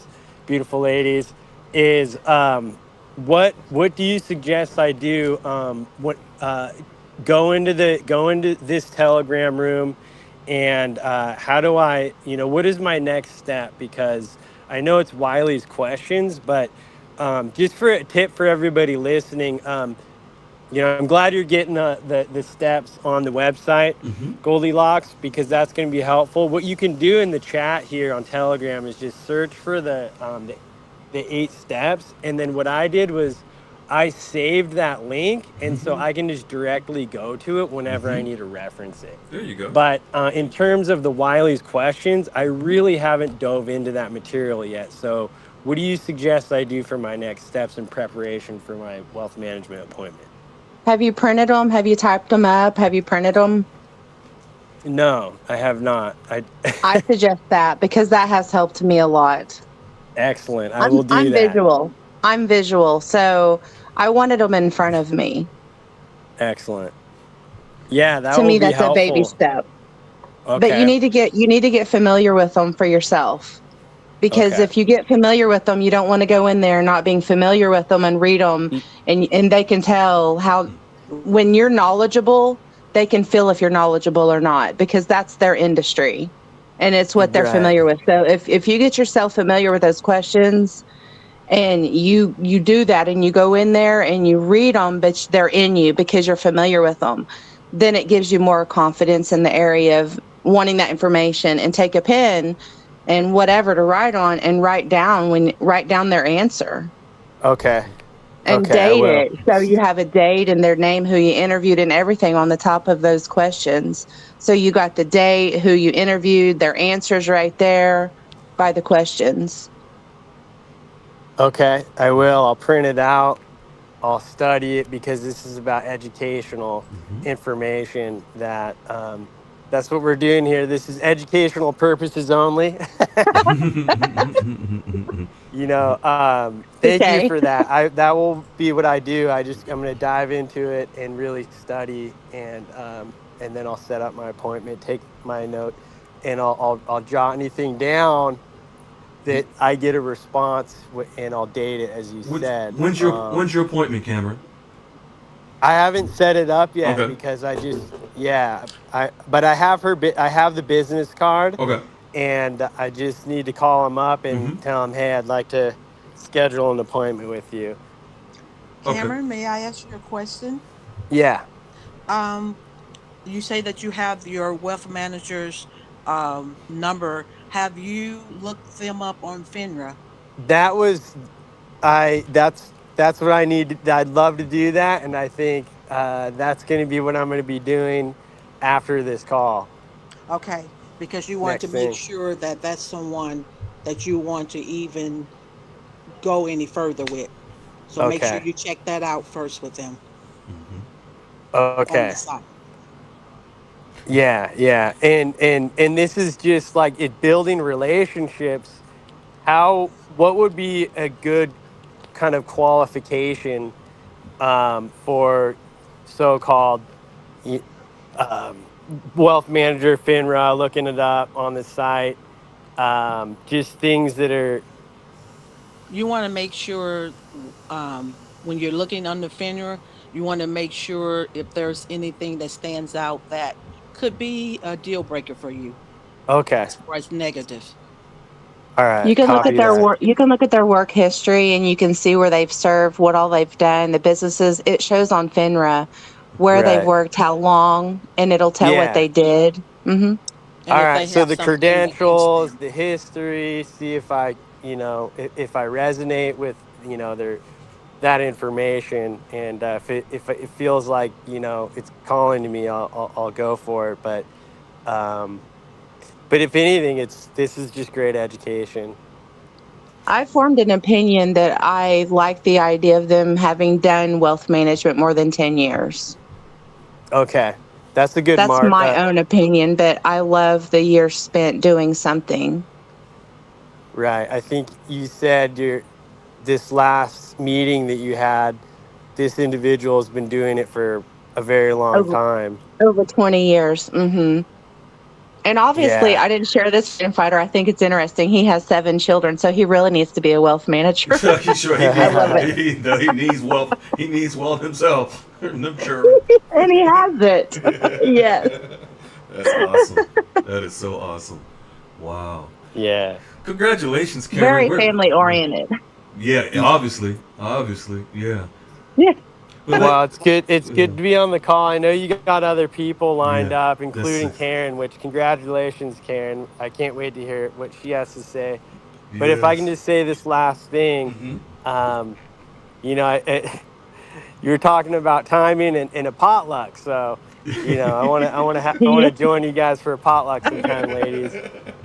beautiful ladies, is what do you suggest I do? Go into this Telegram room, and how do I, you know, what is my next step? Because I know it's Wiley's questions, but just for a tip for everybody listening, you know, I'm glad you're getting the steps on the website, Goldilocks, because that's going to be helpful. What you can do in the chat here on Telegram is just search for the 8 steps, and then what I did was I saved that link, and so I can just directly go to it whenever I need to reference it. There you go. But in terms of the Wiley's questions, I really haven't dove into that material yet. So what do you suggest I do for my next steps in preparation for my wealth management appointment? Have you printed them? Have you typed them up? Have you printed them? No, I have not. I suggest that because that has helped me a lot. Excellent. I will do I'm that. visual. I'm visual. So I wanted them in front of me. Excellent. Yeah, that To will me, be that's helpful. a baby step. Okay. But you need to get familiar with them for yourself. Because Okay. if you get familiar with them, you don't want to go in there not being familiar with them and read them, and they can tell how, when you're knowledgeable, they can feel if you're knowledgeable or not, because that's their industry and it's what they're Right. familiar with. So if you get yourself familiar with those questions and you do that and you go in there and you read them, but they're in you because you're familiar with them, then it gives you more confidence in the area of wanting that information, and take a pen and whatever to write on and write down their answer Okay. and Okay, I date will. it. So you have a date and their name, who you interviewed, and everything on the top of those questions. So you got the date, who you interviewed, their answers right there by the questions. Okay, I will. I'll print it out. I'll study it because this is about educational information that's what we're doing here. This is educational purposes only. You know, thank Okay. you for that. That will be what I do. I'm going to dive into it and really study, and then I'll set up my appointment, take my note, and I'll jot anything down that I get a response, and I'll date it as you said. When's your appointment, Cameron? I haven't set it up yet Okay. because but I have I have the business card, Okay. and I just need to call them up and tell them, hey, I'd like to schedule an appointment with you. Okay. Cameron, may I ask you a question? Yeah. You say that you have your wealth manager's number. Have you looked them up on FINRA? That's what I need. I'd love to do that, and I think that's going to be what I'm going to be doing after this call. Okay, because you want Next to make thing. sure that that's someone that you want to even go any further with. So make sure Okay. you check that out first with them on Okay. the site. Yeah. And this is just like it building relationships. What would be a good kind of qualification for so-called y- um, wealth manager, FINRA, looking it up on the site. Just things that are You want to make sure when you're looking under FINRA, you want to make sure if there's anything that stands out that could be a deal breaker for you okay. as far as negative. All You right, can look at copy their that. work. You can look at their work history, and you can see where they've served, what all they've done, the businesses. It shows on FINRA where they've Right. worked, how long, and it'll tell what Yeah. they did. And All if right. they So have the something against credentials, them. the history, see if if I resonate with, their that information, and if it feels like it's calling to me, I'll go for it. Um, but if anything, this is just great education. I formed an opinion that I like the idea of them having done wealth management more than 10 years. Okay, that's a good That's mark. my own opinion, but I love the years spent doing something. Right. I think you said this last meeting that you had. This individual has been doing it for a very long Over, time. over 20 years. And obviously, Yeah. I didn't share this freedom fighter. I think it's interesting. He has 7 children, so he really needs to be a wealth manager. You sure he I love it. he needs wealth. He needs wealth himself. I'm sure. And he has it. Yes. That's awesome. That is so awesome. Wow. Yeah. Congratulations, Cameron. Very family oriented. Yeah, obviously, yeah. Yeah. But Well, it's good. It's good to be on the call. I know you got other people lined Yeah, up, including that's it. Karen. Which congratulations, Karen. I can't wait to hear what she has to say. But if I can just say this last thing, Hmm. um, you know, you were talking about timing and a potluck. So, I want to join you guys for a potluck sometime, ladies.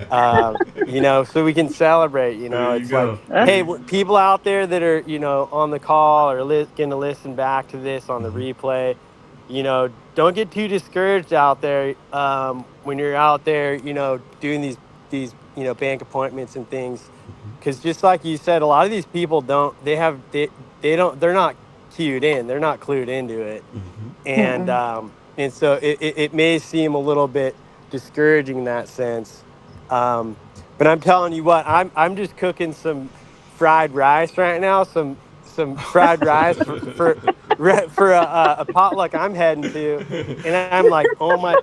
So we can celebrate. There you It's like, go. hey, people out there that are on the call or going to listen back to this on the Mhm. replay. Don't get too discouraged out there when you're out there. Doing these bank appointments and things, because just like you said, a lot of these people don't. They don't. They're not cued in. They're not clued into it, Mhm. and Mm-mm. um, and so it may seem a little bit discouraging in that sense. Um, but I'm telling you what, I'm just cooking some fried rice right now. Some fried rice for a potluck I'm heading to, and I'm like, oh my.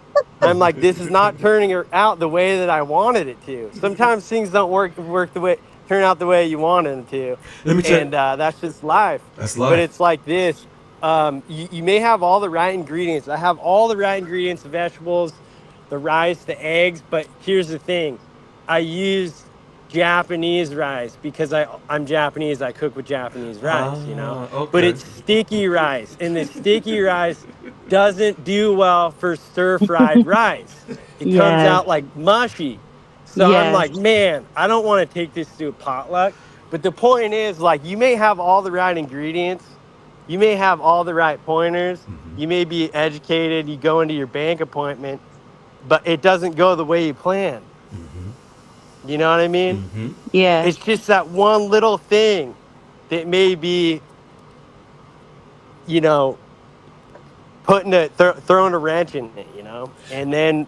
I'm like, this is not turning out the way that I wanted it to. Sometimes things don't turn out the way you wanted them to, Let me check. and that's just life. That's But life. it's like this: you may have all the right ingredients. I have all the right ingredients: the vegetables, the rice, the eggs. But here's the thing: I use Japanese rice because I'm Japanese. I cook with Japanese rice. But Okay. it's sticky rice, and the sticky rice doesn't do well for stir fried rice. It comes Yes. out like mushy. So I'm Yes. like, man, I don't want to take this to a potluck. But the point is, like, you may have all the right ingredients, you may have all the right pointers, Mhm. you may be educated, you go into your bank appointment, but it doesn't go the way you planned. Mhm. You know what I mean? Mhm. It's Yes. just that one little thing that may be, you know, throwing a wrench in it. And then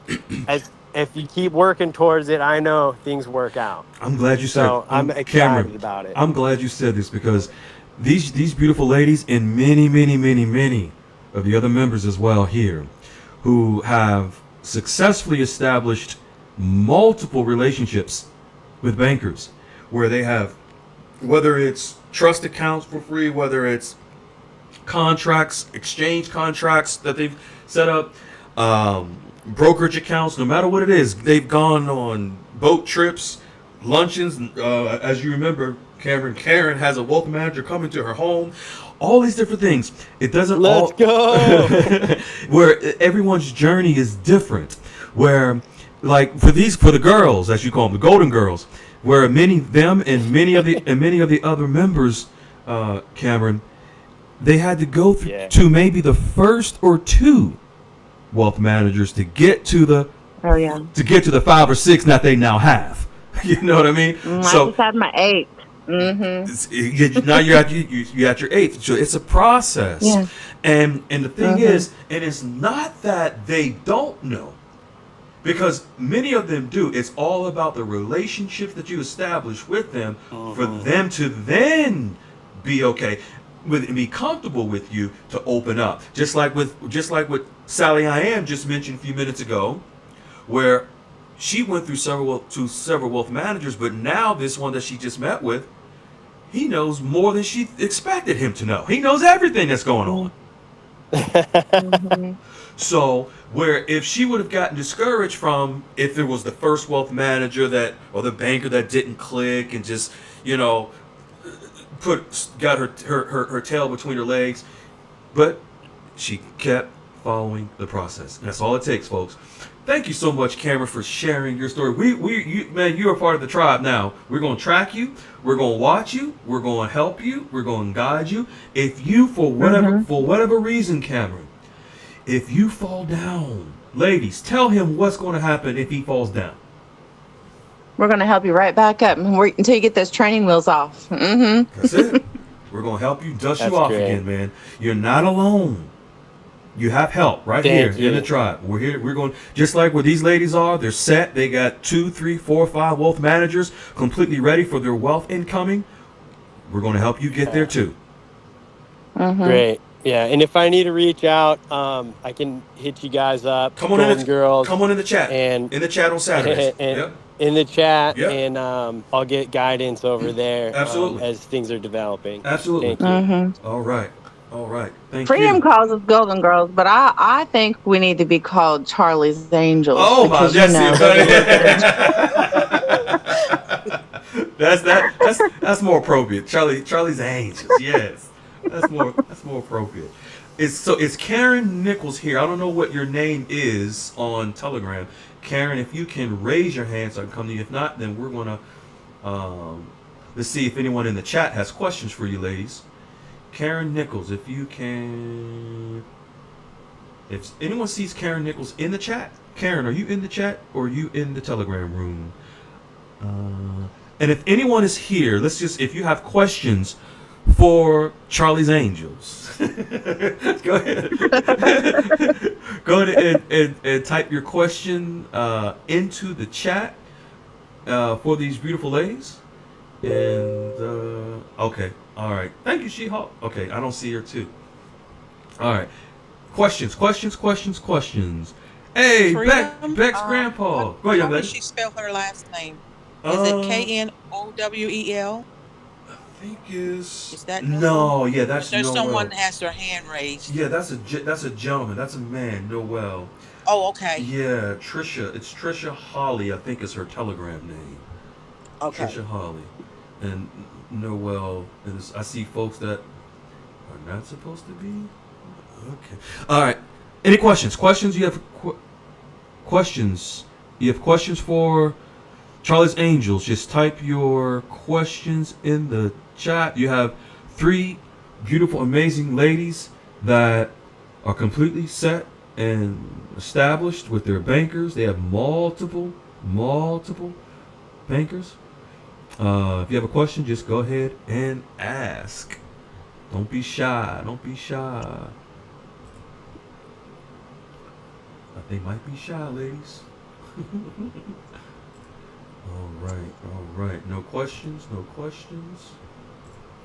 as if you keep working towards it, I know things work out. I'm glad you said, So I'm Cameron. excited about it. I'm glad you said this because these beautiful ladies and many of the other members as well here, who have successfully established multiple relationships with bankers, where they have, whether it's trust accounts for free, whether it's contracts, exchange contracts that they've set up, brokerage accounts, no matter what it is. They've gone on boat trips, luncheons. As you remember, Karen has a wealth manager coming to her home. All these different things. It doesn't Let's all go. where everyone's journey is different. Where, like for the girls, as you call them, the golden girls, where many of them and many of the other members, Cameron, they had to go through Yeah. to maybe the first or two wealth managers to get to the Oh yeah. 5 or 6 that they now have. You know what I mean? I So just had my 8th. Mm-hmm. now you're at you at your 8th. So it's a process. Yeah. And the thing is, and it's not that they don't know, because many of them do. It's all about the relationships that you establish with them for them to then be okay with and be comfortable with you to open up. Just like what Sally I am just mentioned a few minutes ago, where she went through several wealth managers, but now this one that she just met with, he knows more than she expected him to know. He knows everything that's going on. So where if she would have gotten discouraged from if it was the first wealth manager that or the banker that didn't click and just got her tail between her legs, but she kept following the process. And that's all it takes, folks. Thank you so much, Cameron, for sharing your story. You are part of the tribe now. We're going to track you. We're going to watch you. We're going to help you. We're going to guide you. If you, for whatever reason, Cameron, if you fall down, ladies, tell him what's going to happen if he falls down. We're going to help you right back up and wait until you get those training wheels off. Mm-hmm. That's it. We're going to help you dust you off again, man. You're not alone. You have help right here in the tribe. We're here. We're going just like where these ladies are. They're set. They got 2, 3, 4, 5 wealth managers completely ready for their wealth incoming. We're going to help you get there too. Great. Yeah, and if I need to reach out, I can hit you guys up. Come on Golden Girls. Come on in the chat. And in the chat on Saturdays. In the chat, Yep. and I'll get guidance over there. Absolutely. As things are developing. Absolutely. Thank you. All right. Thank Freedom you. calls us Golden Girls, but I think we need to be called Charlie's Angels. Oh my, because, that's more appropriate. Charlie's Angels. Yes. That's more appropriate. It's Karen Nichols here. I don't know what your name is on Telegram. Karen, if you can raise your hand so I can come to you. If not, then we're gonna let's see if anyone in the chat has questions for you, ladies. Karen Nichols, if you can, if anyone sees Karen Nichols in the chat, Karen, are you in the chat or are you in the Telegram room? And if anyone is here, if you have questions for Charlie's Angels, go ahead and type your question into the chat for these beautiful ladies. And okay, all right. Thank you, She-Hulk. Okay, I don't see her too. All right, questions. Hey, Beck's grandpa. Go ahead, young How lady. does she spell her last name? Is it Knowel? I think is that no? Yeah, that's There's Noel. someone that has their hand raised. Yeah, that's a gentleman. That's a man, Noel. Oh, okay. Yeah, Trisha. It's Trisha Holly, I think is her Telegram name. Okay. Trisha Holly. And Noel. I see folks that are not supposed to be. Okay. All right. Any questions? You have questions? You have questions for Charlie's Angels? Just type your questions in the chat. You have 3 beautiful, amazing ladies that are completely set and established with their bankers. They have multiple bankers. If you have a question, just go ahead and ask. Don't be shy. They might be shy, ladies. All right. No questions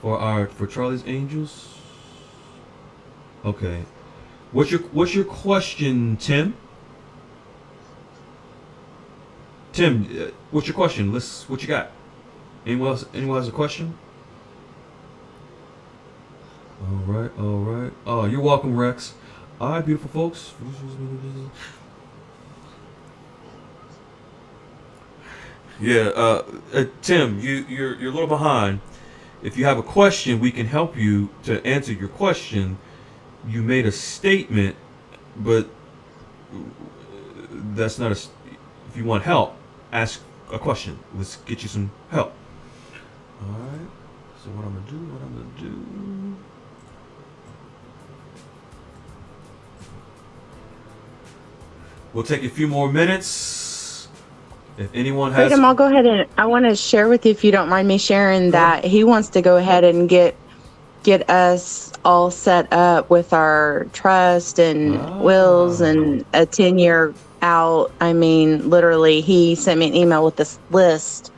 for Charlie's Angels. Okay. What's your question, Tim? Tim, what's your question? What you got? Anyone else has a question? All right. Oh, you're welcome, Rex. All right, beautiful folks. Yeah, Tim, you're a little behind. If you have a question, we can help you to answer your question. You made a statement, but that's not if you want help, ask a question. Let's get you some help. All right. So what I'm gonna do? We'll take a few more minutes. If anyone has, Freedom, I'll go ahead and I want to share with you, if you don't mind me sharing, that he wants to go ahead and get us all set up with our trust and wills and a 10-year out. I mean, literally, he sent me an email with this list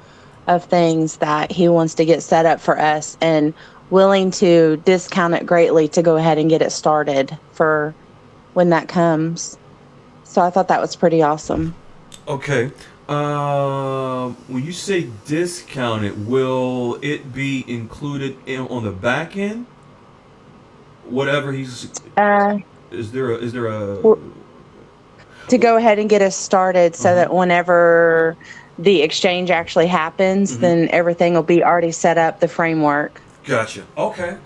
of things that he wants to get set up for us, and willing to discount it greatly to go ahead and get it started for when that comes. So I thought that was pretty awesome. Okay. When you say discounted, will it be included on the back end? Whatever he's. Is there a to go ahead and get us started, so that whenever the exchange actually happens, then everything will be already set up, the framework. Gotcha. Okay.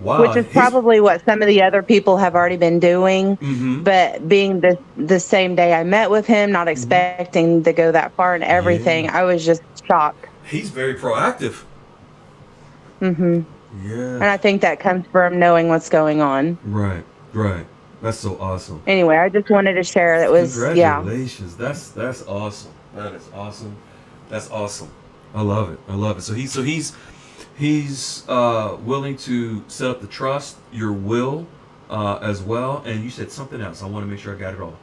Wow. Which is probably what some of the other people have already been doing. But being the same day I met with him, not expecting to go that far and everything, I was just shocked. He's very proactive. Yeah. And I think that comes from knowing what's going on. Right. That's so awesome. Anyway, I just wanted to share. That was Congratulations. That's awesome. That is awesome. That's awesome. I love it. So he's willing to set up the trust, your will, as well. And you said something else. I want to make sure I got it all.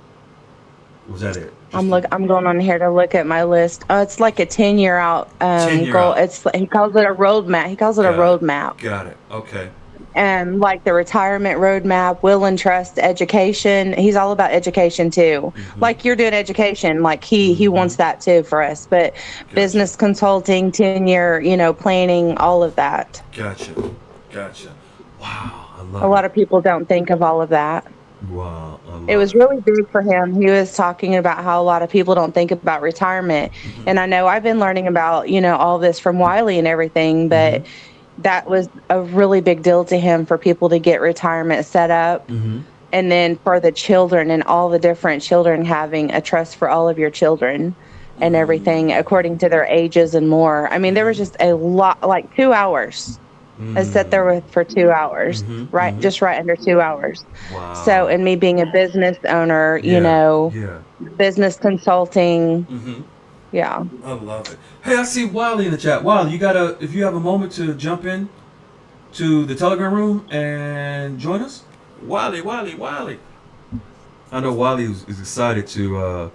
Was that it? I'm going on here to look at my list. It's like a 10-year out 10-year goal. out. He calls it a roadmap. He calls it a roadmap. Got it. Okay. And like the retirement roadmap, will and trust, education. He's all about education too. Like you're doing education, like he wants that too for us. But business consulting, 10-year, planning, all of that. Gotcha. Wow. I love A lot of people don't think of all of that. Wow. It was really big for him. He was talking about how a lot of people don't think about retirement. And I know I've been learning about, all this from Wiley and everything, but that was a really big deal to him, for people to get retirement set up. And then for the children and all the different children, having a trust for all of your children and everything according to their ages and more. I mean, there was just a lot, like 2 hours. I sat there for 2 hours, just right under 2 hours. Wow. So, and me being a business owner, business consulting. Yeah. I love it. Hey, I see Wiley in the chat. Wiley, if you have a moment to jump in to the Telegram room and join us. Wiley. I know Wiley is excited to,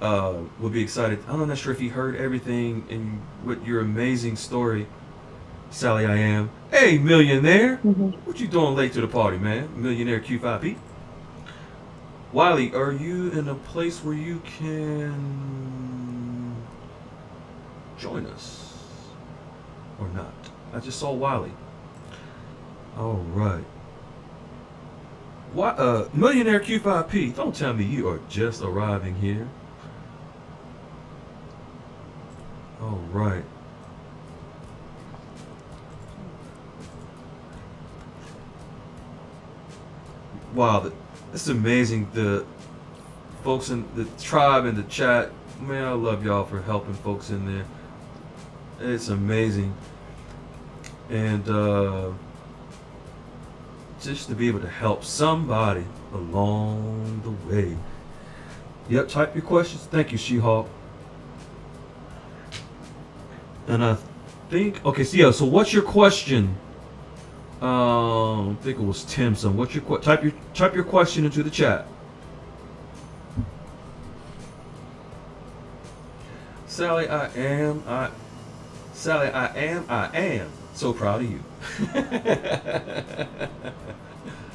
will be excited. I'm not sure if he heard everything in what your amazing story, Sally I am. Hey, millionaire. What you doing late to the party, man? Millionaire Q5P. Wiley, are you in a place where you can join us or not? I just saw Wiley. All right. Millionaire Q5P, don't tell me you are just arriving here. All right. Wow, it's amazing. The folks in the tribe in the chat, man, I love y'all for helping folks in there. It's amazing. And just to be able to help somebody along the way. Yep, type your questions. Thank you, She-Hulk. And I think, okay, so what's your question? I think it was Timson. What's your type your question into the chat. Sally, I am so proud of you.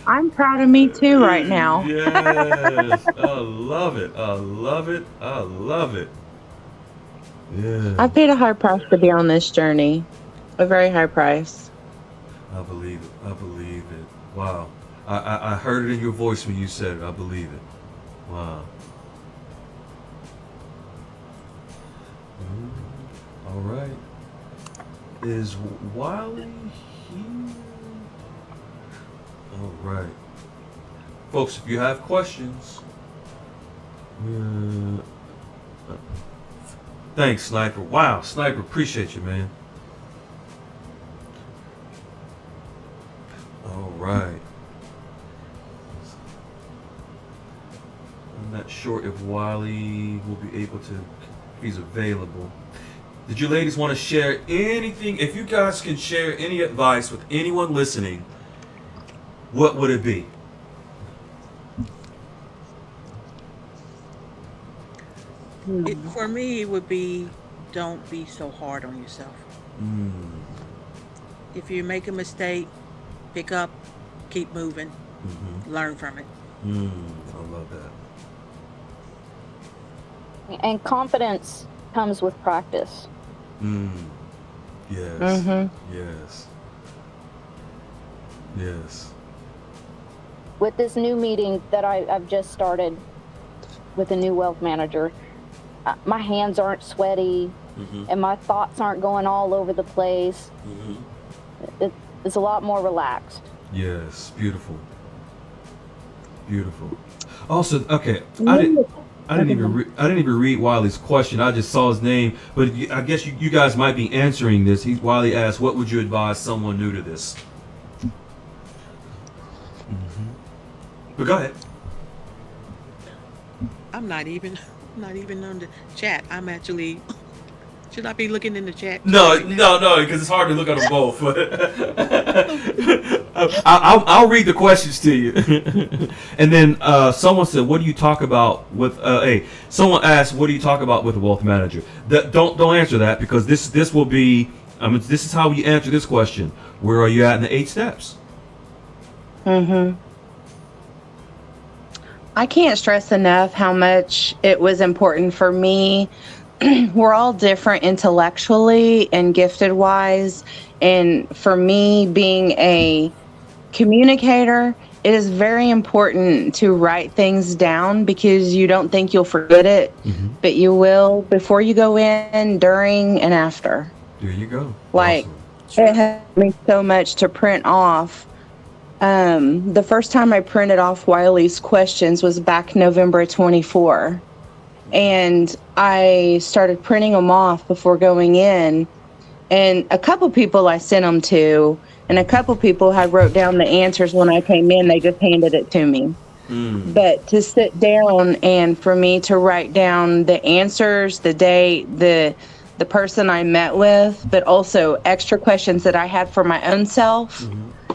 I'm proud of me too right now. Yes, I love it. Yeah. I paid a high price to be on this journey, a very high price. I believe it. Wow. I heard it in your voice when you said it. I believe it. Wow. All right. Is Wiley here? All right. Folks, if you have questions, thanks, Sniper. Wow, Sniper, appreciate you, man. All right. I'm not sure if Wiley will be able to, if he's available. Did you ladies want to share anything? If you guys can share any advice with anyone listening, what would it be? For me, it would be don't be so hard on yourself. Mm, If you make a mistake, pick up, keep moving, mm-hmm. learn from it. I love that. And confidence comes with practice. Yes. Mm-hmm. Yes. Yes. With this new meeting that I've just started with a new wealth manager, my hands aren't sweaty and my thoughts aren't going all over the place. It's a lot more relaxed. Yes. Beautiful. Beautiful. Also, okay, I didn't even read Wiley's question. I just saw his name, but I guess you guys might be answering this. Wiley asked, "What would you advise someone new to this?" But go ahead. I'm not even on the chat. I'm actually. Should I be looking in the chat? No, right now? no, because it's hard to look at them both. I'll read the questions to you. And then someone said, "What do you talk about with?" Someone asked, "What do you talk about with a wealth manager?" Don't answer that, because this will be. This is how we answer this question. Where are you at in the 8 steps? I can't stress enough how much it was important for me. We're all different intellectually and gifted wise. And for me, being a communicator, it is very important to write things down, because you don't think you'll forget it, but you will before you go in, during, and after. There you go. Like, Awesome. it helped me so much to print off. The first time I printed off Wiley's questions was back November 24. And I started printing them off before going in. And a couple people I sent them to, and a couple people had wrote down the answers when I came in. They just handed it to me. But to sit down and for me to write down the answers, the date, the person I met with, but also extra questions that I had for my own self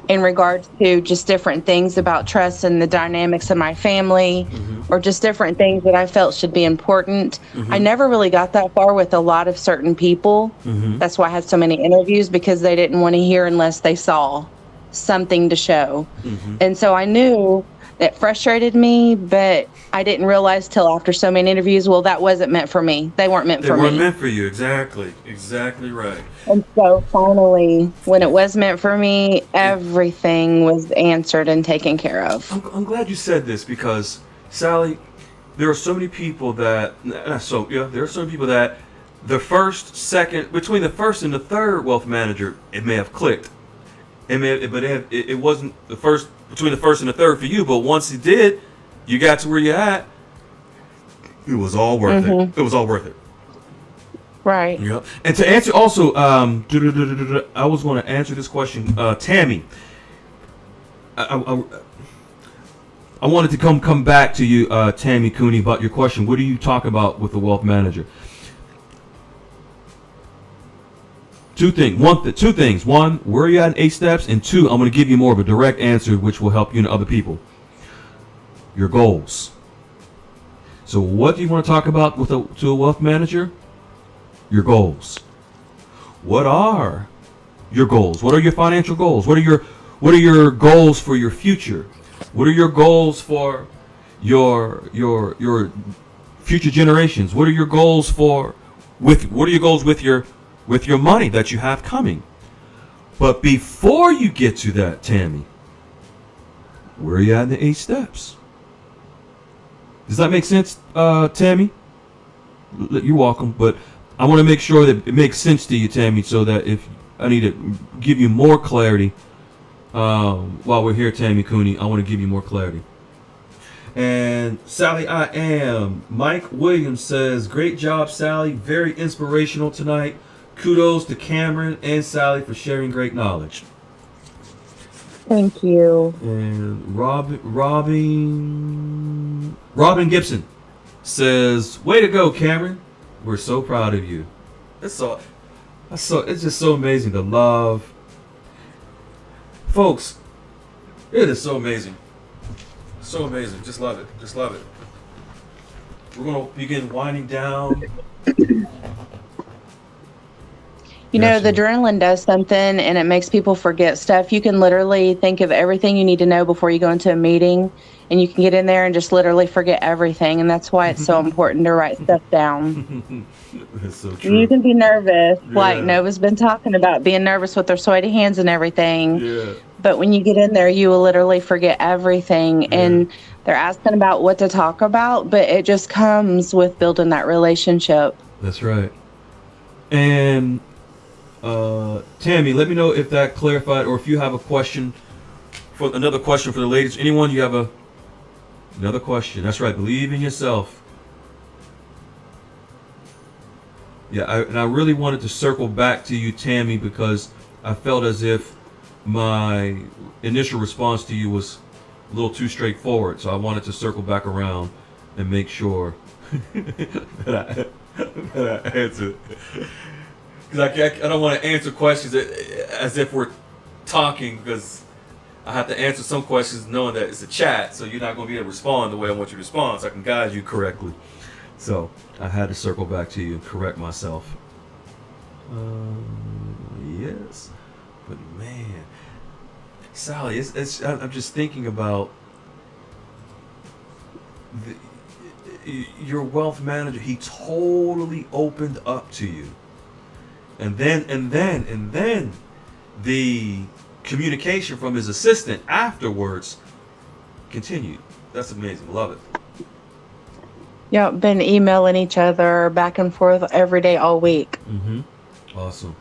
in regards to just different things about trust and the dynamics of my family, or just different things that I felt should be important. I never really got that far with a lot of certain people. That's why I had so many interviews, because they didn't want to hear unless they saw something to show. And so I knew it frustrated me, but I didn't realize till after so many interviews, well, that wasn't meant for me. They weren't meant for me. They weren't meant for you. Exactly right. And so finally, when it was meant for me, everything was answered and taken care of. I'm glad you said this, because Sally, there are so many people that there are so many people that between the first and the third wealth manager, it may have clicked. It wasn't between the first and the third for you, but once it did, you got to where you're at. It was all worth it. It was all worth it. Right. Yep. And to answer also, I was going to answer this question, Tammy. I wanted to come back to you, Tammy Cooney, about your question. What do you talk about with the wealth manager? Two things. One, where are you at in 8 steps? And 2, I'm going to give you more of a direct answer, which will help you and other people. Your goals. So what do you want to talk about to a wealth manager? Your goals. What are your goals? What are your financial goals? What are your goals for your future? What are your goals for your future generations? What are your goals with your money that you have coming? But before you get to that, Tammy, where are you at in the 8 steps? Does that make sense, Tammy? You're welcome, but I want to make sure that it makes sense to you, Tammy, so that if I need to give you more clarity while we're here, Tammy Cooney, I want to give you more clarity. And Sally, I am. Mike Williams says, great job, Sally. Very inspirational tonight. Kudos to Cameron and Sally for sharing great knowledge. Thank you. And Robin Gibson says, "Way to go, Cameron. We're so proud of you." It's just so amazing, the love. Folks, it is so amazing. So amazing. Just love it. Just love it. We're going to begin winding down. You know, Yes, the sir. adrenaline does something and it makes people forget stuff. You can literally think of everything you need to know before you go into a meeting, and you can get in there and just literally forget everything. And that's why it's so important to write stuff down. That's so You true. can be nervous, like Yeah. Nova's been talking about being nervous with their sweaty hands and everything. Yeah. But when you get in there, you will literally forget everything. Yeah. And they're asking about what to talk about, but it just comes with building that relationship. That's right. And Tammy, let me know if that clarified, or if you have a question for another question for the ladies. Anyone, you have another question? That's right. Believe in yourself. Yeah, I really wanted to circle back to you, Tammy, because I felt as if my initial response to you was a little too straightforward. So I wanted to circle back around and make sure that I answered. Because I don't want to answer questions as if we're talking, because I have to answer some questions knowing that it's a chat, so you're not going to be able to respond the way I want you to respond, so I can guide you correctly. So I had to circle back to you and correct myself. Yes, but man, Sally, I'm just thinking about your wealth manager. He totally opened up to you. And then the communication from his assistant afterwards continued. That's amazing. Love it. Yeah, been emailing each other back and forth every day all week. Mm-hmm. Awesome.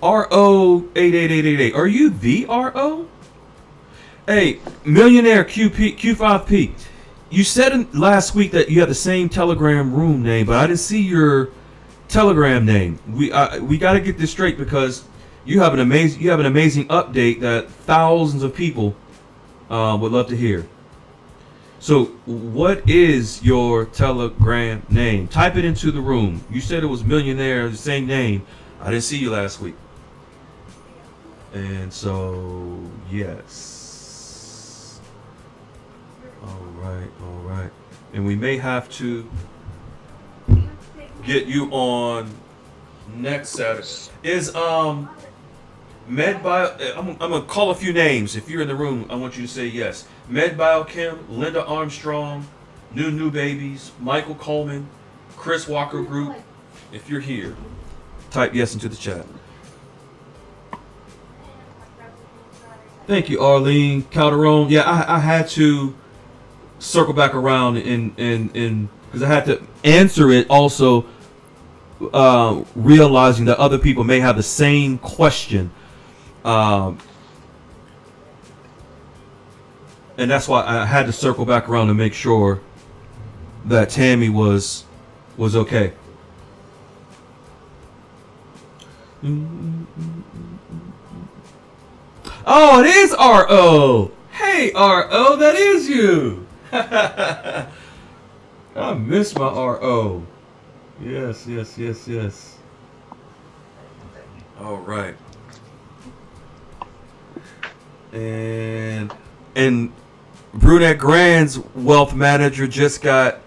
RO88888. Are you the RO? Hey, Millionaire Q5P. You said last week that you have the same Telegram room name, but I didn't see your Telegram name. We got to get this straight, because you have an amazing update that thousands of people would love to hear. So what is your Telegram name? Type it into the room. You said it was Millionaire, the same name. I didn't see you last week. And so, yes. All right. And we may have to get you on next Saturday. Is MedBio? I'm gonna call a few names. If you're in the room, I want you to say yes. MedBioChem, Linda Armstrong, New Babies, Michael Coleman, Chris Walker Group. If you're here, type yes into the chat. Thank you, Arlene Calderon. Yeah, I had to circle back around and because I had to answer it also, realizing that other people may have the same question, and that's why I had to circle back around to make sure that Tammy was okay. Oh, it is RO. Hey, RO, that is you. I miss my RO. Yes. All right. And Brunette Grand's wealth manager just got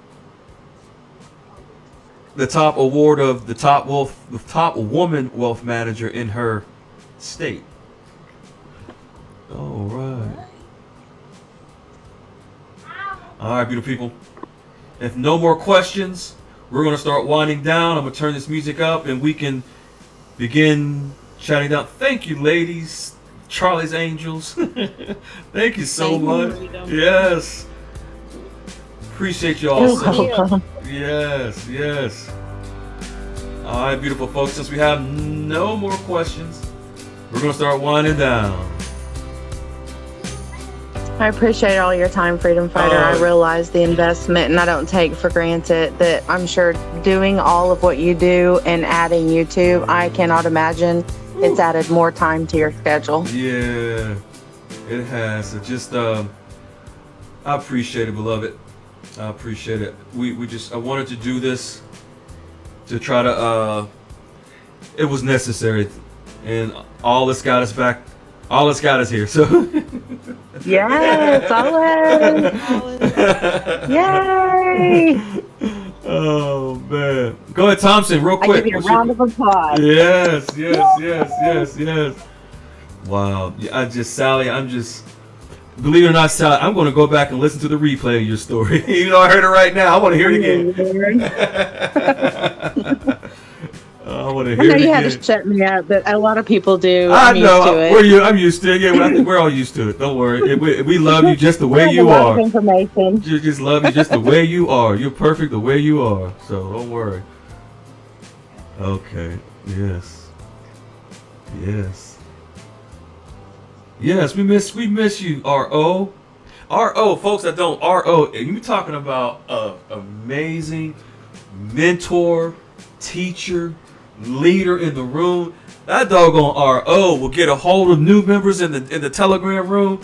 the top award of the top woman wealth manager in her state. All right. All right, beautiful people. If no more questions, we're going to start winding down. I'm going to turn this music up and we can begin chatting down. Thank you, ladies. Charlie's Angels. Thank you so much. Yes. Appreciate you all so much. Yes. All right, beautiful folks. Since we have no more questions, we're going to start winding down. I appreciate all your time, Freedom Fighter. I realize the investment, and I don't take for granted that I'm sure doing all of what you do and adding YouTube, I cannot imagine it's added more time to your schedule. Yeah, it has. It just, I appreciate it, beloved. I appreciate it. I wanted to do this to try to, it was necessary. And all that's got us back, all that's got us here. So, Yes, always. Yay! oh man. Go ahead, Thompson, real I quick. give you a What's your- round of applause. Yes. Wow. Yeah, Sally, believe it or not, Sally, I'm going to go back and listen to the replay of your story. Even though I heard it right now, I want to hear it again. I want to I hear know it you again. had to shut me up, but a lot of people do. I I'm know. used to it. I'm used to it. Yeah, I think we're all used to it. Don't worry. We love you just the way I have you a lot are. of information. Just love you just the way you are. You're perfect the way you are. So don't worry. Okay. Yes. Yes, we miss you, RO. RO, folks that don't RO, you talking about a amazing mentor, teacher, leader in the room. That doggone RO will get a hold of new members in the Telegram room,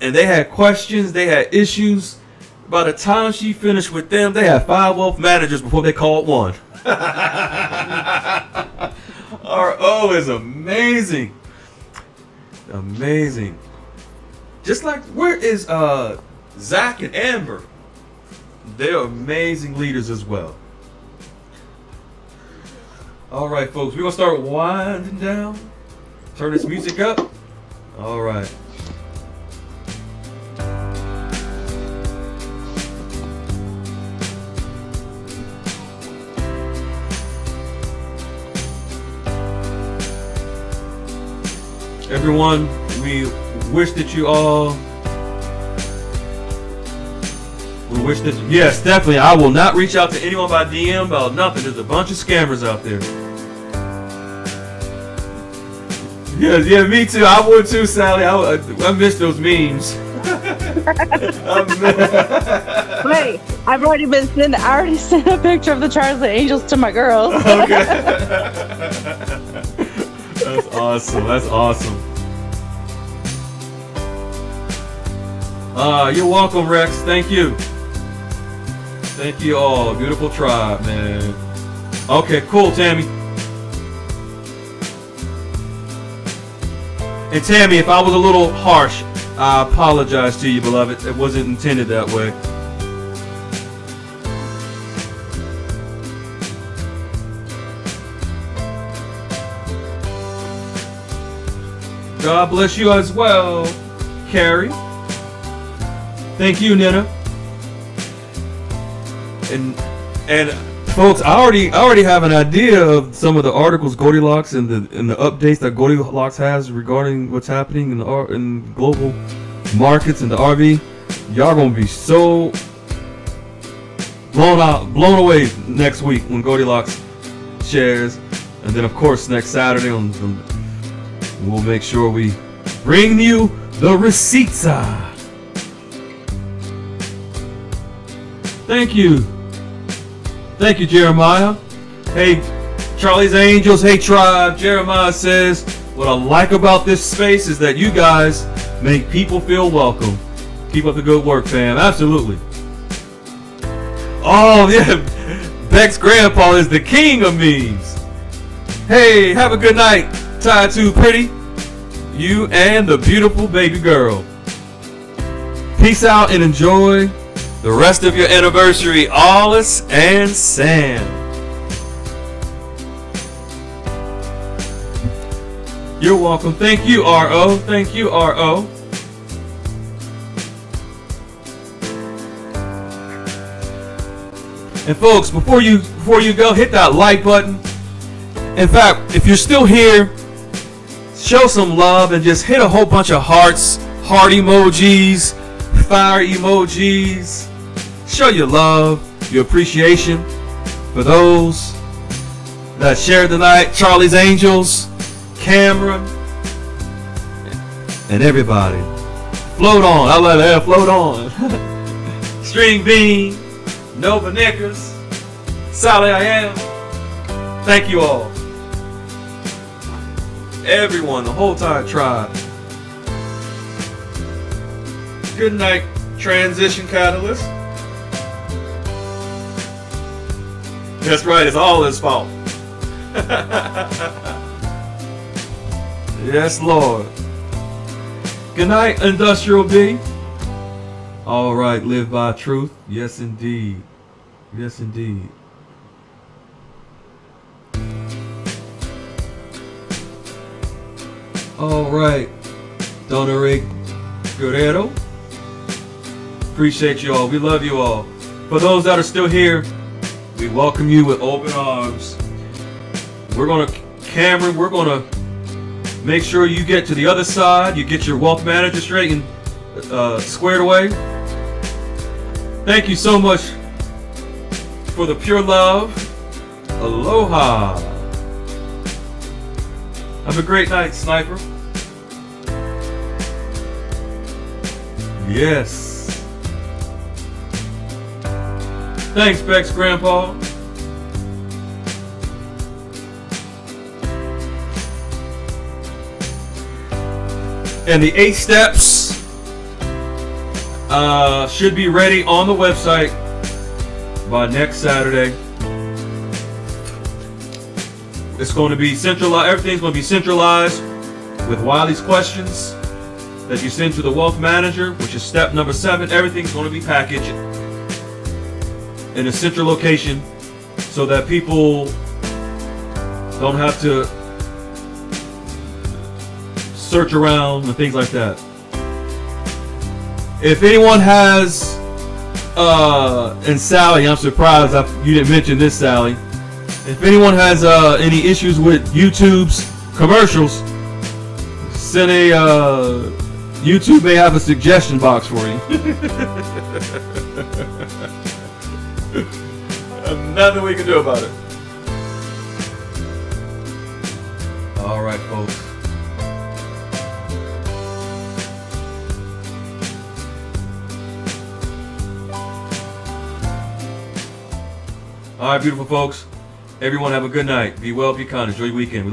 and they had questions, they had issues. By the time she finished with them, they had 5 wealth managers before they called one. RO is amazing. Amazing. Just like, where is Zach and Amber? They're amazing leaders as well. All right, folks, we're gonna start winding down. Turn this music up. All right. Everyone, we wish that you all. We wish that. Yes, definitely. I will not reach out to anyone by DM about nothing. There's a bunch of scammers out there. Yes, yeah, me too. I would too, Sally. I miss those memes. Wait, I already sent a picture of the Charlie Angels to my girls. Okay. That's awesome. That's awesome. You're welcome, Rex. Thank you. Thank you all. Beautiful tribe, man. Okay, cool, Tammy. And Tammy, if I was a little harsh, I apologize to you, beloved. It wasn't intended that way. God bless you as well, Carrie. Thank you, Nina. And folks, I already have an idea of some of the articles Goldilocks and the updates that Goldilocks has regarding what's happening in global markets and the RV. Y'all gonna be so blown away next week when Goldilocks shares, and then of course next Saturday we'll make sure we bring you the receipts. Thank you. Thank you, Jeremiah. Hey, Charlie's Angels. Hey, Tribe. Jeremiah says, what I like about this space is that you guys make people feel welcome. Keep up the good work, fam. Absolutely. Oh, yeah. Beck's grandpa is the king of memes. Hey, have a good night. Tied to pretty. You and the beautiful baby girl. Peace out and enjoy the rest of your anniversary, Alice and Sam. You're welcome. Thank you, RO. Thank you, RO. And folks, before you go, hit that like button. In fact, if you're still here, show some love and just hit a whole bunch of hearts, heart emojis, fire emojis. Show your love, your appreciation for those that shared tonight. Charlie's Angels, Cameron, and everybody. Float on. I love that. Float on. String Bean, Nova Knickers, Sally I Am. Thank you all. Everyone, the whole entire tribe. Good night, Transition Catalyst. That's right, it's all his fault. Yes, Lord. Good night, Industrial B. All right, live by truth. Yes, indeed. Yes, indeed. All right, Donore Guerrero. Appreciate you all. We love you all. For those that are still here, we welcome you with open arms. Cameron, we're gonna make sure you get to the other side. You get your wealth manager straight and squared away. Thank you so much for the pure love. Aloha. Have a great night, Sniper. Yes. Thanks, Bex Grandpa. And the 8 steps should be ready on the website by next Saturday. It's going to be centralized. Everything's going to be centralized with Wiley's questions that you send to the wealth manager, which is step number 7. Everything's going to be packaged in a central location so that people don't have to search around and things like that. If anyone has, and Sally, I'm surprised you didn't mention this, Sally. If anyone has any issues with YouTube's commercials, send YouTube may have a suggestion box for you. Nothing we can do about it. All right, folks. All right, beautiful folks. Everyone have a good night. Be well, be kind. Enjoy your weekend.